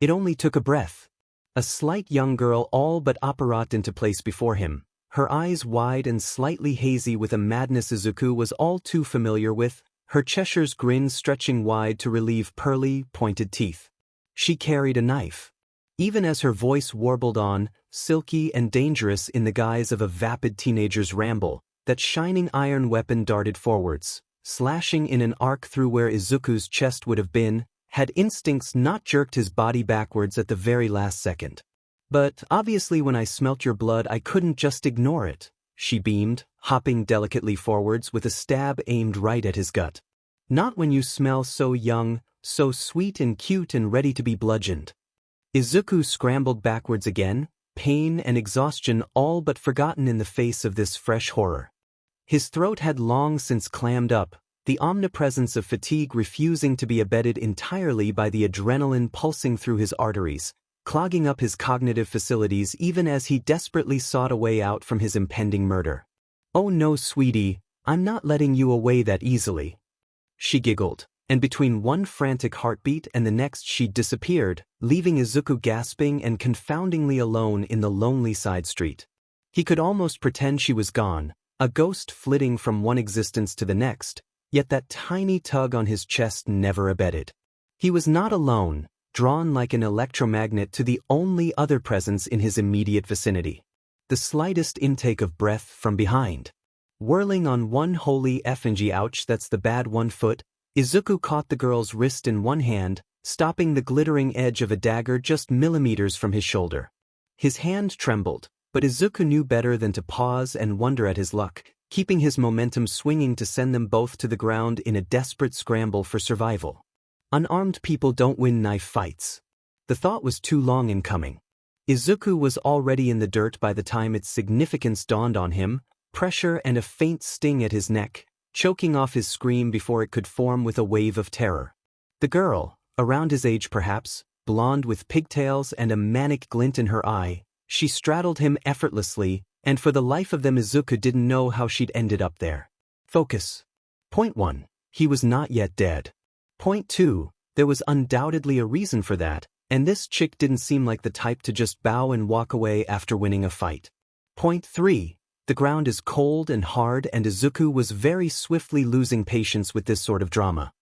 It only took a breath. A slight young girl all but apparat into place before him, her eyes wide and slightly hazy with a madness Izuku was all too familiar with, her Cheshire's grin stretching wide to relieve pearly, pointed teeth. She carried a knife. Even as her voice warbled on, silky and dangerous in the guise of a vapid teenager's ramble, that shining iron weapon darted forwards, slashing in an arc through where Izuku's chest would have been, had instincts not jerked his body backwards at the very last second. But obviously when I smelt your blood I couldn't just ignore it, she beamed, hopping delicately forwards with a stab aimed right at his gut. Not when you smell so young, so sweet and cute and ready to be bludgeoned. Izuku scrambled backwards again, pain and exhaustion all but forgotten in the face of this fresh horror. His throat had long since clammed up, the omnipresence of fatigue refusing to be abetted entirely by the adrenaline pulsing through his arteries, clogging up his cognitive facilities even as he desperately sought a way out from his impending murder. "Oh no, sweetie, I'm not letting you away that easily." She giggled, and between one frantic heartbeat and the next she disappeared, leaving Izuku gasping and confoundingly alone in the lonely side street. He could almost pretend she was gone, a ghost flitting from one existence to the next, yet that tiny tug on his chest never abated. He was not alone, drawn like an electromagnet to the only other presence in his immediate vicinity. The slightest intake of breath from behind. Whirling on one holy effigy, ouch, that's the bad one foot, Izuku caught the girl's wrist in one hand, stopping the glittering edge of a dagger just millimeters from his shoulder. His hand trembled, but Izuku knew better than to pause and wonder at his luck, keeping his momentum swinging to send them both to the ground in a desperate scramble for survival. Unarmed people don't win knife fights. The thought was too long in coming. Izuku was already in the dirt by the time its significance dawned on him, pressure and a faint sting at his neck, choking off his scream before it could form with a wave of terror. The girl, around his age perhaps, blonde with pigtails and a manic glint in her eye, she straddled him effortlessly, and for the life of them Izuku didn't know how she'd ended up there. Focus. Point 1. He was not yet dead. Point 2. There was undoubtedly a reason for that, and this chick didn't seem like the type to just bow and walk away after winning a fight. Point 3. The ground is cold and hard and Izuku was very swiftly losing patience with this sort of drama.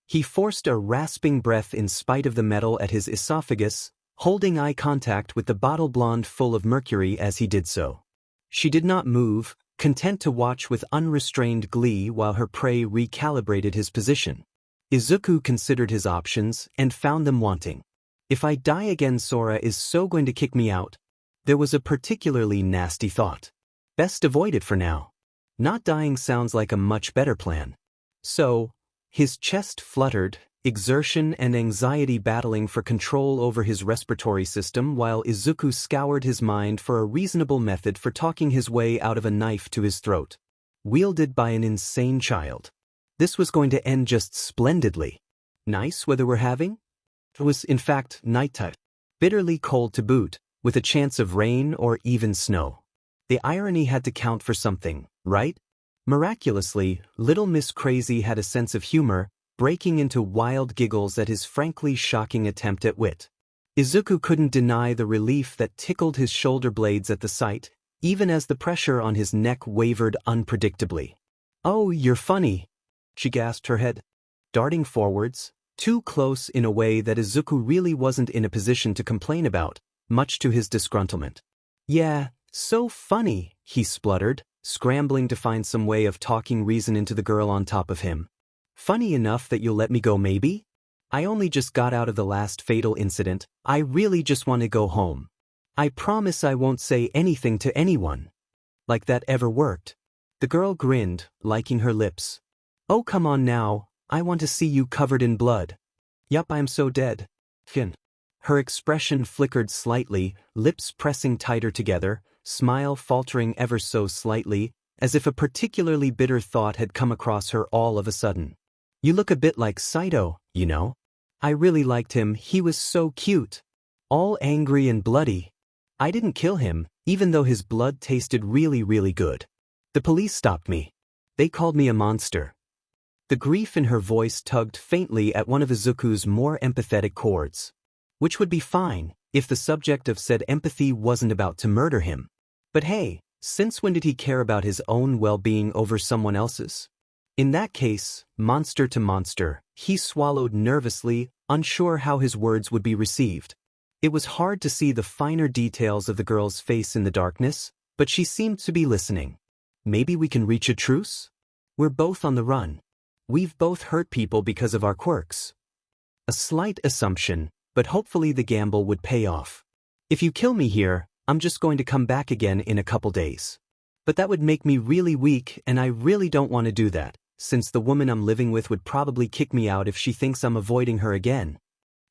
He forced a rasping breath in spite of the metal at his esophagus, holding eye contact with the bottle blonde full of mercury as he did so. She did not move, content to watch with unrestrained glee while her prey recalibrated his position. Izuku considered his options and found them wanting. If I die again, Sora is so going to kick me out. There was a particularly nasty thought. Best avoid it for now. Not dying sounds like a much better plan. So, his chest fluttered, exertion and anxiety battling for control over his respiratory system while Izuku scoured his mind for a reasonable method for talking his way out of a knife to his throat. Wielded by an insane child. This was going to end just splendidly. Nice weather we're having? It was, in fact, nighttime. Bitterly cold to boot, with a chance of rain or even snow. The irony had to count for something, right? Miraculously, Little Miss Crazy had a sense of humor, breaking into wild giggles at his frankly shocking attempt at wit. Izuku couldn't deny the relief that tickled his shoulder blades at the sight, even as the pressure on his neck wavered unpredictably. "Oh, you're funny," she gasped, her head darting forwards, too close in a way that Izuku really wasn't in a position to complain about, much to his disgruntlement. "Yeah, so funny," he spluttered, scrambling to find some way of talking reason into the girl on top of him. "Funny enough that you'll let me go, maybe? I only just got out of the last fatal incident. I really just want to go home. I promise I won't say anything to anyone." Like that ever worked. The girl grinned, liking her lips. Oh come on now, I want to see you covered in blood. Yup, I'm so dead. Fin. Her expression flickered slightly, lips pressing tighter together, smile faltering ever so slightly, as if a particularly bitter thought had come across her all of a sudden. You look a bit like Saito, you know? I really liked him, he was so cute. All angry and bloody. I didn't kill him, even though his blood tasted really good. The police stopped me. They called me a monster. The grief in her voice tugged faintly at one of Izuku's more empathetic chords. Which would be fine, if the subject of said empathy wasn't about to murder him. But hey, since when did he care about his own well-being over someone else's? In that case, monster to monster, he swallowed nervously, unsure how his words would be received. It was hard to see the finer details of the girl's face in the darkness, but she seemed to be listening. Maybe we can reach a truce? We're both on the run. We've both hurt people because of our quirks. A slight assumption, but hopefully the gamble would pay off. If you kill me here, I'm just going to come back again in a couple days. But that would make me really weak, and I really don't want to do that, since the woman I'm living with would probably kick me out if she thinks I'm avoiding her again.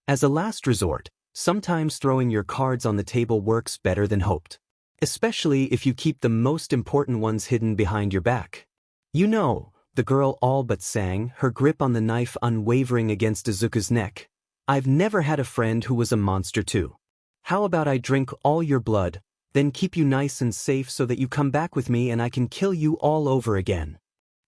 As a last resort, sometimes throwing your cards on the table works better than hoped. Especially if you keep the most important ones hidden behind your back. You know, the girl all but sang, her grip on the knife unwavering against Izuku's neck. I've never had a friend who was a monster too. How about I drink all your blood, then keep you nice and safe so that you come back with me and I can kill you all over again?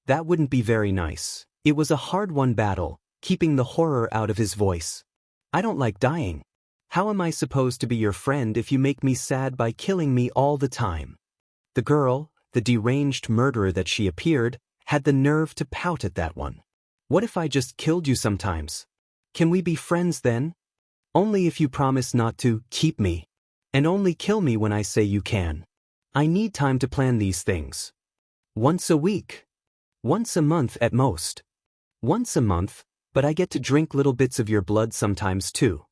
That wouldn't be very nice. It was a hard-won battle, keeping the horror out of his voice. I don't like dying. How am I supposed to be your friend if you make me sad by killing me all the time? The girl, the deranged murderer that she appeared, had the nerve to pout at that one. What if I just killed you sometimes? Can we be friends then? Only if you promise not to keep me. And only kill me when I say you can. I need time to plan these things. Once a week. Once a month at most. Once a month, but I get to drink little bits of your blood sometimes too.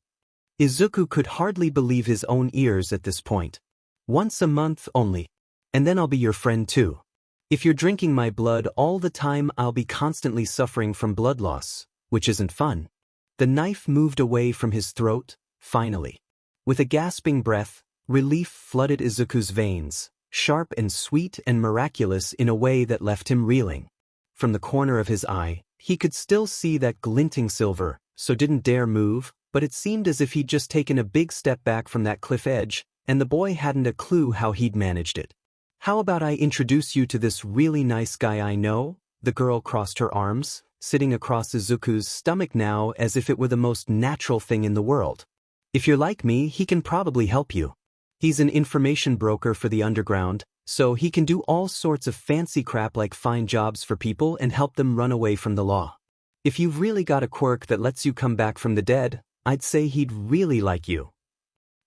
Izuku could hardly believe his own ears at this point. Once a month only. And then I'll be your friend too. If you're drinking my blood all the time, I'll be constantly suffering from blood loss, which isn't fun. The knife moved away from his throat, finally. With a gasping breath, relief flooded Izuku's veins, sharp and sweet and miraculous in a way that left him reeling. From the corner of his eye, he could still see that glinting silver, so didn't dare move, but it seemed as if he'd just taken a big step back from that cliff edge, and the boy hadn't a clue how he'd managed it. How about I introduce you to this really nice guy I know? The girl crossed her arms, sitting across Izuku's stomach now as if it were the most natural thing in the world. If you're like me, he can probably help you. He's an information broker for the underground, so he can do all sorts of fancy crap like find jobs for people and help them run away from the law. If you've really got a quirk that lets you come back from the dead, I'd say he'd really like you.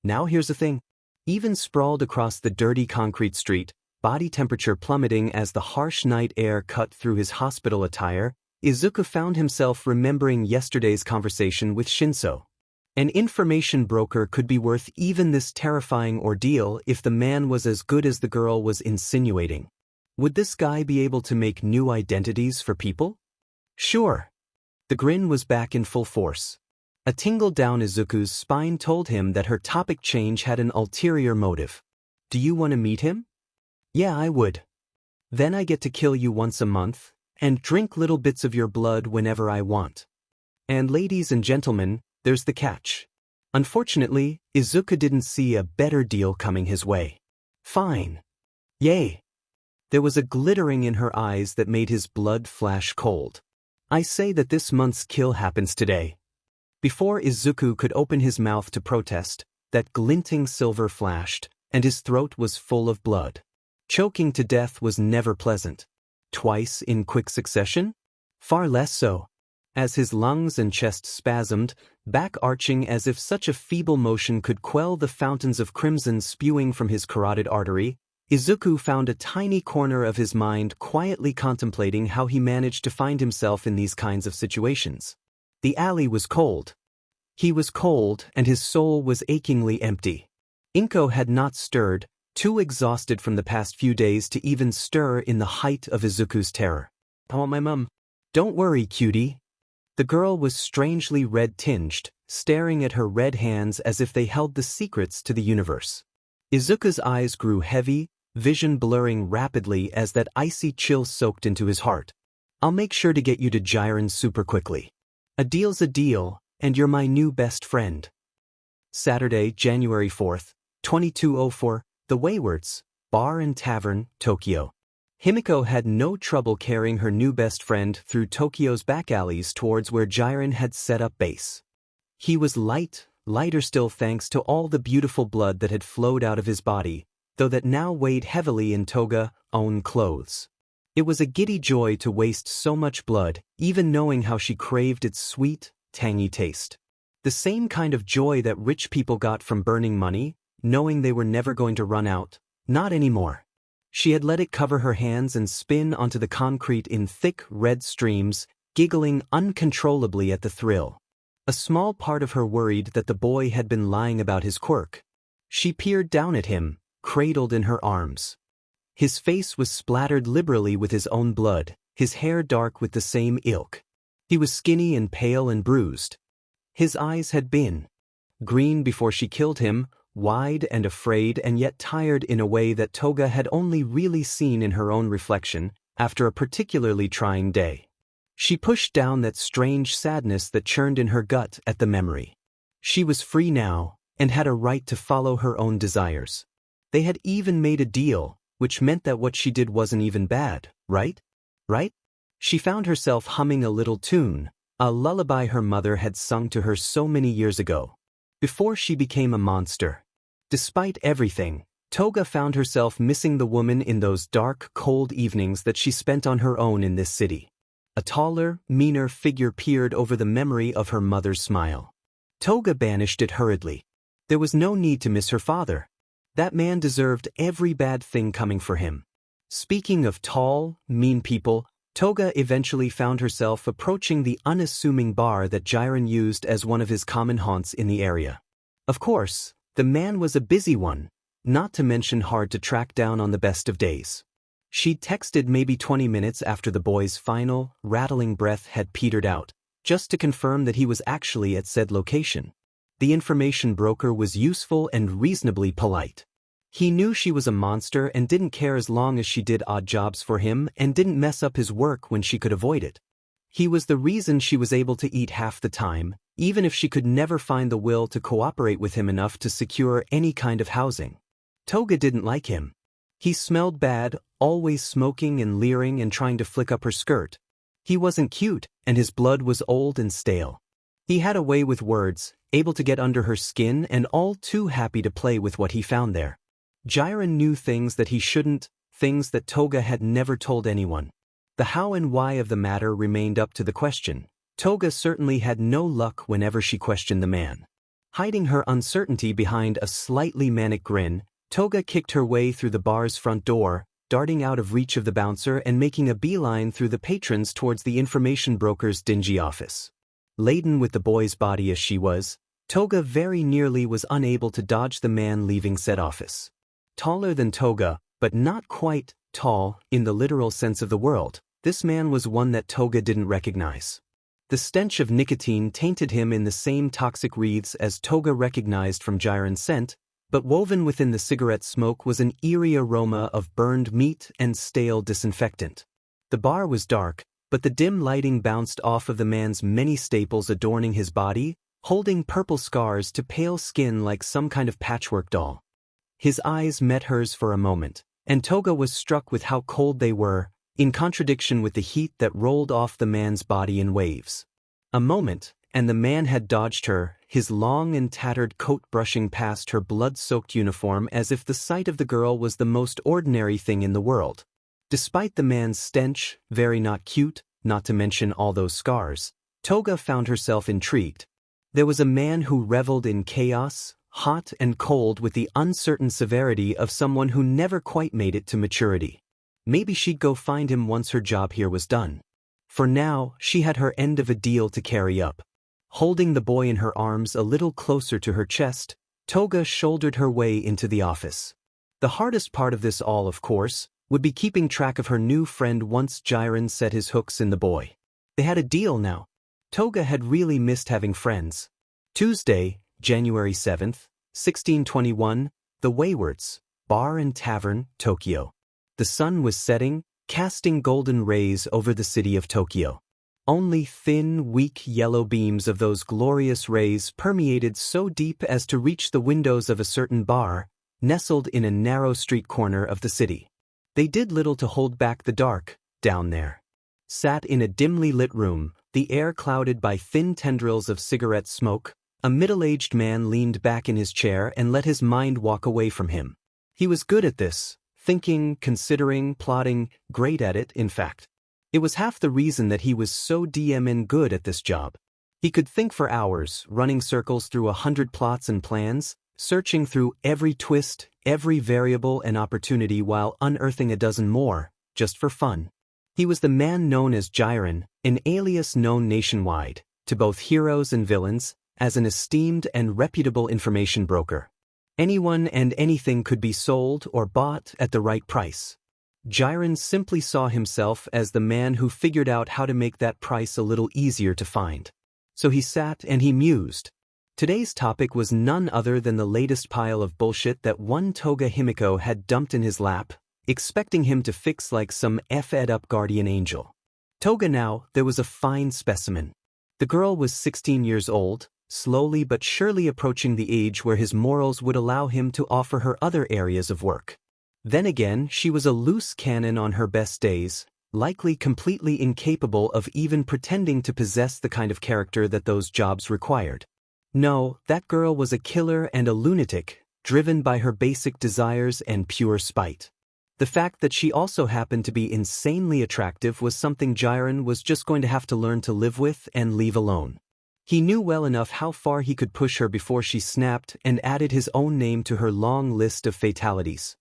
Now here's the thing. Even sprawled across the dirty concrete street, body temperature plummeting as the harsh night air cut through his hospital attire, Izuku found himself remembering yesterday's conversation with Shinso. An information broker could be worth even this terrifying ordeal if the man was as good as the girl was insinuating. Would this guy be able to make new identities for people? Sure. The grin was back in full force. A tingle down Izuku's spine told him that her topic change had an ulterior motive. Do you want to meet him? Yeah, I would. Then I get to kill you once a month, and drink little bits of your blood whenever I want. And ladies and gentlemen, there's the catch. Unfortunately, Izuku didn't see a better deal coming his way. Fine. Yay. There was a glittering in her eyes that made his blood flash cold. I say that this month's kill happens today. Before Izuku could open his mouth to protest, that glinting silver flashed, and his throat was full of blood. Choking to death was never pleasant. Twice in quick succession? Far less so. As his lungs and chest spasmed, back arching as if such a feeble motion could quell the fountains of crimson spewing from his carotid artery, Izuku found a tiny corner of his mind quietly contemplating how he managed to find himself in these kinds of situations. The alley was cold. He was cold, and his soul was achingly empty. Inko had not stirred, too exhausted from the past few days to even stir in the height of Izuku's terror. I want my mum. Don't worry, cutie. The girl was strangely red-tinged, staring at her red hands as if they held the secrets to the universe. Izuku's eyes grew heavy, vision blurring rapidly as that icy chill soaked into his heart. I'll make sure to get you to Jiren super quickly. A deal's a deal, and you're my new best friend. Saturday, January 4th, 2204, The Waywards, Bar and Tavern, Tokyo. Himiko had no trouble carrying her new best friend through Tokyo's back alleys towards where Jiren had set up base. He was lighter still thanks to all the beautiful blood that had flowed out of his body, though that now weighed heavily in Toga's own clothes. It was a giddy joy to waste so much blood, even knowing how she craved its sweet, tangy taste. The same kind of joy that rich people got from burning money, knowing they were never going to run out, not anymore. She had let it cover her hands and spin onto the concrete in thick red streams, giggling uncontrollably at the thrill. A small part of her worried that the boy had been lying about his quirk. She peered down at him, cradled in her arms. His face was splattered liberally with his own blood, his hair dark with the same ilk. He was skinny and pale and bruised. His eyes had been green before she killed him, wide and afraid and yet tired in a way that Toga had only really seen in her own reflection after a particularly trying day. She pushed down that strange sadness that churned in her gut at the memory. She was free now and had a right to follow her own desires. They had even made a deal, which meant that what she did wasn't even bad, right? Right? She found herself humming a little tune, a lullaby her mother had sung to her so many years ago, before she became a monster. Despite everything, Toga found herself missing the woman in those dark, cold evenings that she spent on her own in this city. A taller, meaner figure peered over the memory of her mother's smile. Toga banished it hurriedly. There was no need to miss her father. That man deserved every bad thing coming for him. Speaking of tall, mean people, Toga eventually found herself approaching the unassuming bar that Jiren used as one of his common haunts in the area. Of course, the man was a busy one, not to mention hard to track down on the best of days. She'd texted maybe 20 minutes after the boy's final, rattling breath had petered out, just to confirm that he was actually at said location. The information broker was useful and reasonably polite. He knew she was a monster and didn't care as long as she did odd jobs for him and didn't mess up his work when she could avoid it. He was the reason she was able to eat half the time, even if she could never find the will to cooperate with him enough to secure any kind of housing. Toga didn't like him. He smelled bad, always smoking and leering and trying to flick up her skirt. He wasn't cute, and his blood was old and stale. He had a way with words, able to get under her skin and all too happy to play with what he found there. Jiren knew things that he shouldn't, things that Toga had never told anyone. The how and why of the matter remained up to the question. Toga certainly had no luck whenever she questioned the man. Hiding her uncertainty behind a slightly manic grin, Toga kicked her way through the bar's front door, darting out of reach of the bouncer and making a beeline through the patrons towards the information broker's dingy office. Laden with the boy's body as she was, Toga very nearly was unable to dodge the man leaving said office. Taller than Toga, but not quite tall in the literal sense of the word, this man was one that Toga didn't recognize. The stench of nicotine tainted him in the same toxic wreaths as Toga recognized from Jiren's scent, but woven within the cigarette smoke was an eerie aroma of burned meat and stale disinfectant. The bar was dark, but the dim lighting bounced off of the man's many staples adorning his body, holding purple scars to pale skin like some kind of patchwork doll. His eyes met hers for a moment, and Toga was struck with how cold they were, in contradiction with the heat that rolled off the man's body in waves. A moment, and the man had dodged her, his long and tattered coat brushing past her blood-soaked uniform as if the sight of the girl was the most ordinary thing in the world. Despite the man's stench, very not cute, not to mention all those scars, Toga found herself intrigued. There was a man who reveled in chaos, hot and cold with the uncertain severity of someone who never quite made it to maturity. Maybe she'd go find him once her job here was done. For now, she had her end of a deal to carry up. Holding the boy in her arms a little closer to her chest, Toga shouldered her way into the office. The hardest part of this all, of course, would be keeping track of her new friend once Jiren set his hooks in the boy. They had a deal now. Toga had really missed having friends. Tuesday, January 7th, 1621, The Waywards, Bar and Tavern, Tokyo. The sun was setting, casting golden rays over the city of Tokyo. Only thin, weak yellow beams of those glorious rays permeated so deep as to reach the windows of a certain bar, nestled in a narrow street corner of the city. They did little to hold back the dark, down there. Sat in a dimly lit room, the air clouded by thin tendrils of cigarette smoke, a middle-aged man leaned back in his chair and let his mind walk away from him. He was good at this, thinking, considering, plotting, great at it, in fact. It was half the reason that he was so DMN good at this job. He could think for hours, running circles through 100 plots and plans, searching through every twist, every variable and opportunity while unearthing a dozen more, just for fun. He was the man known as Jiren, an alias known nationwide, to both heroes and villains, as an esteemed and reputable information broker. Anyone and anything could be sold or bought at the right price. Jiren simply saw himself as the man who figured out how to make that price a little easier to find. So he sat and he mused. Today's topic was none other than the latest pile of bullshit that one Toga Himiko had dumped in his lap, expecting him to fix like some F-ed-up guardian angel. Toga now, there was a fine specimen. The girl was 16 years old, slowly but surely approaching the age where his morals would allow him to offer her other areas of work. Then again, she was a loose cannon on her best days, likely completely incapable of even pretending to possess the kind of character that those jobs required. No, that girl was a killer and a lunatic, driven by her basic desires and pure spite. The fact that she also happened to be insanely attractive was something Jiren was just going to have to learn to live with and leave alone. He knew well enough how far he could push her before she snapped and added his own name to her long list of fatalities.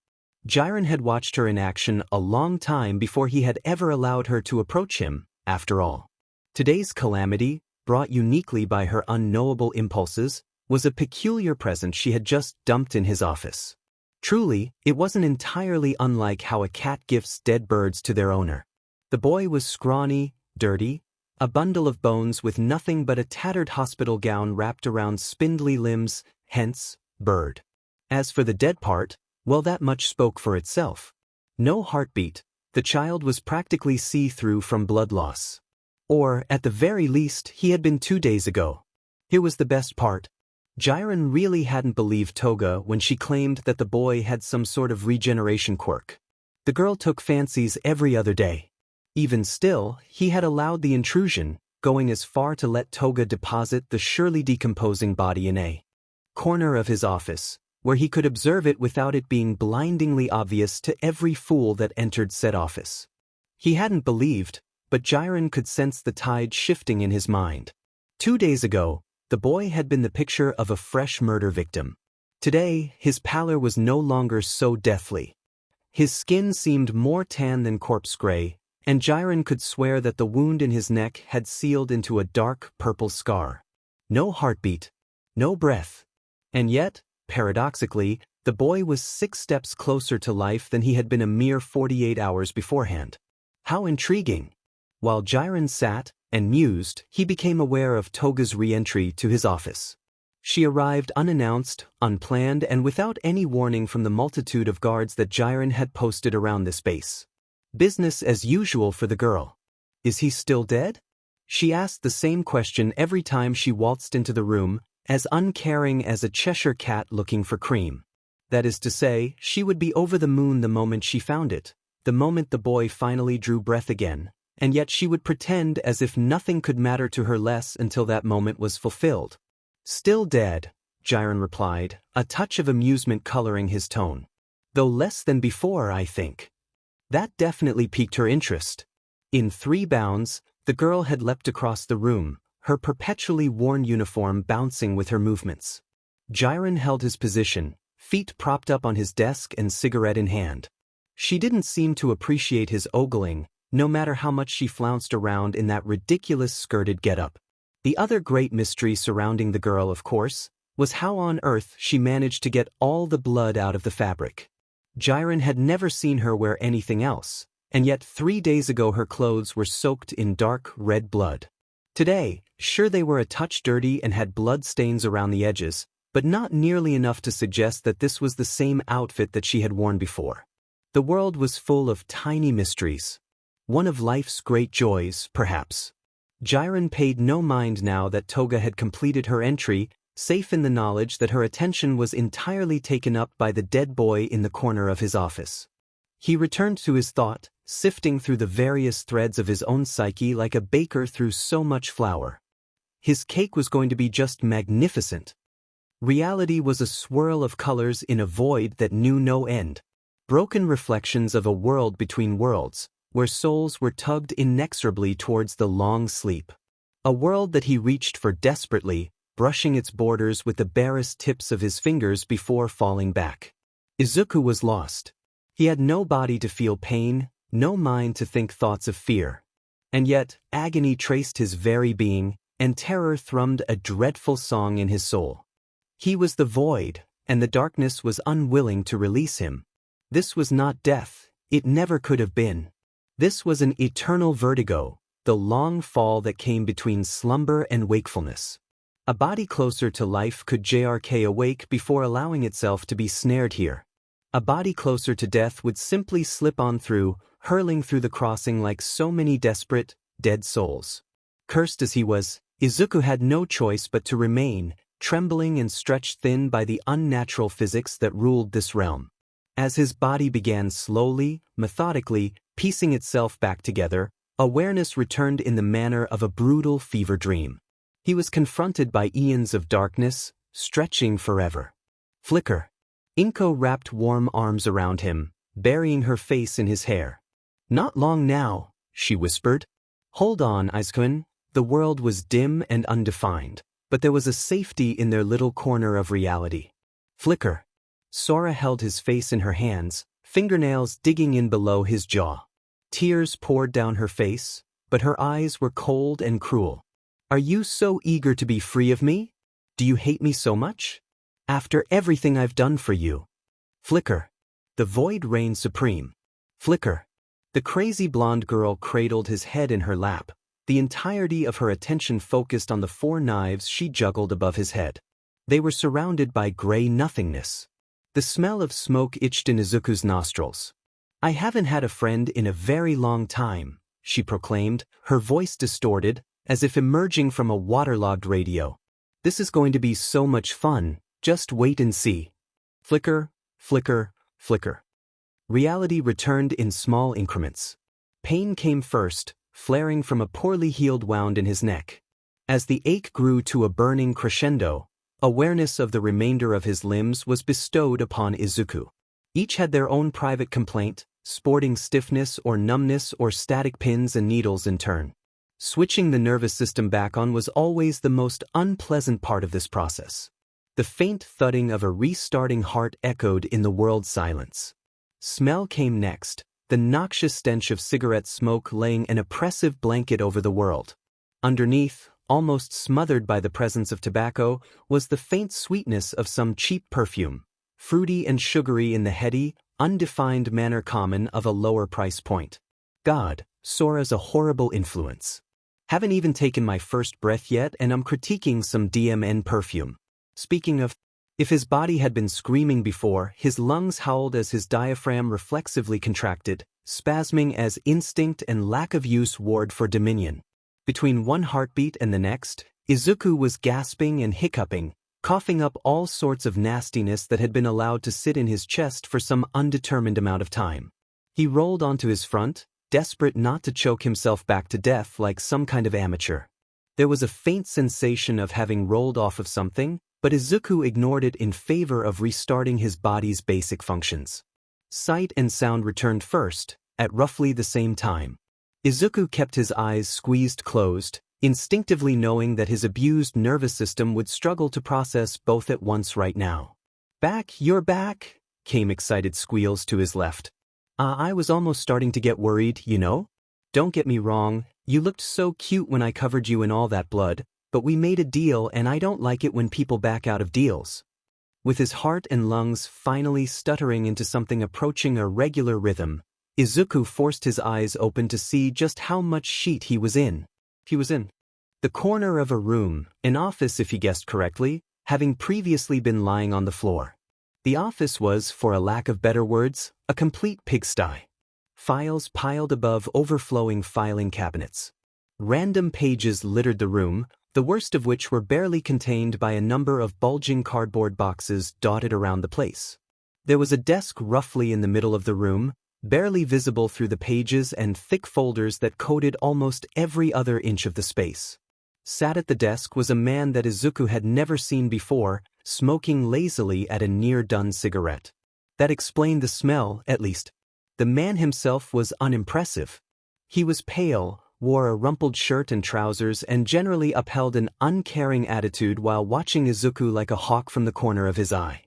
Jiren had watched her in action a long time before he had ever allowed her to approach him, after all. Today's calamity, brought uniquely by her unknowable impulses, was a peculiar present she had just dumped in his office. Truly, it wasn't entirely unlike how a cat gifts dead birds to their owner. The boy was scrawny, dirty, a bundle of bones with nothing but a tattered hospital gown wrapped around spindly limbs, hence, bird. As for the dead part, well, that much spoke for itself. No heartbeat, the child was practically see-through from blood loss. Or, at the very least, he had been 2 days ago. Here was the best part. Jiren really hadn't believed Toga when she claimed that the boy had some sort of regeneration quirk. The girl took fancies every other day. Even still, he had allowed the intrusion, going as far to let Toga deposit the surely decomposing body in a corner of his office, where he could observe it without it being blindingly obvious to every fool that entered said office. He hadn't believed, but Jiren could sense the tide shifting in his mind. 2 days ago, the boy had been the picture of a fresh murder victim. Today, his pallor was no longer so deathly. His skin seemed more tan than corpse gray, and Jiren could swear that the wound in his neck had sealed into a dark purple scar. No heartbeat, no breath. And yet, paradoxically, the boy was 6 steps closer to life than he had been a mere 48 hours beforehand. How intriguing! While Jiren sat and mused, he became aware of Toga's re-entry to his office. She arrived unannounced, unplanned, and without any warning from the multitude of guards that Jiren had posted around this base. Business as usual for the girl. Is he still dead? She asked the same question every time she waltzed into the room, as uncaring as a Cheshire cat looking for cream. That is to say, she would be over the moon the moment she found it, the moment the boy finally drew breath again, and yet she would pretend as if nothing could matter to her less until that moment was fulfilled. Still dead, Jiren replied, a touch of amusement coloring his tone. Though less than before, I think. That definitely piqued her interest. In 3 bounds, the girl had leapt across the room, her perpetually worn uniform bouncing with her movements. Jiren held his position, feet propped up on his desk and cigarette in hand. She didn't seem to appreciate his ogling, no matter how much she flounced around in that ridiculous skirted getup. The other great mystery surrounding the girl, of course, was how on earth she managed to get all the blood out of the fabric. Jiren had never seen her wear anything else, And yet 3 days ago her clothes were soaked in dark red blood. Today, sure they were a touch dirty and had blood stains around the edges, but not nearly enough to suggest that this was the same outfit that she had worn before. The world was full of tiny mysteries. One of life's great joys, perhaps. Jiren paid no mind now that Toga had completed her entry, safe in the knowledge that her attention was entirely taken up by the dead boy in the corner of his office. He returned to his thought, sifting through the various threads of his own psyche like a baker through so much flour. His cake was going to be just magnificent. Reality was a swirl of colors in a void that knew no end. Broken reflections of a world between worlds, where souls were tugged inexorably towards the long sleep. A world that he reached for desperately, brushing its borders with the barest tips of his fingers before falling back. Izuku was lost. He had no body to feel pain, no mind to think thoughts of fear. And yet, agony traced his very being, and terror thrummed a dreadful song in his soul. He was the void, and the darkness was unwilling to release him. This was not death, it never could have been. This was an eternal vertigo, the long fall that came between slumber and wakefulness. A body closer to life could JRK awake before allowing itself to be snared here. A body closer to death would simply slip on through, hurling through the crossing like so many desperate, dead souls. Cursed as he was, Izuku had no choice but to remain, trembling and stretched thin by the unnatural physics that ruled this realm. As his body began slowly, methodically, piecing itself back together, awareness returned in the manner of a brutal fever dream. He was confronted by eons of darkness, stretching forever. Flicker. Inko wrapped warm arms around him, burying her face in his hair. Not long now, she whispered. Hold on, Izuku. The world was dim and undefined, but there was a safety in their little corner of reality. Flicker. Sora held his face in her hands, fingernails digging in below his jaw. Tears poured down her face, but her eyes were cold and cruel. Are you so eager to be free of me? Do you hate me so much? After everything I've done for you. Flicker. The void reigned supreme. Flicker. The crazy blonde girl cradled his head in her lap, the entirety of her attention focused on the 4 knives she juggled above his head. They were surrounded by gray nothingness. The smell of smoke itched in Izuku's nostrils. I haven't had a friend in a very long time, she proclaimed, her voice distorted, as if emerging from a waterlogged radio. This is going to be so much fun, just wait and see. Flicker, flicker, flicker. Reality returned in small increments. Pain came first, flaring from a poorly healed wound in his neck. As the ache grew to a burning crescendo, awareness of the remainder of his limbs was bestowed upon Izuku. Each had their own private complaint, sporting stiffness or numbness or static pins and needles in turn. Switching the nervous system back on was always the most unpleasant part of this process. The faint thudding of a restarting heart echoed in the world's silence. Smell came next, the noxious stench of cigarette smoke laying an oppressive blanket over the world. Underneath, almost smothered by the presence of tobacco, was the faint sweetness of some cheap perfume, fruity and sugary in the heady, undefined manner common of a lower price point. God, Sora's a horrible influence. Haven't even taken my first breath yet and I'm critiquing some DMN perfume. Speaking of, if his body had been screaming before, his lungs howled as his diaphragm reflexively contracted, spasming as instinct and lack of use warred for dominion. Between one heartbeat and the next, Izuku was gasping and hiccuping, coughing up all sorts of nastiness that had been allowed to sit in his chest for some undetermined amount of time. He rolled onto his front, desperate not to choke himself back to death like some kind of amateur. There was a faint sensation of having rolled off of something, but Izuku ignored it in favor of restarting his body's basic functions. Sight and sound returned first, at roughly the same time. Izuku kept his eyes squeezed closed, instinctively knowing that his abused nervous system would struggle to process both at once right now. "Back, you're back," came excited squeals to his left. I was almost starting to get worried, you know? Don't get me wrong, you looked so cute when I covered you in all that blood, but we made a deal and I don't like it when people back out of deals. With his heart and lungs finally stuttering into something approaching a regular rhythm, Izuku forced his eyes open to see just how much sheet he was in. He was in the corner of a room, an office if he guessed correctly, having previously been lying on the floor. The office was, for a lack of better words, a complete pigsty. Files piled above overflowing filing cabinets. Random pages littered the room, the worst of which were barely contained by a number of bulging cardboard boxes dotted around the place. There was a desk roughly in the middle of the room, barely visible through the pages and thick folders that coated almost every other inch of the space. Sat at the desk was a man that Izuku had never seen before, smoking lazily at a near-done cigarette. That explained the smell, at least. The man himself was unimpressive. He was pale, wore a rumpled shirt and trousers, and generally upheld an uncaring attitude while watching Izuku like a hawk from the corner of his eye.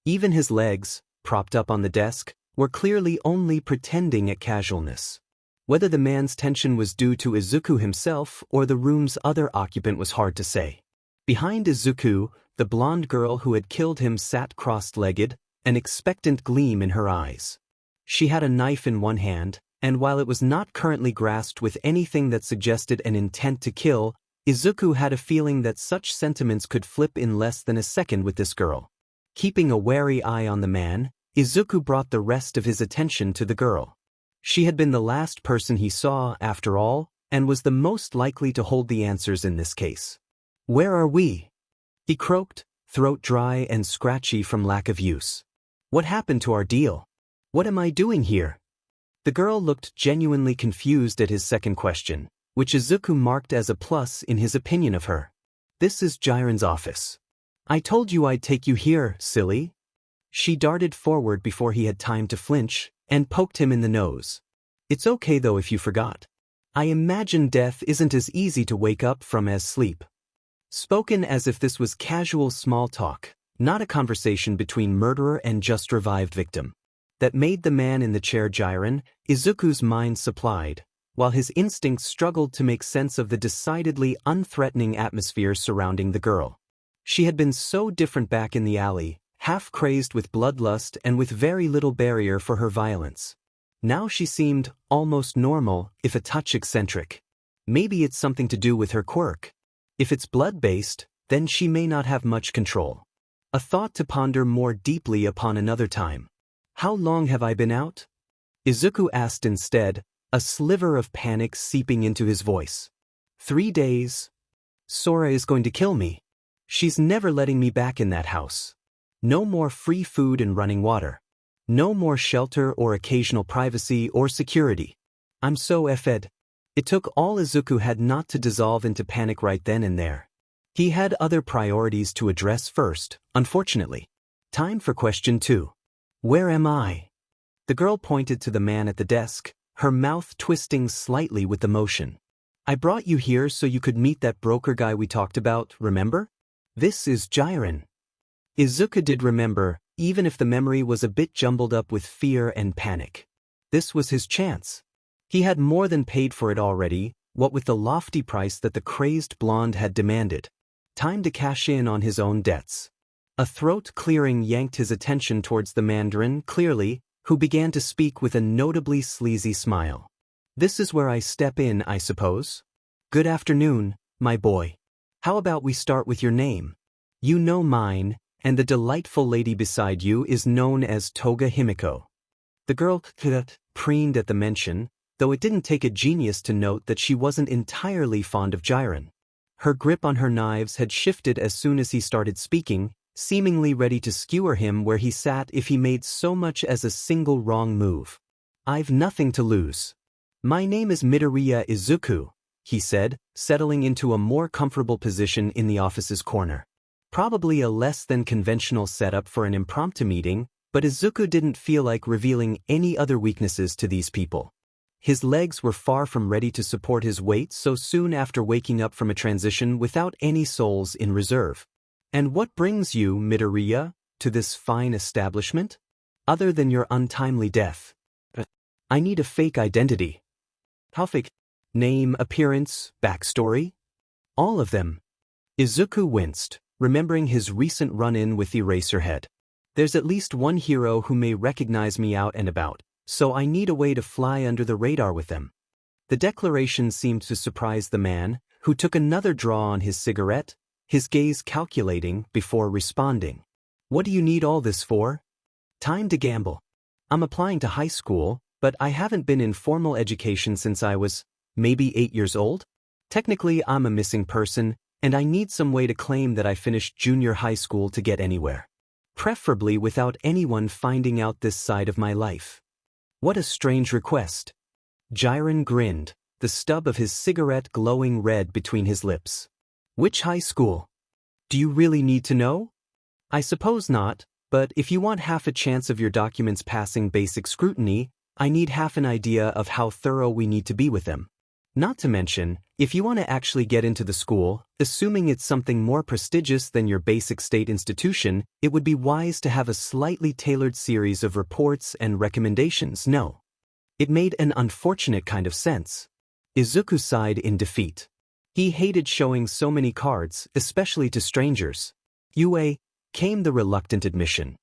Even his legs, propped up on the desk, were clearly only pretending at casualness. Whether the man's tension was due to Izuku himself or the room's other occupant was hard to say. Behind Izuku, the blonde girl who had killed him sat crossed-legged, an expectant gleam in her eyes. She had a knife in one hand, and while it was not currently grasped with anything that suggested an intent to kill, Izuku had a feeling that such sentiments could flip in less than a second with this girl. Keeping a wary eye on the man, Izuku brought the rest of his attention to the girl. She had been the last person he saw, after all, and was the most likely to hold the answers in this case. "Where are we?" he croaked, throat dry and scratchy from lack of use. "What happened to our deal? What am I doing here?" The girl looked genuinely confused at his second question, which Izuku marked as a plus in his opinion of her. "This is Jiren's office. I told you I'd take you here, silly." She darted forward before he had time to flinch, and poked him in the nose. "It's okay though if you forgot. I imagine death isn't as easy to wake up from as sleep." Spoken as if this was casual small talk, not a conversation between murderer and just revived victim. That made the man in the chair Jiren, Izuku's mind supplied, while his instincts struggled to make sense of the decidedly unthreatening atmosphere surrounding the girl. She had been so different back in the alley, half crazed with bloodlust and with very little barrier for her violence. Now she seemed almost normal, if a touch eccentric. Maybe it's something to do with her quirk. If it's blood-based, then she may not have much control. A thought to ponder more deeply upon another time. "How long have I been out?" Izuku asked instead, a sliver of panic seeping into his voice. 3 days. Sora is going to kill me. She's never letting me back in that house. No more free food and running water. No more shelter or occasional privacy or security. I'm so effed. It took all Izuku had not to dissolve into panic right then and there. He had other priorities to address first, unfortunately. Time for question 2. "Where am I?" The girl pointed to the man at the desk, her mouth twisting slightly with the motion. "I brought you here so you could meet that broker guy we talked about, remember? This is Jiren." Izuku did remember, even if the memory was a bit jumbled up with fear and panic. This was his chance. He had more than paid for it already, what with the lofty price that the crazed blonde had demanded. Time to cash in on his own debts. A throat clearing yanked his attention towards the Mandarin, clearly, who began to speak with a notably sleazy smile. "This is where I step in, I suppose? Good afternoon, my boy. How about we start with your name? You know mine, and the delightful lady beside you is known as Toga Himiko." The girl preened at the mention, though it didn't take a genius to note that she wasn't entirely fond of Jiren. Her grip on her knives had shifted as soon as he started speaking, seemingly ready to skewer him where he sat if he made so much as a single wrong move. "I've nothing to lose. My name is Midoriya Izuku," he said, settling into a more comfortable position in the office's corner. Probably a less than conventional setup for an impromptu meeting, but Izuku didn't feel like revealing any other weaknesses to these people. His legs were far from ready to support his weight so soon after waking up from a transition without any souls in reserve. "And what brings you, Midoriya, to this fine establishment? Other than your untimely death?" "I need a fake identity." "How fake?" "Name, appearance, backstory?" "All of them." Izuku winced, remembering his recent run-in with Eraserhead. "There's at least one hero who may recognize me out and about, so I need a way to fly under the radar with them. The declaration seemed to surprise the man, who took another draw on his cigarette, his gaze calculating before responding. What do you need all this for? Time to gamble. I'm applying to high school, but I haven't been in formal education since I was, maybe 8 years old? Technically, I'm a missing person, and I need some way to claim that I finished junior high school to get anywhere. Preferably without anyone finding out this side of my life. What a strange request. Jiren grinned, the stub of his cigarette glowing red between his lips. Which high school? Do you really need to know? I suppose not, but if you want half a chance of your documents passing basic scrutiny, I need half an idea of how thorough we need to be with them. Not to mention, if you want to actually get into the school, assuming it's something more prestigious than your basic state institution, it would be wise to have a slightly tailored series of reports and recommendations, no? It made an unfortunate kind of sense. Izuku sighed in defeat. He hated showing so many cards, especially to strangers. Yue, came the reluctant admission.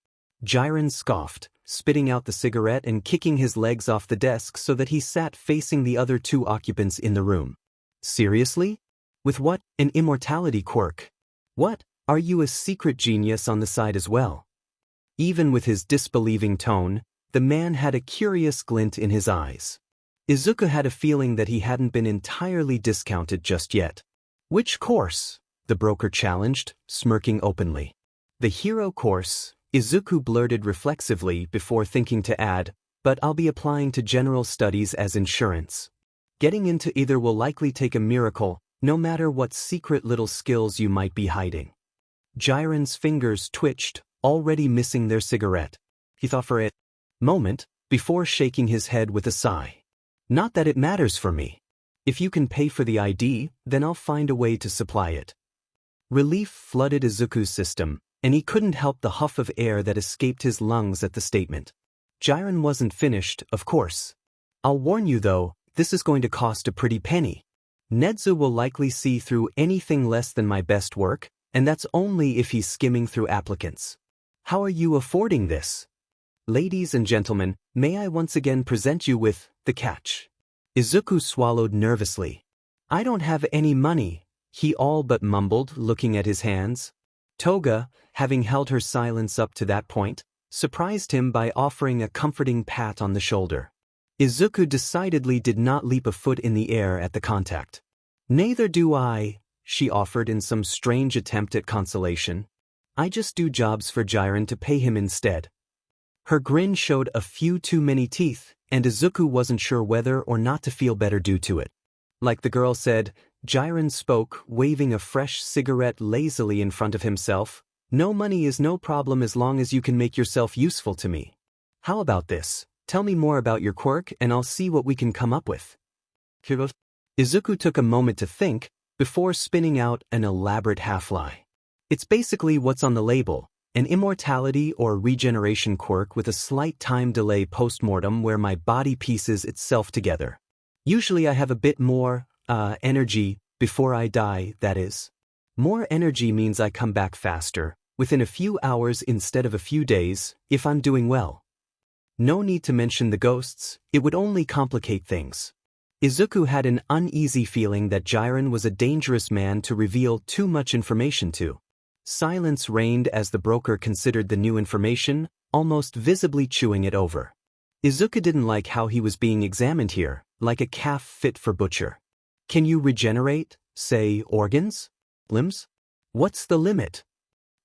Jiren scoffed, spitting out the cigarette and kicking his legs off the desk so that he sat facing the other two occupants in the room. Seriously? With what, an immortality quirk? What, are you a secret genius on the side as well? Even with his disbelieving tone, the man had a curious glint in his eyes. Izuku had a feeling that he hadn't been entirely discounted just yet. Which course? The broker challenged, smirking openly. The hero course, Izuku blurted reflexively before thinking to add, but I'll be applying to general studies as insurance. Getting into either will likely take a miracle, no matter what secret little skills you might be hiding. Jiren's fingers twitched, already missing their cigarette. He thought for a moment, before shaking his head with a sigh. Not that it matters for me. If you can pay for the ID, then I'll find a way to supply it. Relief flooded Izuku's system, and he couldn't help the huff of air that escaped his lungs at the statement. Jiren wasn't finished, of course. I'll warn you though, this is going to cost a pretty penny. Nedzu will likely see through anything less than my best work, and that's only if he's skimming through applicants. How are you affording this? Ladies and gentlemen, may I once again present you with the catch. Izuku swallowed nervously. I don't have any money, he all but mumbled, looking at his hands. Toga, having held her silence up to that point, surprised him by offering a comforting pat on the shoulder. Izuku decidedly did not leap a foot in the air at the contact. Neither do I, she offered in some strange attempt at consolation. I just do jobs for Jiren to pay him instead. Her grin showed a few too many teeth, and Izuku wasn't sure whether or not to feel better due to it. Like the girl said, Jiren spoke, waving a fresh cigarette lazily in front of himself. No money is no problem as long as you can make yourself useful to me. How about this? Tell me more about your quirk and I'll see what we can come up with. Izuku took a moment to think, before spinning out an elaborate half-lie. It's basically what's on the label, an immortality or regeneration quirk with a slight time delay post-mortem where my body pieces itself together. Usually I have a bit more, energy, before I die, that is. More energy means I come back faster, within a few hours instead of a few days, if I'm doing well. No need to mention the ghosts, it would only complicate things. Izuku had an uneasy feeling that Jiren was a dangerous man to reveal too much information to. Silence reigned as the broker considered the new information, almost visibly chewing it over. Izuku didn't like how he was being examined here, like a calf fit for butcher. Can you regenerate, say, organs? Limbs? What's the limit?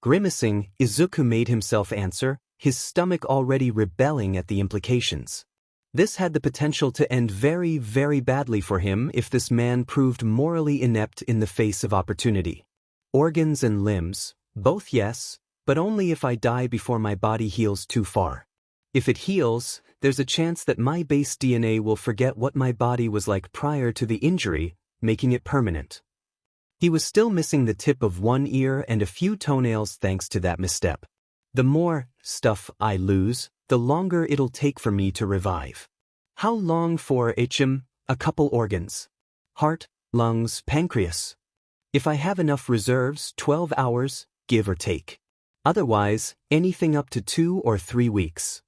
Grimacing, Izuku made himself answer, his stomach already rebelling at the implications. This had the potential to end very, very badly for him if this man proved morally inept in the face of opportunity. Organs and limbs, both yes, but only if I die before my body heals too far. If it heals, there's a chance that my base DNA will forget what my body was like prior to the injury, making it permanent. He was still missing the tip of one ear and a few toenails thanks to that misstep. The more stuff I lose, the longer it'll take for me to revive. How long for a couple organs? Heart, lungs, pancreas. If I have enough reserves, 12 hours, give or take. Otherwise, anything up to 2 or 3 weeks.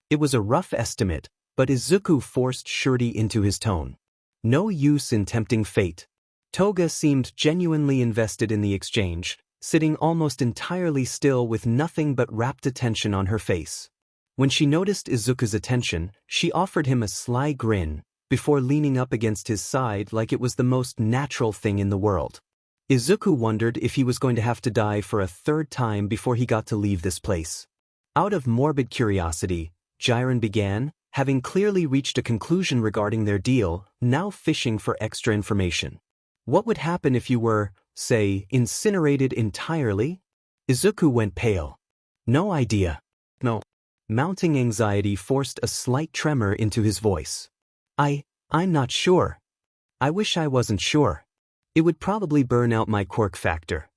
It was a rough estimate, But Izuku forced surety into his tone. No use in tempting fate. Toga seemed genuinely invested in the exchange, sitting almost entirely still with nothing but rapt attention on her face. When she noticed Izuku's attention, she offered him a sly grin, before leaning up against his side like it was the most natural thing in the world. Izuku wondered if he was going to have to die for a third time before he got to leave this place. Out of morbid curiosity, Jiren began, having clearly reached a conclusion regarding their deal, now fishing for extra information. What would happen if you were, say, incinerated entirely? Izuku went pale. No idea. No. Mounting anxiety forced a slight tremor into his voice. I'm not sure. I wish I wasn't sure. It would probably burn out my quirk factor.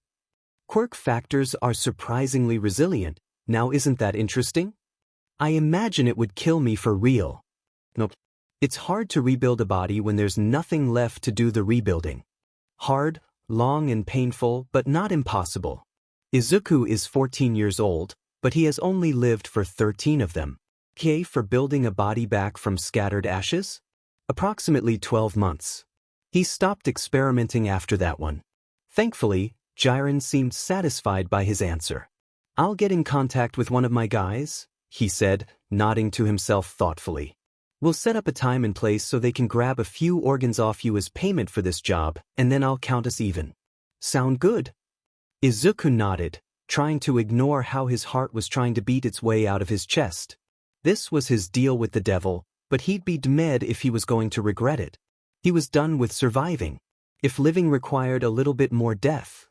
Quirk factors are surprisingly resilient. Now isn't that interesting? I imagine it would kill me for real. Nope. It's hard to rebuild a body when there's nothing left to do the rebuilding. Hard, long and painful, but not impossible. Izuku is 14 years old, but he has only lived for 13 of them. K for building a body back from scattered ashes? Approximately 12 months. He stopped experimenting after that one. Thankfully, Jiren seemed satisfied by his answer. I'll get in contact with one of my guys, he said, nodding to himself thoughtfully. We'll set up a time and place so they can grab a few organs off you as payment for this job, and then I'll count us even. Sound good? Izuku nodded, trying to ignore how his heart was trying to beat its way out of his chest. This was his deal with the devil, but he'd be dead if he was going to regret it. He was done with surviving. If living required a little bit more death,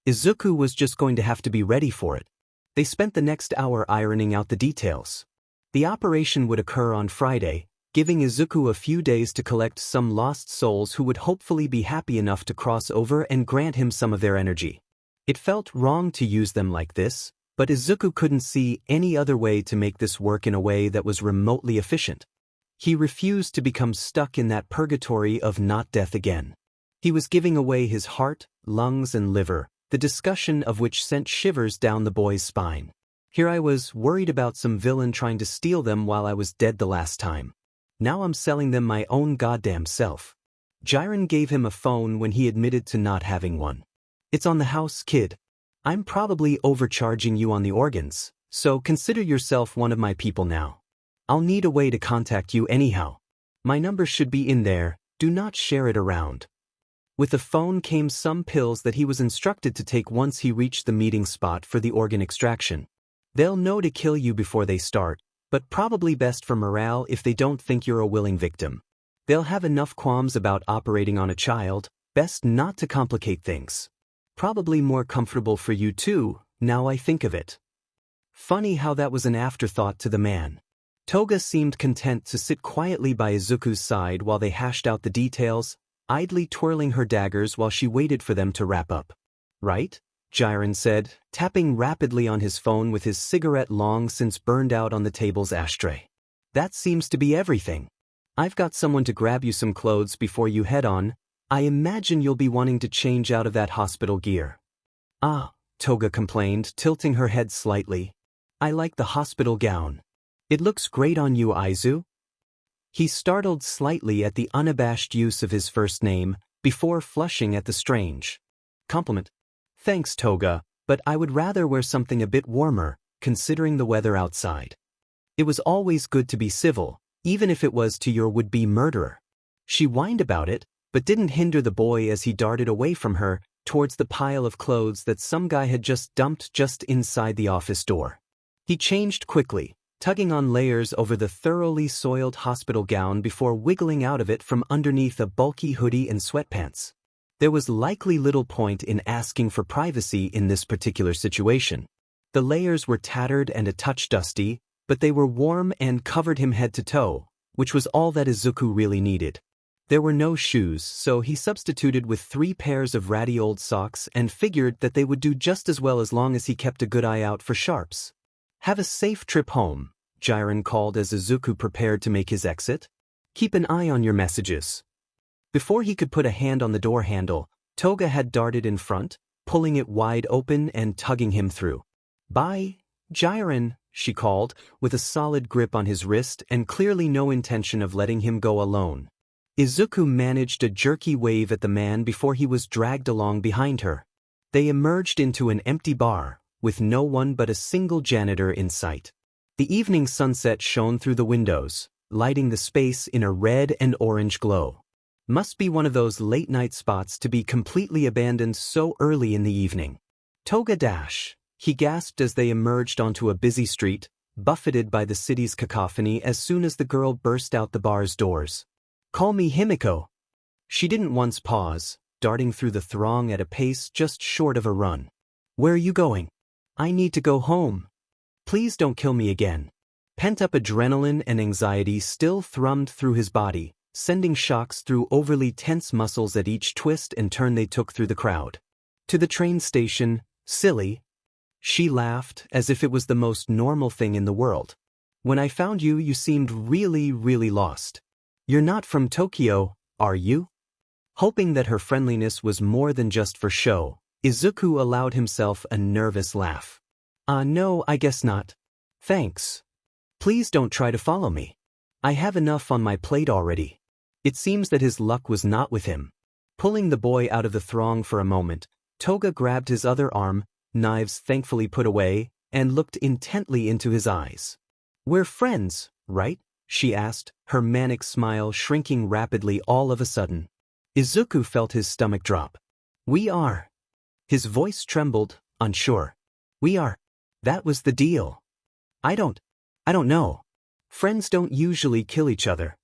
Izuku was just going to have to be ready for it. They spent the next hour ironing out the details. The operation would occur on Friday, giving Izuku a few days to collect some lost souls who would hopefully be happy enough to cross over and grant him some of their energy. It felt wrong to use them like this, but Izuku couldn't see any other way to make this work in a way that was remotely efficient. He refused to become stuck in that purgatory of not death again. He was giving away his heart, lungs and liver, the discussion of which sent shivers down the boy's spine. Here I was, worried about some villain trying to steal them while I was dead the last time. Now I'm selling them my own goddamn self. Jiren gave him a phone when he admitted to not having one. It's on the house, kid. I'm probably overcharging you on the organs, so consider yourself one of my people now. I'll need a way to contact you anyhow. My number should be in there, do not share it around. With the phone came some pills that he was instructed to take once he reached the meeting spot for the organ extraction. They'll know to kill you before they start, but probably best for morale if they don't think you're a willing victim. They'll have enough qualms about operating on a child, best not to complicate things. Probably more comfortable for you too, now I think of it. Funny how that was an afterthought to the man. Toga seemed content to sit quietly by Izuku's side while they hashed out the details, idly twirling her daggers while she waited for them to wrap up. Right? Jiren said, tapping rapidly on his phone with his cigarette long since burned out on the table's ashtray. That seems to be everything. I've got someone to grab you some clothes before you head on. I imagine you'll be wanting to change out of that hospital gear. Ah, Toga complained, tilting her head slightly. I like the hospital gown. It looks great on you, Aizu. He startled slightly at the unabashed use of his first name, before flushing at the strange compliment. Thanks, Toga, but I would rather wear something a bit warmer, considering the weather outside. It was always good to be civil, even if it was to your would-be murderer. She whined about it, but didn't hinder the boy as he darted away from her, towards the pile of clothes that some guy had just dumped just inside the office door. He changed quickly, tugging on layers over the thoroughly soiled hospital gown before wiggling out of it from underneath a bulky hoodie and sweatpants. There was likely little point in asking for privacy in this particular situation. The layers were tattered and a touch dusty, but they were warm and covered him head to toe, which was all that Izuku really needed. There were no shoes, so he substituted with 3 pairs of ratty old socks and figured that they would do just as well as long as he kept a good eye out for sharps. Have a safe trip home, Jiren called as Izuku prepared to make his exit. Keep an eye on your messages. Before he could put a hand on the door handle, Toga had darted in front, pulling it wide open and tugging him through. Bye, Jiren, she called, with a solid grip on his wrist and clearly no intention of letting him go alone. Izuku managed a jerky wave at the man before he was dragged along behind her. They emerged into an empty bar, with no one but a single janitor in sight. The evening sunset shone through the windows, lighting the space in a red and orange glow. Must be one of those late-night spots to be completely abandoned so early in the evening. Toga dash, he gasped as they emerged onto a busy street, buffeted by the city's cacophony as soon as the girl burst out the bar's doors. Call me Himiko. She didn't once pause, darting through the throng at a pace just short of a run. Where are you going? I need to go home. Please don't kill me again. Pent-up adrenaline and anxiety still thrummed through his body, sending shocks through overly tense muscles at each twist and turn they took through the crowd. To the train station, silly. She laughed, as if it was the most normal thing in the world. When I found you, you seemed really, really lost. You're not from Tokyo, are you? Hoping that her friendliness was more than just for show, Izuku allowed himself a nervous laugh. No, I guess not. Thanks. Please don't try to follow me. I have enough on my plate already. It seems that his luck was not with him. Pulling the boy out of the throng for a moment, Toga grabbed his other arm, knives thankfully put away, and looked intently into his eyes. We're friends, right? She asked, her manic smile shrinking rapidly all of a sudden. Izuku felt his stomach drop. We are. His voice trembled, unsure. We are. That was the deal. I don't know. Friends don't usually kill each other.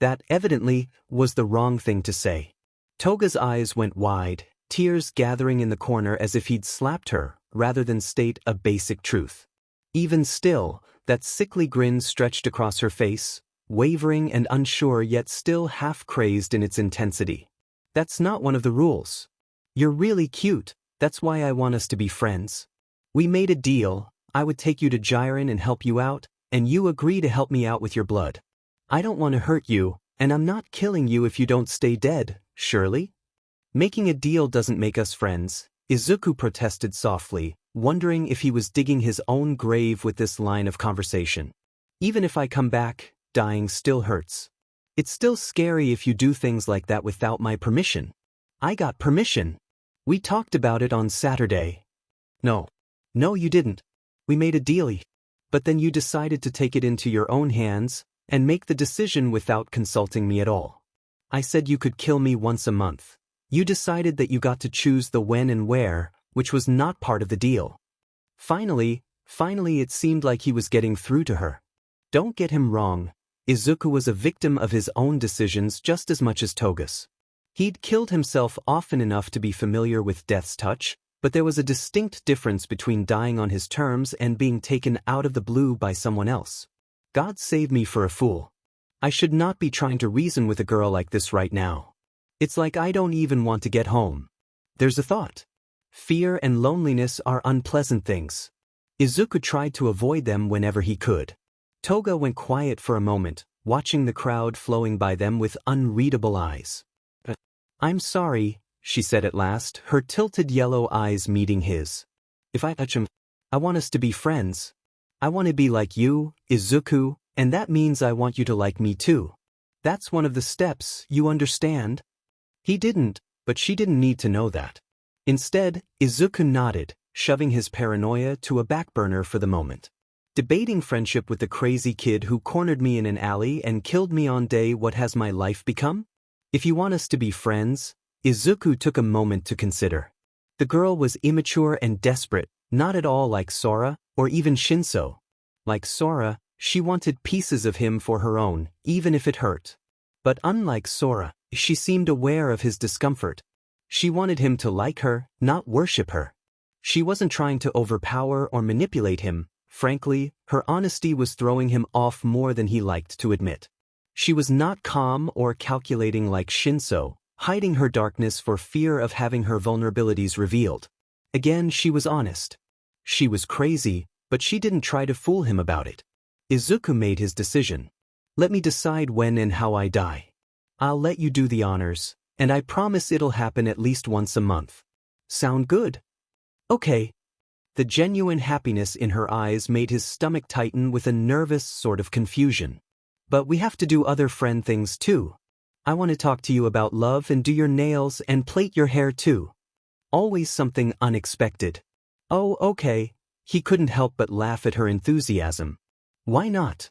That, evidently, was the wrong thing to say. Toga's eyes went wide, tears gathering in the corner as if he'd slapped her, rather than state a basic truth. Even still, that sickly grin stretched across her face, wavering and unsure yet still half-crazed in its intensity. That's not one of the rules. You're really cute, that's why I want us to be friends. We made a deal, I would take you to Jiren and help you out, and you agree to help me out with your blood. I don't want to hurt you, and I'm not killing you if you don't stay dead, surely? Making a deal doesn't make us friends, Izuku protested softly, wondering if he was digging his own grave with this line of conversation. Even if I come back, dying still hurts. It's still scary if you do things like that without my permission. I got permission. We talked about it on Saturday. No, you didn't. We made a deal. But then you decided to take it into your own hands and make the decision without consulting me at all. I said you could kill me once a month. You decided that you got to choose the when and where, which was not part of the deal. Finally it seemed like he was getting through to her. Don't get him wrong, Izuku was a victim of his own decisions just as much as Toga's. He'd killed himself often enough to be familiar with death's touch, but there was a distinct difference between dying on his terms and being taken out of the blue by someone else. God save me for a fool. I should not be trying to reason with a girl like this right now. It's like I don't even want to get home. There's a thought. Fear and loneliness are unpleasant things. Izuku tried to avoid them whenever he could. Toga went quiet for a moment, watching the crowd flowing by them with unreadable eyes. I'm sorry, she said at last, her tilted yellow eyes meeting his. If I touch him, I want us to be friends. I want to be like you, Izuku, and that means I want you to like me too. That's one of the steps, you understand? He didn't, but she didn't need to know that. Instead, Izuku nodded, shoving his paranoia to a back burner for the moment. Debating friendship with the crazy kid who cornered me in an alley and killed me on day what has my life become? If you want us to be friends, Izuku took a moment to consider. The girl was immature and desperate, not at all like Sora, or even Shinso. Like Sora, she wanted pieces of him for her own, even if it hurt. But unlike Sora, she seemed aware of his discomfort. She wanted him to like her, not worship her. She wasn't trying to overpower or manipulate him. Frankly, her honesty was throwing him off more than he liked to admit. She was not calm or calculating like Shinso, hiding her darkness for fear of having her vulnerabilities revealed. Again, she was honest. She was crazy, but she didn't try to fool him about it. Izuku made his decision. Let me decide when and how I die. I'll let you do the honors, and I promise it'll happen at least once a month. Sound good? Okay. The genuine happiness in her eyes made his stomach tighten with a nervous sort of confusion. But we have to do other friend things too. I want to talk to you about love and do your nails and plait your hair too. Always something unexpected. Oh, okay. He couldn't help but laugh at her enthusiasm. Why not?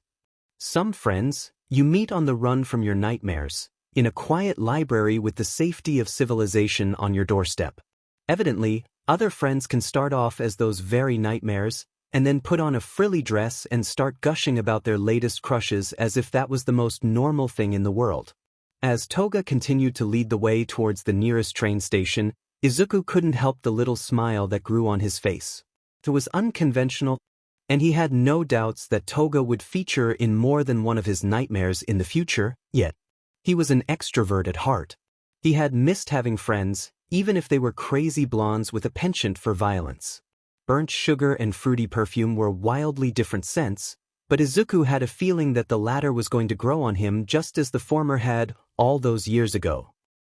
Some friends, you meet on the run from your nightmares, in a quiet library with the safety of civilization on your doorstep. Evidently, other friends can start off as those very nightmares, and then put on a frilly dress and start gushing about their latest crushes as if that was the most normal thing in the world. As Toga continued to lead the way towards the nearest train station, Izuku couldn't help the little smile that grew on his face. It was unconventional, and he had no doubts that Toga would feature in more than one of his nightmares in the future, yet he was an extrovert at heart. He had missed having friends, even if they were crazy blondes with a penchant for violence. Burnt sugar and fruity perfume were wildly different scents, but Izuku had a feeling that the latter was going to grow on him just as the former had all those years ago.